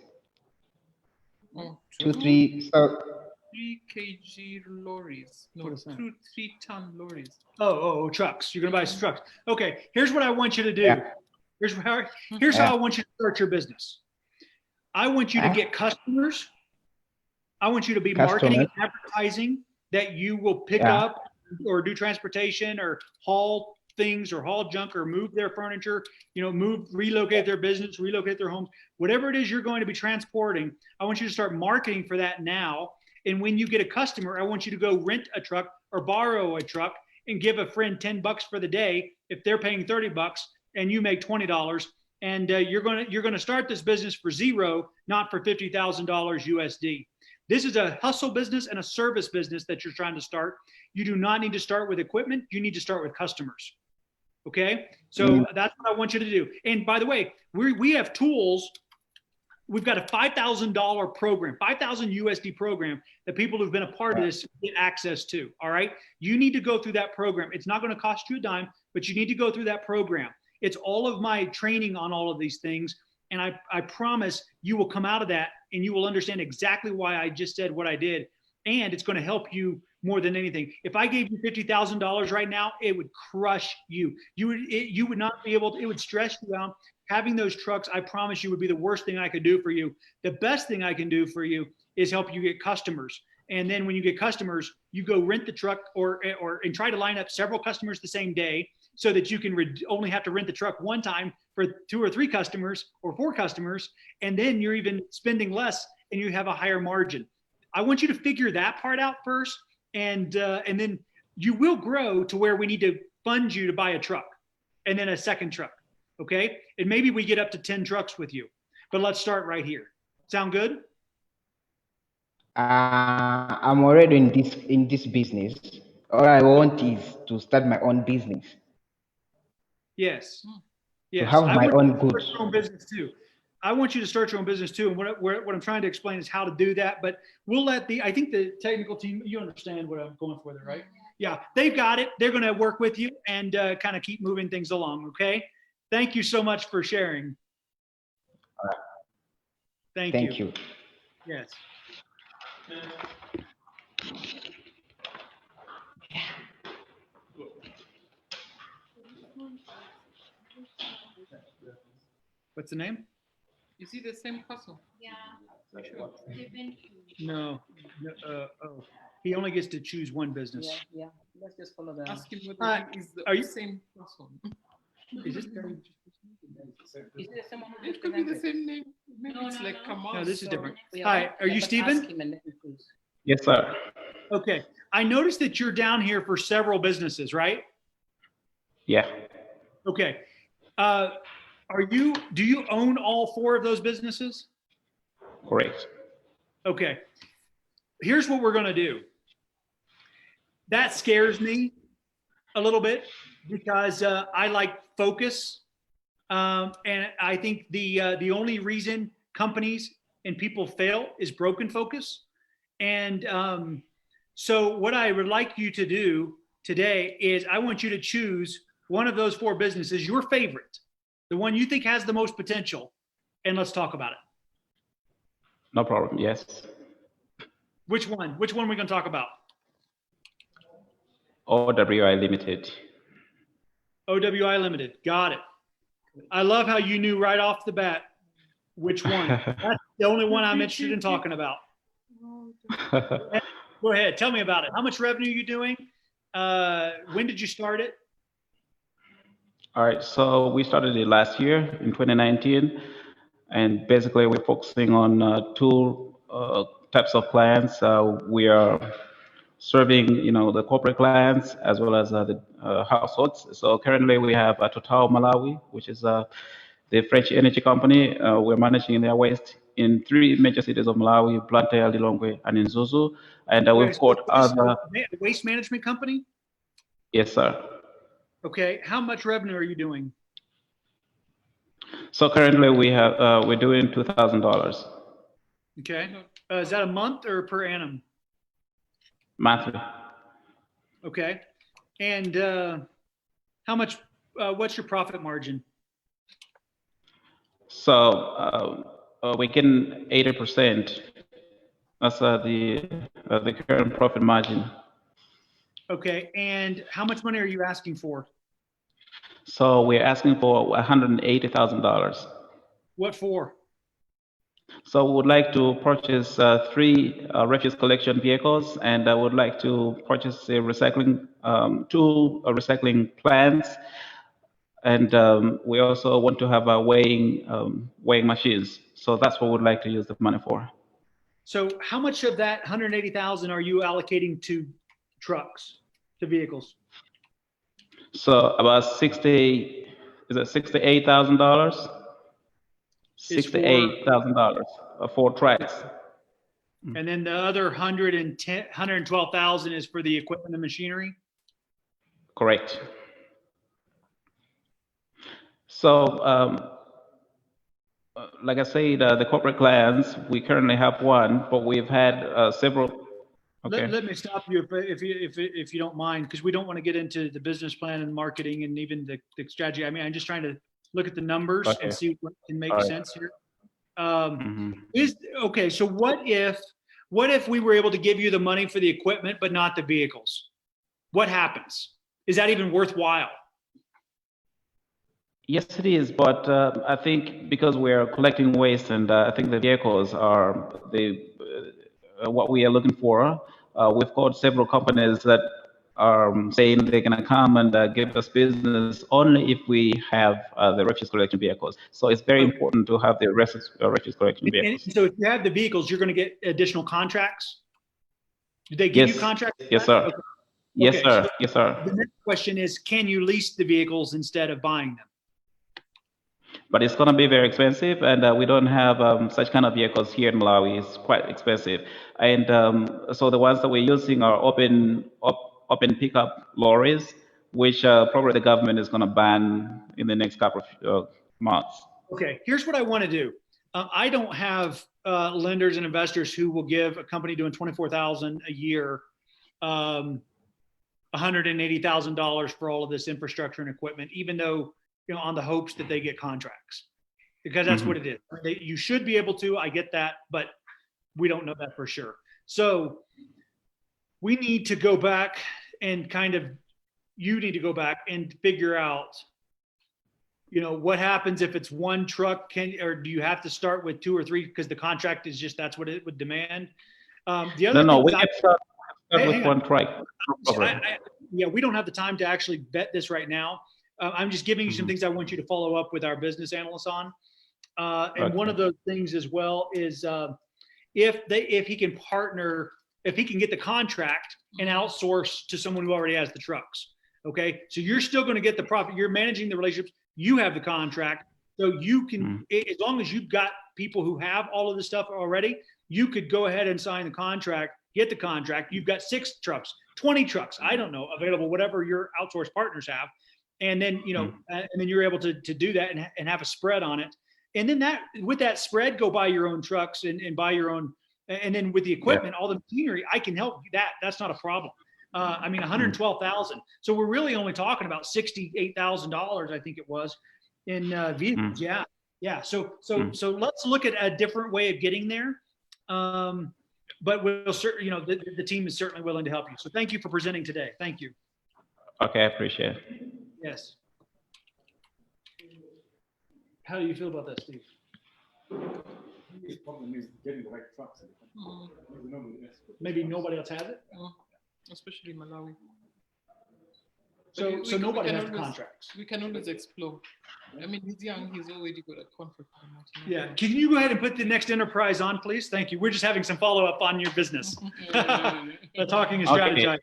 3 kg lorries. No, 3-ton lorries. Oh, trucks. You're going to buy some trucks. Okay, here's what I want you to do. Yeah. Here's how I want you to start your business. I want you to get customers. I want you to be marketing and advertising that you will pick up or do transportation or haul things or haul junk or move their furniture, relocate their business, relocate their homes, whatever it is you're going to be transporting. I want you to start marketing for that now. And when you get a customer, I want you to go rent a truck or borrow a truck and give a friend $10 for the day if they're paying $30 and you make $20. And you're going to start this business for zero, not for $50,000 USD. This is a hustle business and a service business that you're trying to start. You do not need to start with equipment. You need to start with customers. Okay, so that's what I want you to do. And by the way, we have tools. We've got a $5,000 program, 5,000 USD program that people who've been a part of this get access to. All right, you need to go through that program. It's not going to cost you a dime, but you need to go through that program. It's all of my training on all of these things. And I promise you will come out of that and you will understand exactly why I just said what I did. And it's going to help you more than anything. If I gave you $50,000 right now, it would crush you. You would not be able to, it would stress you out. Having those trucks, I promise you, would be the worst thing I could do for you. The best thing I can do for you is help you get customers. And then when you get customers, you go rent the truck and try to line up several customers the same day so that you can only have to rent the truck one time for 2 or 3 customers or 4 customers. And then you're even spending less and you have a higher margin. I want you to figure that part out first. And then you will grow to where we need to fund you to buy a truck and then a second truck. Okay. And maybe we get up to 10 trucks with you, but let's start right here. Sound good? I'm already in this business, All I want is to start my own business. Yes. To Yes. have I my want you own to start goods. your own business too. I want you to start your own business too. And what I'm trying to explain is how to do that. But we'll let I think the technical team, you understand what I'm going for there, right? Yeah, they've got it. They're going to work with you and kind of keep moving things along. Okay. Thank you so much for sharing. Thank you. Thank you. Yes. What's the name? Is he the same person? Yeah. Sure. No. Oh, he only gets to choose one business. Yeah. Let's just follow the. Ask him whether he is Are the you- same person. Is this? Is it the same one? It could be the same name. Maybe it's like Kamal. No, this is different. We Hi, are you but Stephen? ask him and let him choose. Yes, sir. Okay. I noticed that you're down here for several businesses, right? Yeah. Okay. Do you own all 4 of those businesses? Correct. Okay. Here's what we're going to do. That scares me a little bit because I like focus. And I think the only reason companies and people fail is broken focus. And so what I would like you to do today is I want you to choose one of those 4 businesses, your favorite, the one you think has the most potential, and let's talk about it. No problem. Yes. Which one? Which one are we going to talk about? OWI Limited. OWI Limited. Got it. I love how you knew right off the bat which one. That's the only one I'm interested in talking about. Go ahead. Tell me about it. How much revenue are you doing? When did you start it? All right. So we started it last year in 2019. And basically, we're focusing on 2 types of clients. We are serving, the corporate clients as well as the households. So currently, we have Total Malawi, which is the French energy company. We're managing their waste in 3 major cities of Malawi: Blantyre, Lilongwe, and in Zuzu. And we've got other. Waste management company? Yes, sir. Okay. How much revenue are you doing? So currently, we're doing $2,000 Okay. Is that a month or per annum? monthly. Okay. And how much? What's your profit margin? So we get 80%. That's the current profit margin. Okay. And how much money are you asking for? So we're asking for $180,000. What for? So we would like to purchase 3 refuse collection vehicles, and I would like to purchase a recycling 2 recycling plants, and we also want to have a weighing machines. So that's what we'd like to use the money for. So how much of that 180,000 are you allocating to trucks, to vehicles? So about $68,000? $68,000 for tracks. And then the other 112,000 is for the equipment and machinery? Correct. So, like I said, the corporate clients, we currently have 1, but we've had several. Okay. Let me stop you if you don't mind, because we don't want to get into the business plan and marketing and even the strategy. I mean, I'm just trying to look at the numbers and see what can make sense here. Okay. So what if we were able to give you the money for the equipment, but not the vehicles? What happens? Is that even worthwhile? Yes, it is. But I think because we're collecting waste, and I think the vehicles are what we are looking for. We've got several companies that are saying they're going to come and give us business only if we have the refuse collection vehicles. So it's very important to have the refuse collection vehicles. And so if you have the vehicles, you're going to get additional contracts? Do they give you contracts? Yes, sir. Okay. Yes, Okay, sir. so Yes, sir. the next question is, can you lease the vehicles instead of buying them? But it's going to be very expensive, and we don't have such kind of vehicles here in Malawi. It's quite expensive, and so the ones that we're using are open open pickup lorries, which probably the government is going to ban in the next couple of months. Okay, here's what I want to do. I don't have lenders and investors who will give a company doing $24,000 a year $180,000 for all of this infrastructure and equipment, even though, you know, on the hopes that they get contracts, because that's what it is. You should be able to, I get that, but we don't know that for sure. So we need to go back and you need to go back and figure out, you know, what happens if it's one truck, or do you have to start with 2 or 3 because the contract is just, that's what it would demand? The other No, thing we can start with one truck. Yeah, we don't have the time to actually vet this right now. I'm just giving you some things I want you to follow up with our business analysts on. And one of those things as well is if he can partner, if he can get the contract and outsource to someone who already has the trucks. Okay, so you're still going to get the profit. You're managing the relationships. You have the contract, so you can, as long as you've got people who have all of this stuff already, you could go ahead and sign the contract, get the contract. You've got 6 trucks, 20 trucks, I don't know, available, whatever your outsourced partners have. And then, you know, and then you're able to do that and have a spread on it. And then with that spread, go buy your own trucks and buy your own. And then with the equipment, all the machinery, I can help you that. That's not a problem. I mean, 112,000. So we're really only talking about $68,000, I think it was, in vehicles. Yeah. Yeah. So let's look at a different way of getting there. But we'll certainly, you know, the team is certainly willing to help you. So thank you for presenting today. Thank you. Okay, I appreciate it. Yes. How do you feel about that, Steve? The problem is getting the right trucks. Maybe nobody else has it? Especially Malawi. So nobody has the contracts. We can always explore. I mean, he's young, he's already got a contract. Yeah, can you go ahead and put the next enterprise on, please? Thank you. We're just having some follow-up on your business. Talking and strategizing.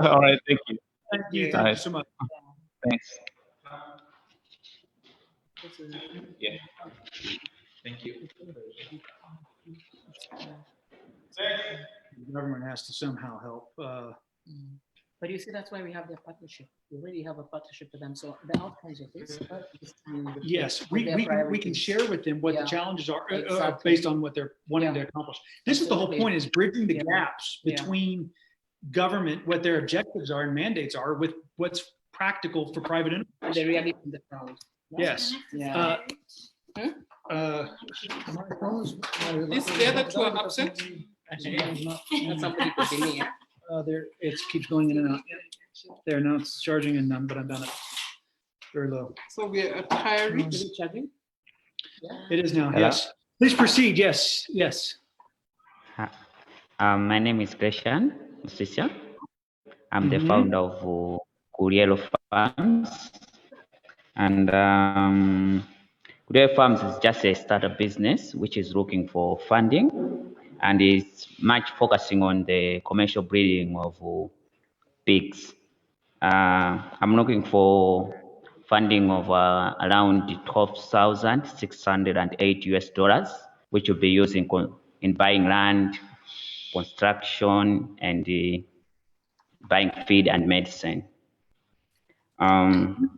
All right, thank you. Thank you, thank you so much. Thanks. Yeah. Thank you. The government has to somehow help. But you see, that's why we have the partnership. We already have a partnership with them. So the outcomes of this. Yes, we can share with them what the challenges are Exactly. based on what they're wanting to accomplish. This is the whole point: is bridging the gaps between government, what their objectives are and mandates are, with what's practical for private enterprise. The reality in the crowd. Yes. Yeah. Is the other 2 are absent? Somebody could be me. There, it keeps going in and out. There, now it's charging and none, but I'm done it. Very low. So we're at higher reach. Is it charging? It is now. Hello? Yes. Please proceed. Yes. Yes. My name is Christian Musisya. I'm the founder of Kurielo Farms. And Kurielo Farms is just a startup business which is looking for funding and is much focusing on the commercial breeding of pigs. I'm looking for funding of around $12,608, which will be used in buying land, construction, and buying feed and medicine.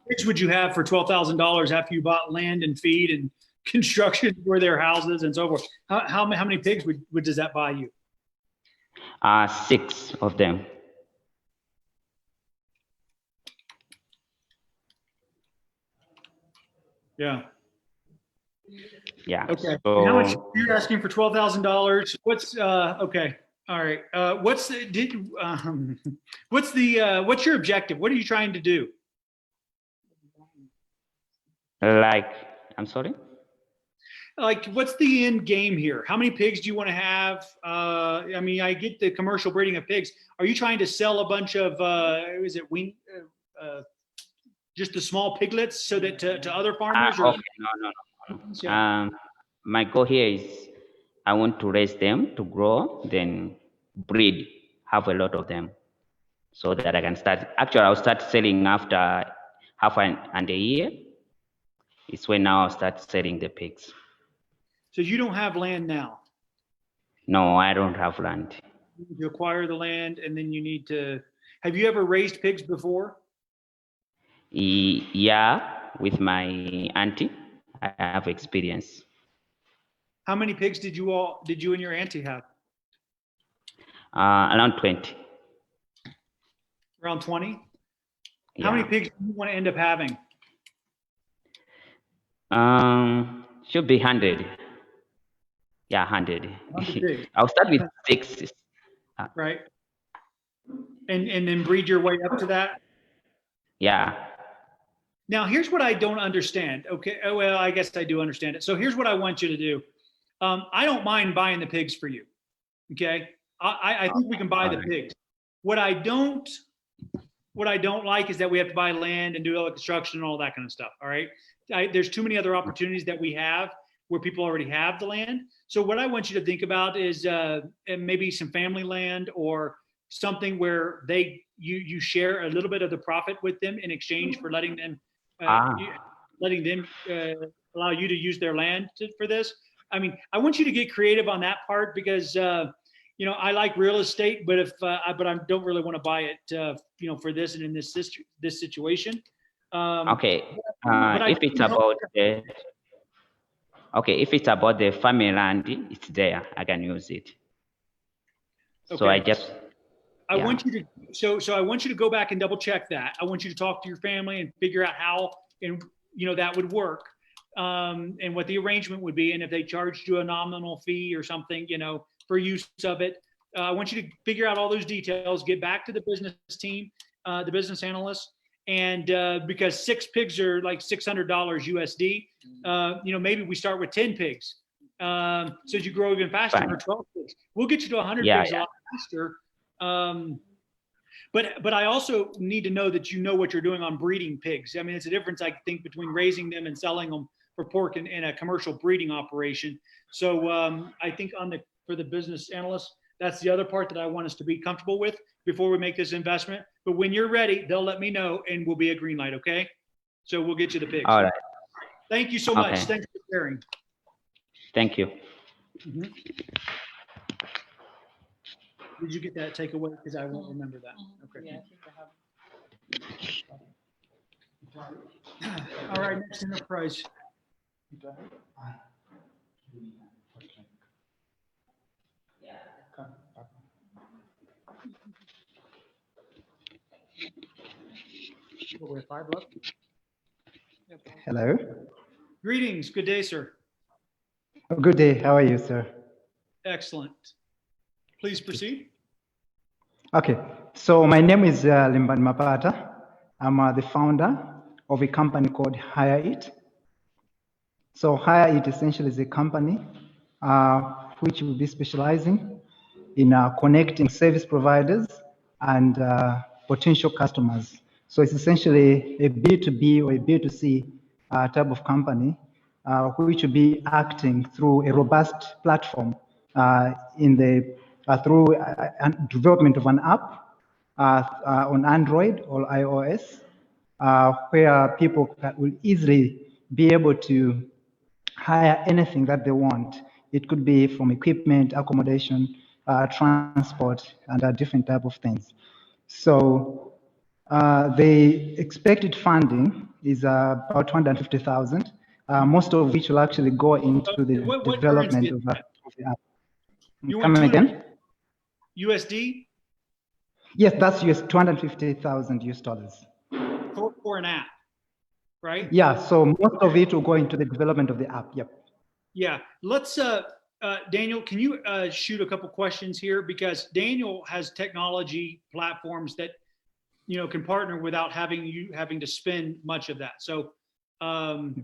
Which would you have for $12,000 after you bought land and feed and construction for their houses and so forth? How many pigs does that buy you? 6 of them. Yeah. Yeah. Okay. So, How much you're asking for $12,000? What's okay? All right. What's your objective? What are you trying to do? like, I'm sorry? Like, what's the end game here? How many pigs do you want to have? I mean, I get the commercial breeding of pigs. Are you trying to sell a bunch of, just the small piglets so that to other farmers? Okay, no. Yeah. My goal here is I want to raise them to grow, then breed, have a lot of them, so that I can start. Actually, I'll start selling after half and a year. It's when now I'll start selling the pigs. So you don't have land now? No, I don't have land. You acquire the land, and then you need to. Have you ever raised pigs before? Yeah, with my auntie, I have experience. How many pigs did you and your auntie have? Around 20. Around 20? Yeah. How many pigs do you want to end up having? Should be 100. Yeah, 100. 100 pigs. I'll start with 6. Right. And then breed your way up to that? Yeah. Now, here's what I don't understand. Okay, well, I guess I do understand it. So here's what I want you to do. I don't mind buying the pigs for you. Okay, I think we can buy the pigs. What I don't like is that we have to buy land and do all the construction and all that kind of stuff. All right, there's too many other opportunities that we have where people already have the land. So what I want you to think about is maybe some family land or something where you share a little bit of the profit with them in exchange for letting them allow you to use their land for this. I mean, I want you to get creative on that part because I like real estate, but I don't really want to buy it for this and in this situation. Okay. If it's about the family land, it's there. I can use it. Okay. So I just. I want you to I want you to go back and double check that. I want you to talk to your family and figure out how that would work, and what the arrangement would be, and if they charged you a nominal fee or something, for use of it. I want you to figure out all those details. Get back to the business team, the business analysts, and because 6 pigs are like $600 USD, maybe we start with 10 pigs. So as you grow even faster, or 12 pigs, we'll get you to 100 pigs a lot faster. But I also need to know that you know what you're doing on breeding pigs. I mean, it's a difference, I think, between raising them and selling them for pork in a commercial breeding operation. So I think for the business analyst, that's the other part that I want us to be comfortable with before we make this investment. But when you're ready, they'll let me know and we'll be a green light, okay? So we'll get you the pigs. All right. Thank you so much. Thanks for sharing. Thank you. Mm-hmm. Did you get that takeaway? Because I won't remember that. Okay. Yeah, I think I have. All right, next enterprise. We have 5 left. Hello. Greetings. Good day, sir. Good day. How are you, sir? Excellent. Please proceed. Okay. So my name is Limban Mapata. I'm the founder of a company called Hire It. So Hire It essentially is a company which will be specializing in connecting service providers and potential customers. So it's essentially a B2B or a B2C type of company which will be acting through a robust platform through development of an app on Android or iOS, where people will easily be able to hire anything that they want. It could be from equipment, accommodation, transport, and different type of things. So the expected funding is about 250,000, most of which will actually go into the development of the app. Come again? USD? Yes, that's $250,000 US dollars. For an app, right? Yeah, so most of it will go into the development of the app. Yep. Yeah, let's Daniel, can you shoot a couple questions here, because Daniel has technology platforms that can partner without having to spend much of that. So I'll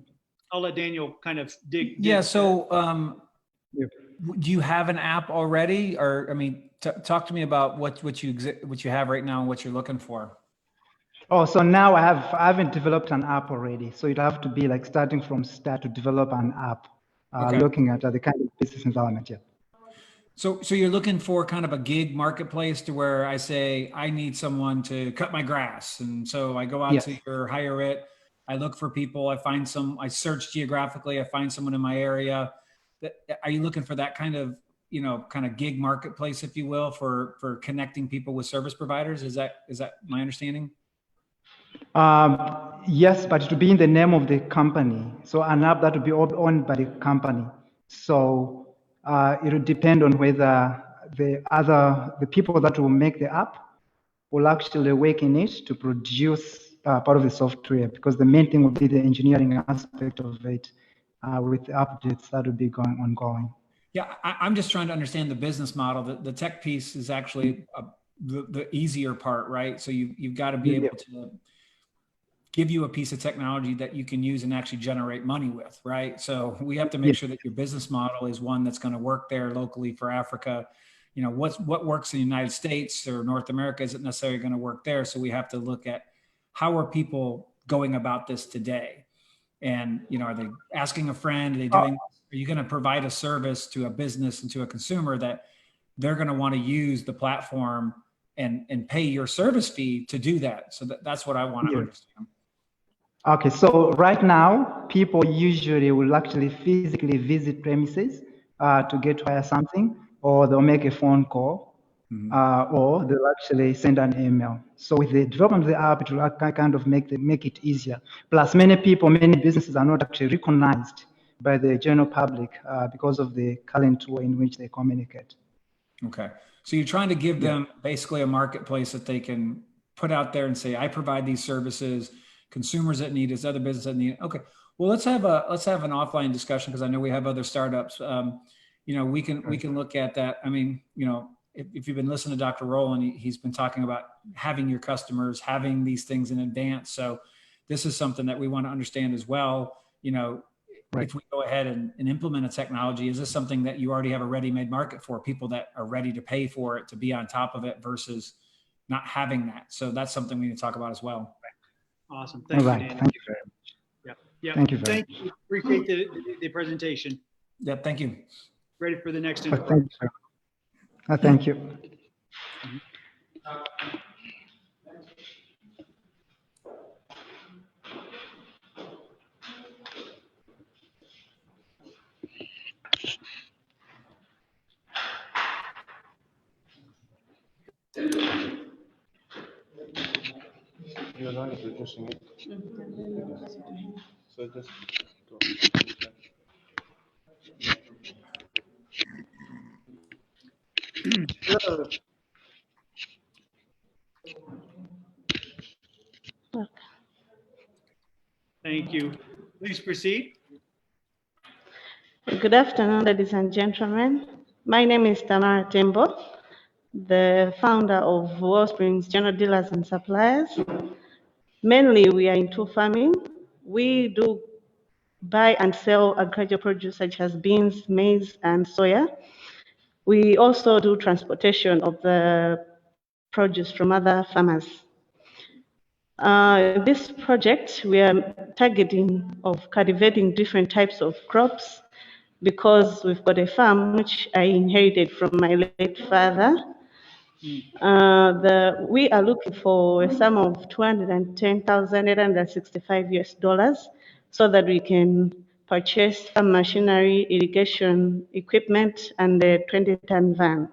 let Daniel kind of dig. Yeah. So do you have an app already, or I mean, talk to me about what you have right now and what you're looking for. Oh, so now I haven't developed an app already. So it'd have to be like starting from start to develop an app, looking at the kind of business environment. Yeah. So you're looking for kind of a gig marketplace to where I say, I need someone to cut my grass. And so I go out to your Hire It, I look for people, I search geographically, I find someone in my area. Are you looking for that kind of, kind of gig marketplace, if you will, for connecting people with service providers. Is that my understanding? Yes, but it will be in the name of the company. So an app that will be owned by the company. So it will depend on whether the people that will make the app will actually work in it to produce part of the software, because the main thing will be the engineering aspect of it with updates that will be ongoing. Yeah, I'm just trying to understand the business model. The tech piece is actually the easier part, right? So you've got to be able to give you a piece of technology that you can use and actually generate money with, right? So we have to make sure that your business model is one that's going to work there locally for Africa. What works in the United States or North America isn't necessarily going to work there. So we have to look at how are people going about this today? And, are they asking a friend? Are they doing, are you going to provide a service to a business and to a consumer that they're going to want to use the platform and pay your service fee to do that? So that's what I want to understand. Okay, so right now, people usually will actually physically visit premises to get to hire something, or they'll make a phone call, or they'll actually send an email. So with the development of the app, it will kind of make it easier. Plus, many businesses are not actually recognized by the general public because of the current way in which they communicate. Okay, so you're trying to give them basically a marketplace that they can put out there and say, I provide these services, consumers that need it, other business that need it. Okay, well, let's have an offline discussion, because I know we have other startups. We can look at that. I mean, if you've been listening to Dr. Rollan, he's been talking about having your customers, having these things in advance. So this is something that we want to understand as well. If we go ahead and implement a technology, is this something that you already have a ready-made market for, people that are ready to pay for it, to be on top of it, versus not having that? So that's something we need to talk about as well. Awesome. Thank you, Dan. Thank you very much. Yeah. Thank you very much. You. Appreciate the presentation. Yeah, thank you. Ready for the next Thank enterprise. you. Thank you. You're not reducing it. So just go. Hello. Thank you. Please proceed. Good afternoon, ladies and gentlemen. My name is Tamara Tembo, the founder of Wellsprings General Dealers and Suppliers. Mainly, we are into farming. We do buy and sell agricultural produce such as beans, maize, and soya. We also do transportation of the produce from other farmers. This project, we are targeting of cultivating different types of crops, because we've got a farm which I inherited from my late father. We are looking for a sum of $210,865 so that we can purchase farm machinery, irrigation equipment, and the 20-ton van.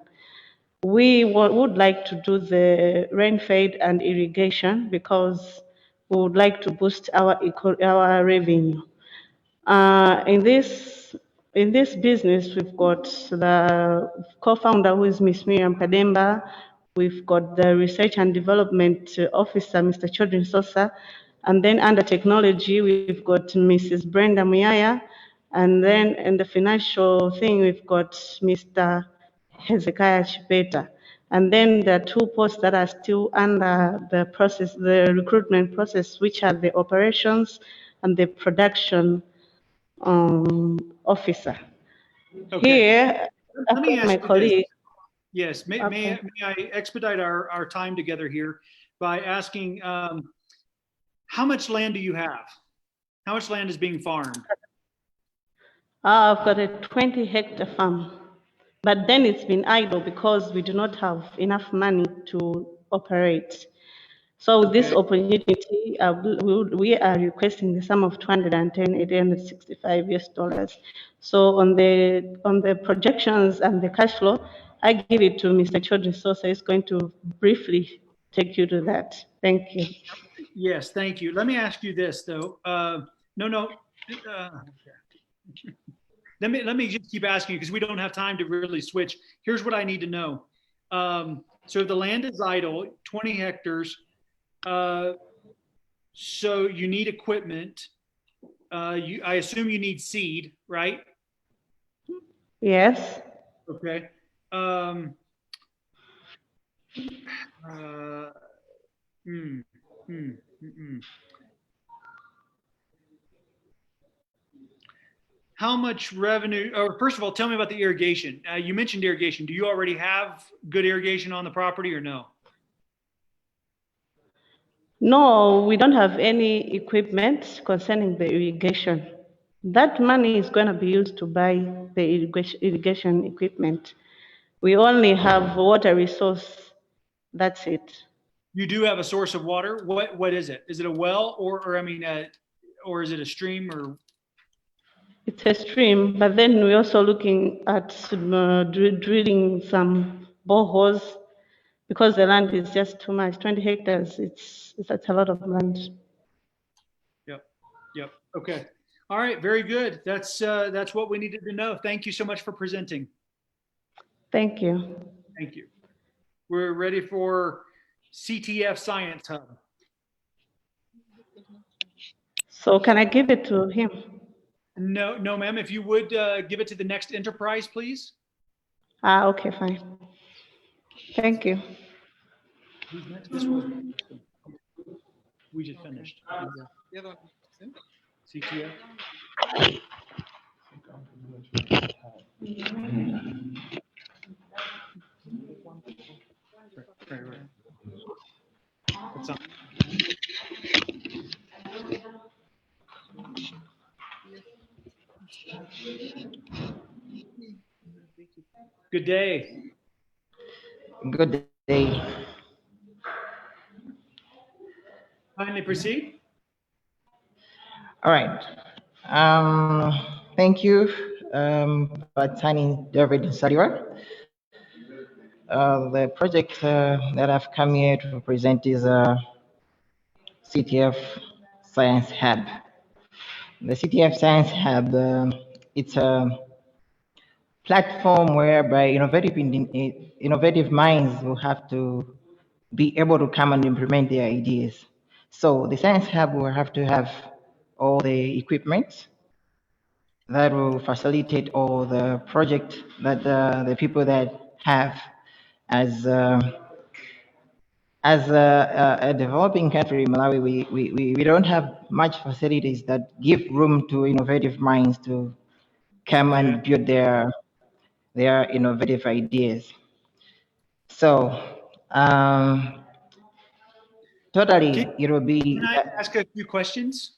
We would like to do the rain fed and irrigation because we would like to boost our revenue. In this business, we've got the co-founder, who is Miss Miriam Kademba. We've got the research and development officer, Mr. Chodrin Sosa. And then under technology, we've got Mrs. Brenda Muyaya. And then in the financial thing, we've got Mr. Hezekiah Chipeta. And then there are two posts that are still under the process, the recruitment process, which are the operations and the production officer. Okay. Here, Let me ask my you colleague. this. Yes, may I expedite our time together here by asking, how much land do you have? How much land is being farmed? I've got a 20-hectare farm, but then it's been idle because we do not have enough money to operate. So with this opportunity, we are requesting the sum of $210,865. So on the projections and the cash flow, I give it to Mr. Chodri Sosa. He's going to briefly take you to that. Thank you. Yes, thank you. Let me ask you this though. Let me just keep asking you because we don't have time to really switch. Here's what I need to know. So the land is idle, 20 hectares. So you need equipment. I assume you need seed, right? Yes. Okay. How much revenue, or first of all, tell me about the irrigation. You mentioned irrigation. Do you already have good irrigation on the property or no? No, we don't have any equipment concerning the irrigation. That money is going to be used to buy the irrigation equipment. We only have water resource. That's it. You do have a source of water. What is it? Is it a well or or is it a stream or? It's a stream, but then we're also looking at drilling some boreholes because the land is just too much. 20 hectares. That's a lot of land. Yep. Okay. All right. Very good. That's what we needed to know. Thank you so much for presenting. Thank you. Thank you. We're ready for CTF Science Hub. So can I give it to him? No, ma'am. If you would give it to the next enterprise, please. Okay, fine. Thank you. Who's next? This was. We just finished. The other one. CTF. Right. What's up? Good day. Good day. Kindly proceed. All right. Thank you, Batani David Saliwa. The project that I've come here to present is CTF Science Hub. The CTF Science Hub, it's a platform whereby innovative minds will have to be able to come and implement their ideas. So the Science Hub will have to have all the equipment that will facilitate all the project that the people that have as a developing country, Malawi, we don't have much facilities that give room to innovative minds to come and build their innovative ideas. So totally, it will be. Can I ask a few questions?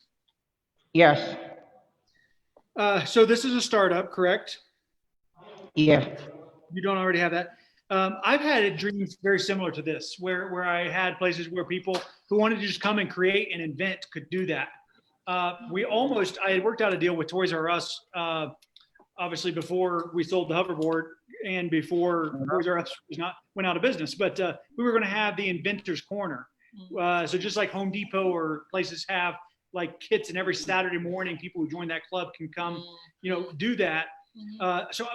Yes. So this is a startup, correct? Yeah. You don't already have that. I've had dreams very similar to this, where I had places where people who wanted to just come and create and invent could do that. I had worked out a deal with Toys R Us, obviously before we sold the Hoverboard and before Toys R Us went out of business. But we were going to have the Inventors Corner. So just like Home Depot or places have like kits, and every Saturday morning, people who join that club can come, do that. So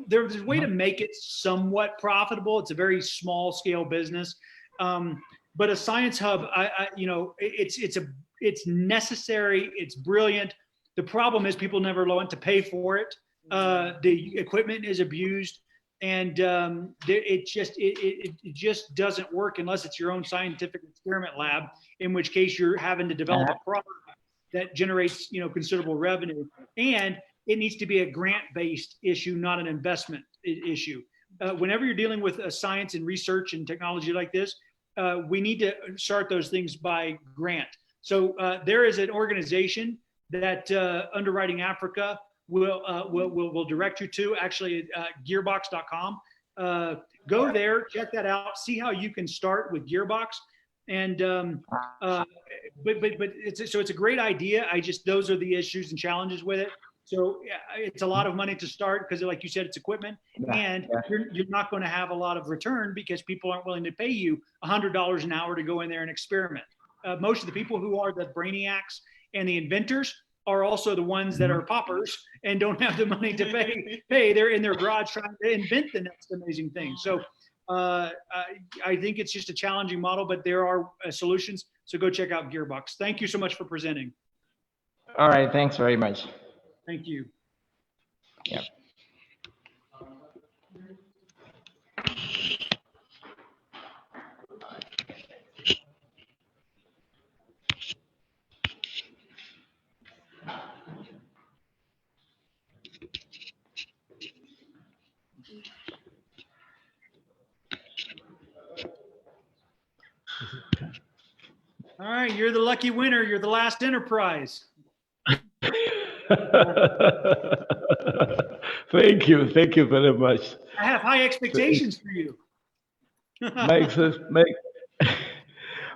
there was a way to make it somewhat profitable. It's a very small scale business, but a science hub, it's necessary. It's brilliant. The problem is people never want to pay for it. The equipment is abused, and it just doesn't work unless it's your own scientific experiment lab, in which case you're having to develop a product that generates considerable revenue, and it needs to be a grant-based issue, not an investment issue. Whenever you're dealing with science and research and technology like this, we need to start those things by grant. So there is an organization that Underwriting Africa will direct you to, actually gearbox.com. Go there, check that out, see how you can start with Gearbox. And but it's a great idea. Those are the issues and challenges with it. So it's a lot of money to start because, like you said, it's equipment, and you're not going to have a lot of return because people aren't willing to pay you $100 an hour to go in there and experiment. Most of the people who are the brainiacs and the inventors are also the ones that are paupers and don't have the money to pay. They're in their garage trying to invent the next amazing thing. So I think it's just a challenging model, but there are solutions. So go check out Gearbox. Thank you so much for presenting. All right, thanks very much. Thank you. Yeah. All right, you're the lucky winner. You're the last enterprise. Thank you very much. I have high expectations for you.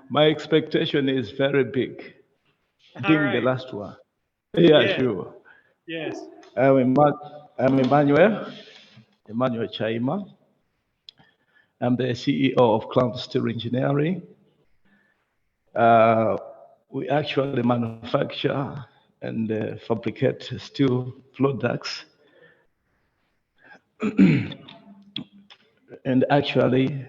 My expectation is very big, being the last one. Yeah. Sure. Yes. I'm Emmanuel Chaima. I'm the CEO of Cloud Steel Engineering. We actually manufacture and fabricate steel products. And actually,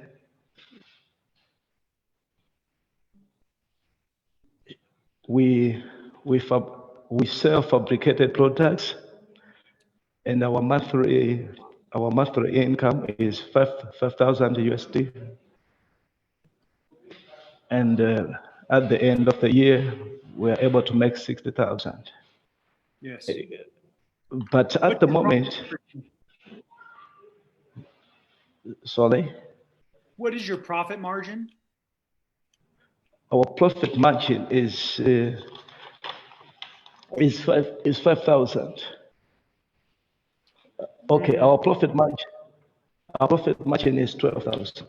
we sell fabricated products, and our monthly income is 5,000 USD. And at the end of the year, we are able to make 60,000. Yes. But at the moment, sorry? What is your profit margin? Our profit margin is 5,000. Okay, our profit margin is 12,000.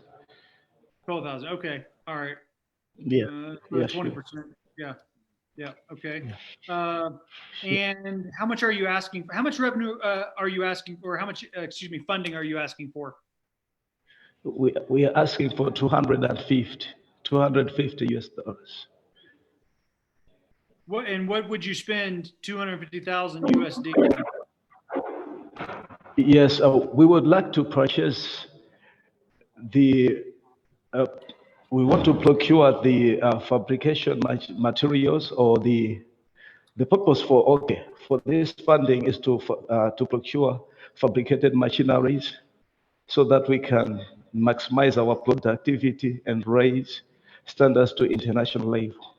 12,000. Okay. All right. Yeah. 20%. Sure. Yeah. Okay. And how much are you asking for? How much revenue are you asking for? How much, funding are you asking for? We are asking for 250 US dollars. What would you spend 250,000 USD on? Yes, we would like to purchase we want to procure the fabrication materials, or the purpose for this funding is to procure fabricated machineries so that we can maximize our productivity and raise standards to international level.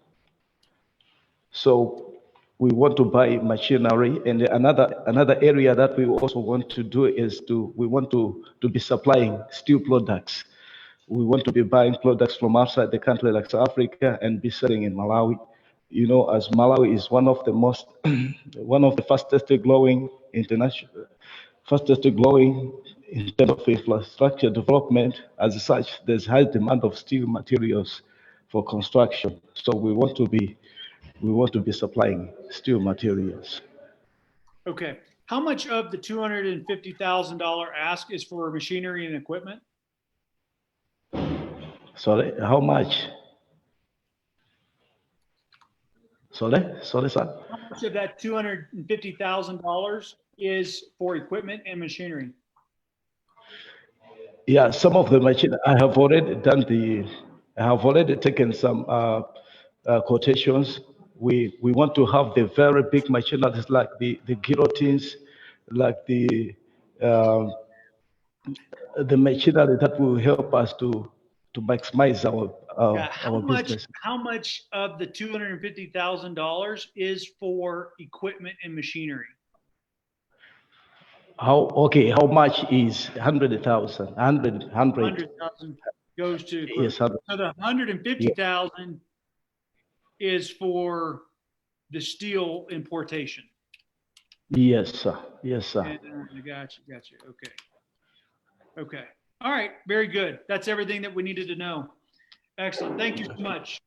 So we want to buy machinery, and another area that we also want to do is we want to be supplying steel products. We want to be buying products from outside the country, like South Africa, and be selling in Malawi. You know, as Malawi is one of the fastest growing in terms of infrastructure development. As such, there's high demand of steel materials for construction. So we want to be supplying steel materials. Okay. How much of the $250,000 ask is for machinery and equipment? Sorry, how much? Sorry, sir. How much of that $250,000 is for equipment and machinery? Yeah, some of the machine I have already taken some quotations. We want to have the very big machineries, like the guillotines, like the machinery that will help us to maximize our business. How much of the $250,000 is for equipment and machinery? How much is 100,000? 100,000 goes to equipment. Yes, 100. So the 150,000 is for the steel importation. Yes, sir. I got you. Okay. All right. Very good. That's everything that we needed to know. Excellent. Thank you so much.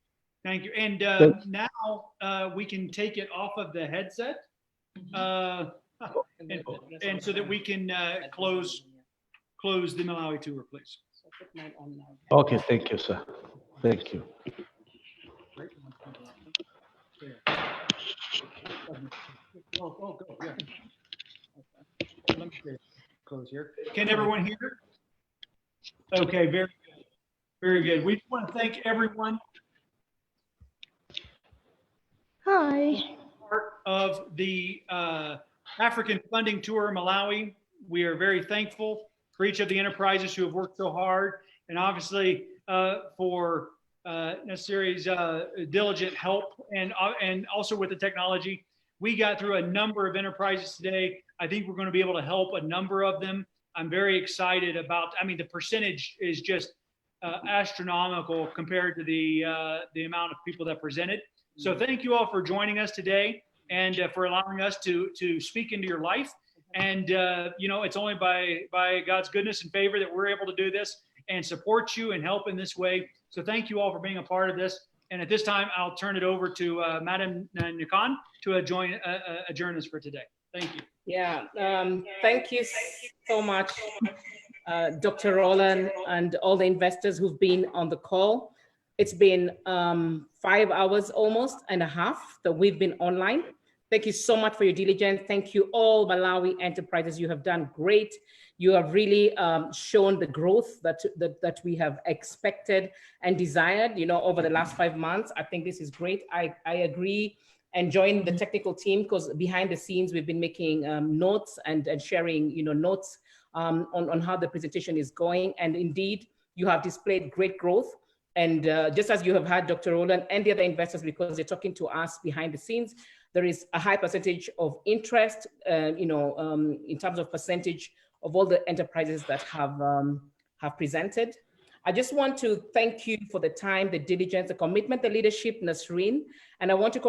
Thank you. And now we can take it off of the headset. And so that we can close the Malawi tour, please. Okay, thank you, sir. Thank you. Go, yeah. Let me close here. Can everyone hear? Okay, very good. Very good. We want to thank everyone. Hi. Part of the African Funding Tour Malawi. We are very thankful for each of the enterprises who have worked so hard, and obviously for Necessari's diligent help, and also with the technology. We got through a number of enterprises today. I think we're going to be able to help a number of them. I'm very excited about, I mean, the percentage is just astronomical compared to the amount of people that presented. So thank you all for joining us today and for allowing us to speak into your life. And, you know, it's only by God's goodness and favor that we're able to do this and support you and help in this way. So thank you all for being a part of this. And at this time, I'll turn it over to Madam Nyakan to adjourn us for today. Thank you. Yeah, thank you so much, Dr. Rollan, and all the investors who've been on the call. It's been 5 hours almost and a half that we've been online. Thank you so much for your diligence. Thank you all Malawi enterprises. You have done great. You have really shown the growth that we have expected and desired, you know, over the last 5 months. I think this is great. I agree and join the technical team, because behind the scenes, we've been making notes and sharing, you know, notes on how the presentation is going. And indeed, you have displayed great growth. And just as you have had Dr. Rollan and the other investors, because they're talking to us behind the scenes, there is a high percentage of interest, you know, in terms of percentage of all the enterprises that have presented. I just want to thank you for the time, the diligence, the commitment, the leadership, Nasreen. And I want to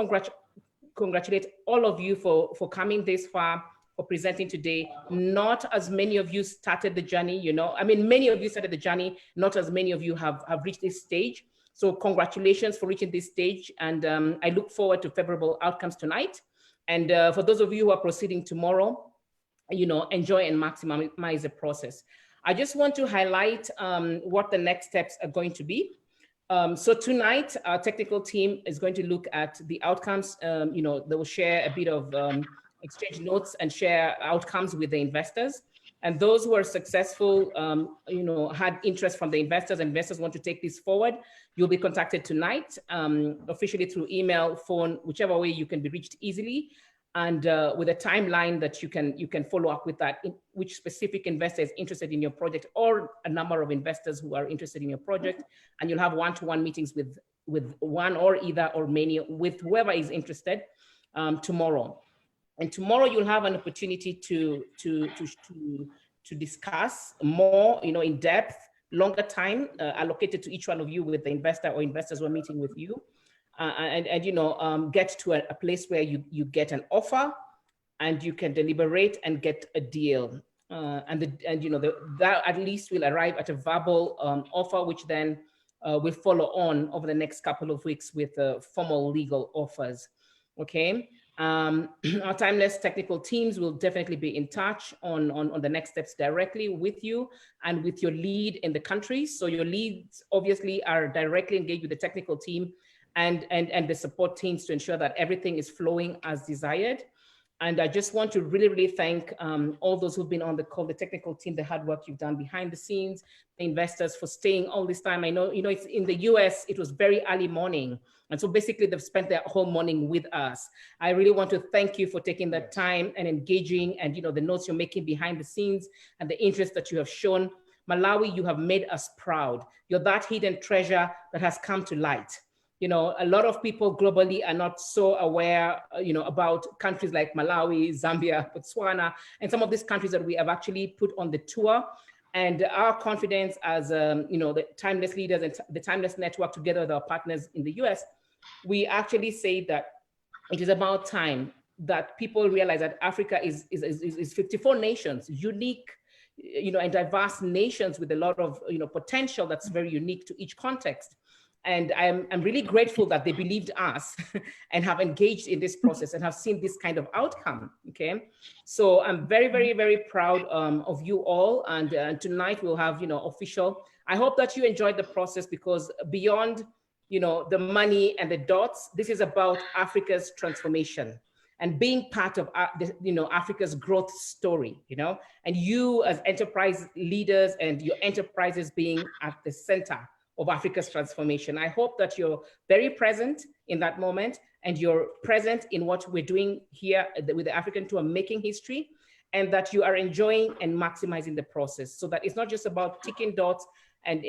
congratulate all of you for coming this far, for presenting today. Not as many of you started the journey, you know, I mean, many of you started the journey, not as many of you have reached this stage. So congratulations for reaching this stage. And I look forward to favorable outcomes tonight. And for those of you who are proceeding tomorrow, you know, enjoy and maximize the process. I just want to highlight what the next steps are going to be. So tonight, our technical team is going to look at the outcomes. You know, they will share a bit of exchange notes and share outcomes with the investors. And those who are successful, you know, had interest from the investors want to take this forward, you'll be contacted tonight, officially through email, phone, whichever way you can be reached easily. And with a timeline that you can follow up with that, which specific investor is interested in your project, or a number of investors who are interested in your project. And you'll have one-to-one meetings with one or either or many, with whoever is interested tomorrow. And tomorrow you'll have an opportunity to discuss more, you know, in depth, longer time allocated to each one of you with the investor or investors who are meeting with you. And you know, get to a place where you get an offer and you can deliberate and get a deal. And you know, that at least will arrive at a verbal offer, which then will follow on over the next couple of weeks with formal legal offers. Okay. Our timeless technical teams will definitely be in touch on the next steps directly with you and with your lead in the country. So your leads obviously are directly engaged with the technical team and the support teams to ensure that everything is flowing as desired. And I just want to really, really thank all those who've been on the call, the technical team, the hard work you've done behind the scenes, the investors for staying all this time. I know, you know, it's in the US, it was very early morning. And so basically they've spent their whole morning with us. I really want to thank you for taking that time and engaging, and, you know, the notes you're making behind the scenes and the interest that you have shown. Malawi, you have made us proud. You're that hidden treasure that has come to light. You know, a lot of people globally are not so aware, you know, about countries like Malawi, Zambia, Botswana, and some of these countries that we have actually put on the tour. And our confidence as, you know, the Timeless leaders and the Timeless Network, together with our partners in the US, we actually say that it is about time that people realize that Africa is 54 nations, unique, you know, and diverse nations with a lot of, you know, potential that's very unique to each context. And I'm really grateful that they believed us and have engaged in this process and have seen this kind of outcome, okay? So I'm very, very, very proud of you all. And tonight we'll have, official. I hope that you enjoyed the process, because beyond, the money and the dots, this is about Africa's transformation and being part of, Africa's growth story, and you as enterprise leaders and your enterprises being at the center of Africa's transformation. I hope that you're very present in that moment, and you're present in what we're doing here with the African Tour, making history, and that you are enjoying and maximizing the process, so that it's not just about ticking dots and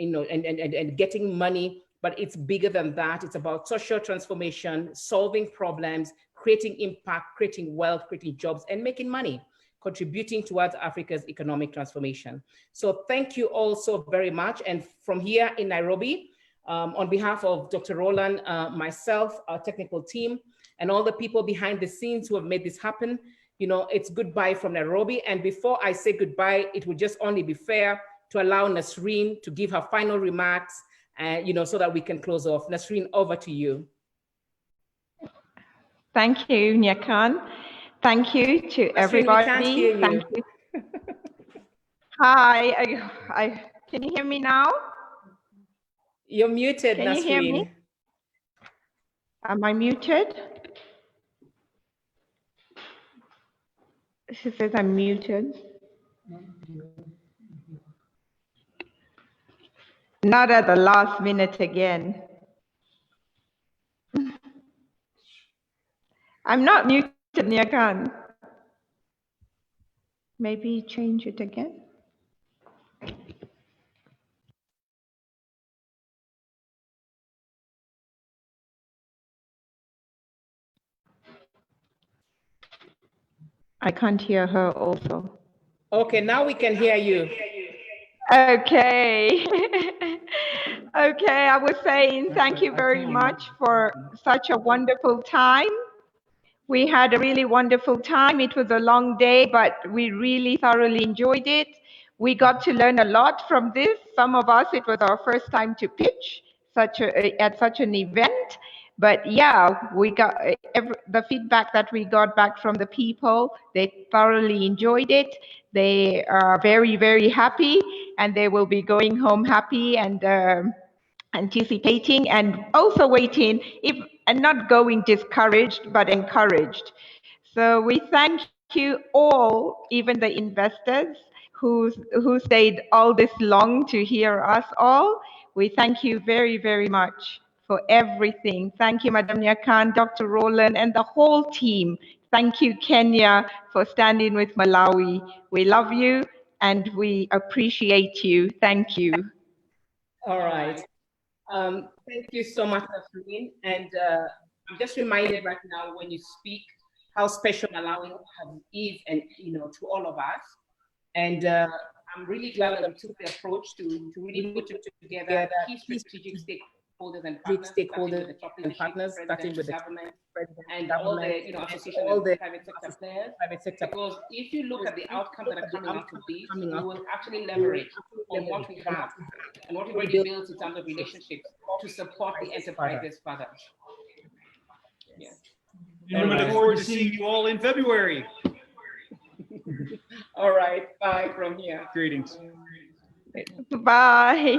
getting money, but it's bigger than that. It's about social transformation, solving problems, creating impact, creating wealth, creating jobs, and making money, contributing towards Africa's economic transformation. So thank you all so very much. And from here in Nairobi, on behalf of Dr. Rollan, myself, our technical team, and all the people behind the scenes who have made this happen, it's goodbye from Nairobi. And before I say goodbye, it would just only be fair to allow Nasreen to give her final remarks, so that we can close off. Nasreen, over to you. Thank you, Nyakan. Thank you to Nasreen, everybody. we can't hear you. Thank you. Hi, can you hear me now? You're muted, Can Nasreen. you hear me? Am I muted? She says I'm muted. Not at the last minute again. I'm not muted, Nyakan. Maybe change it again. I can't hear her also. Okay, now we can hear you. Okay. Okay, I was saying thank you very much for such a wonderful time. We had a really wonderful time. It was a long day, but we really thoroughly enjoyed it. We got to learn a lot from this. Some of us, it was our first time to pitch at such an event. But yeah, we got the feedback that we got back from the people. They thoroughly enjoyed it. They are very, very happy, and they will be going home happy and anticipating and also waiting, and not going discouraged, but encouraged. So we thank you all, even the investors who stayed all this long to hear us all. We thank you very, very much for everything. Thank you, Madam Nyakan, Dr. Rollan, and the whole team. Thank you, Kenya, for standing with Malawi. We love you and we appreciate you. Thank you. All right. Thank you so much, Nasreen. And I'm just reminded right now when you speak how special Malawi is, and to all of us. And I'm really glad that we took the approach to really put together key strategic stakeholders and partners, starting with the government and all the associations and private sector players. Because if you look at the outcomes that are coming out of this, we will actually leverage on what we have and what we've already built in terms of relationships to support the enterprises further. Yeah. And we look forward to seeing you all in February. All right, bye from here. Greetings. Bye.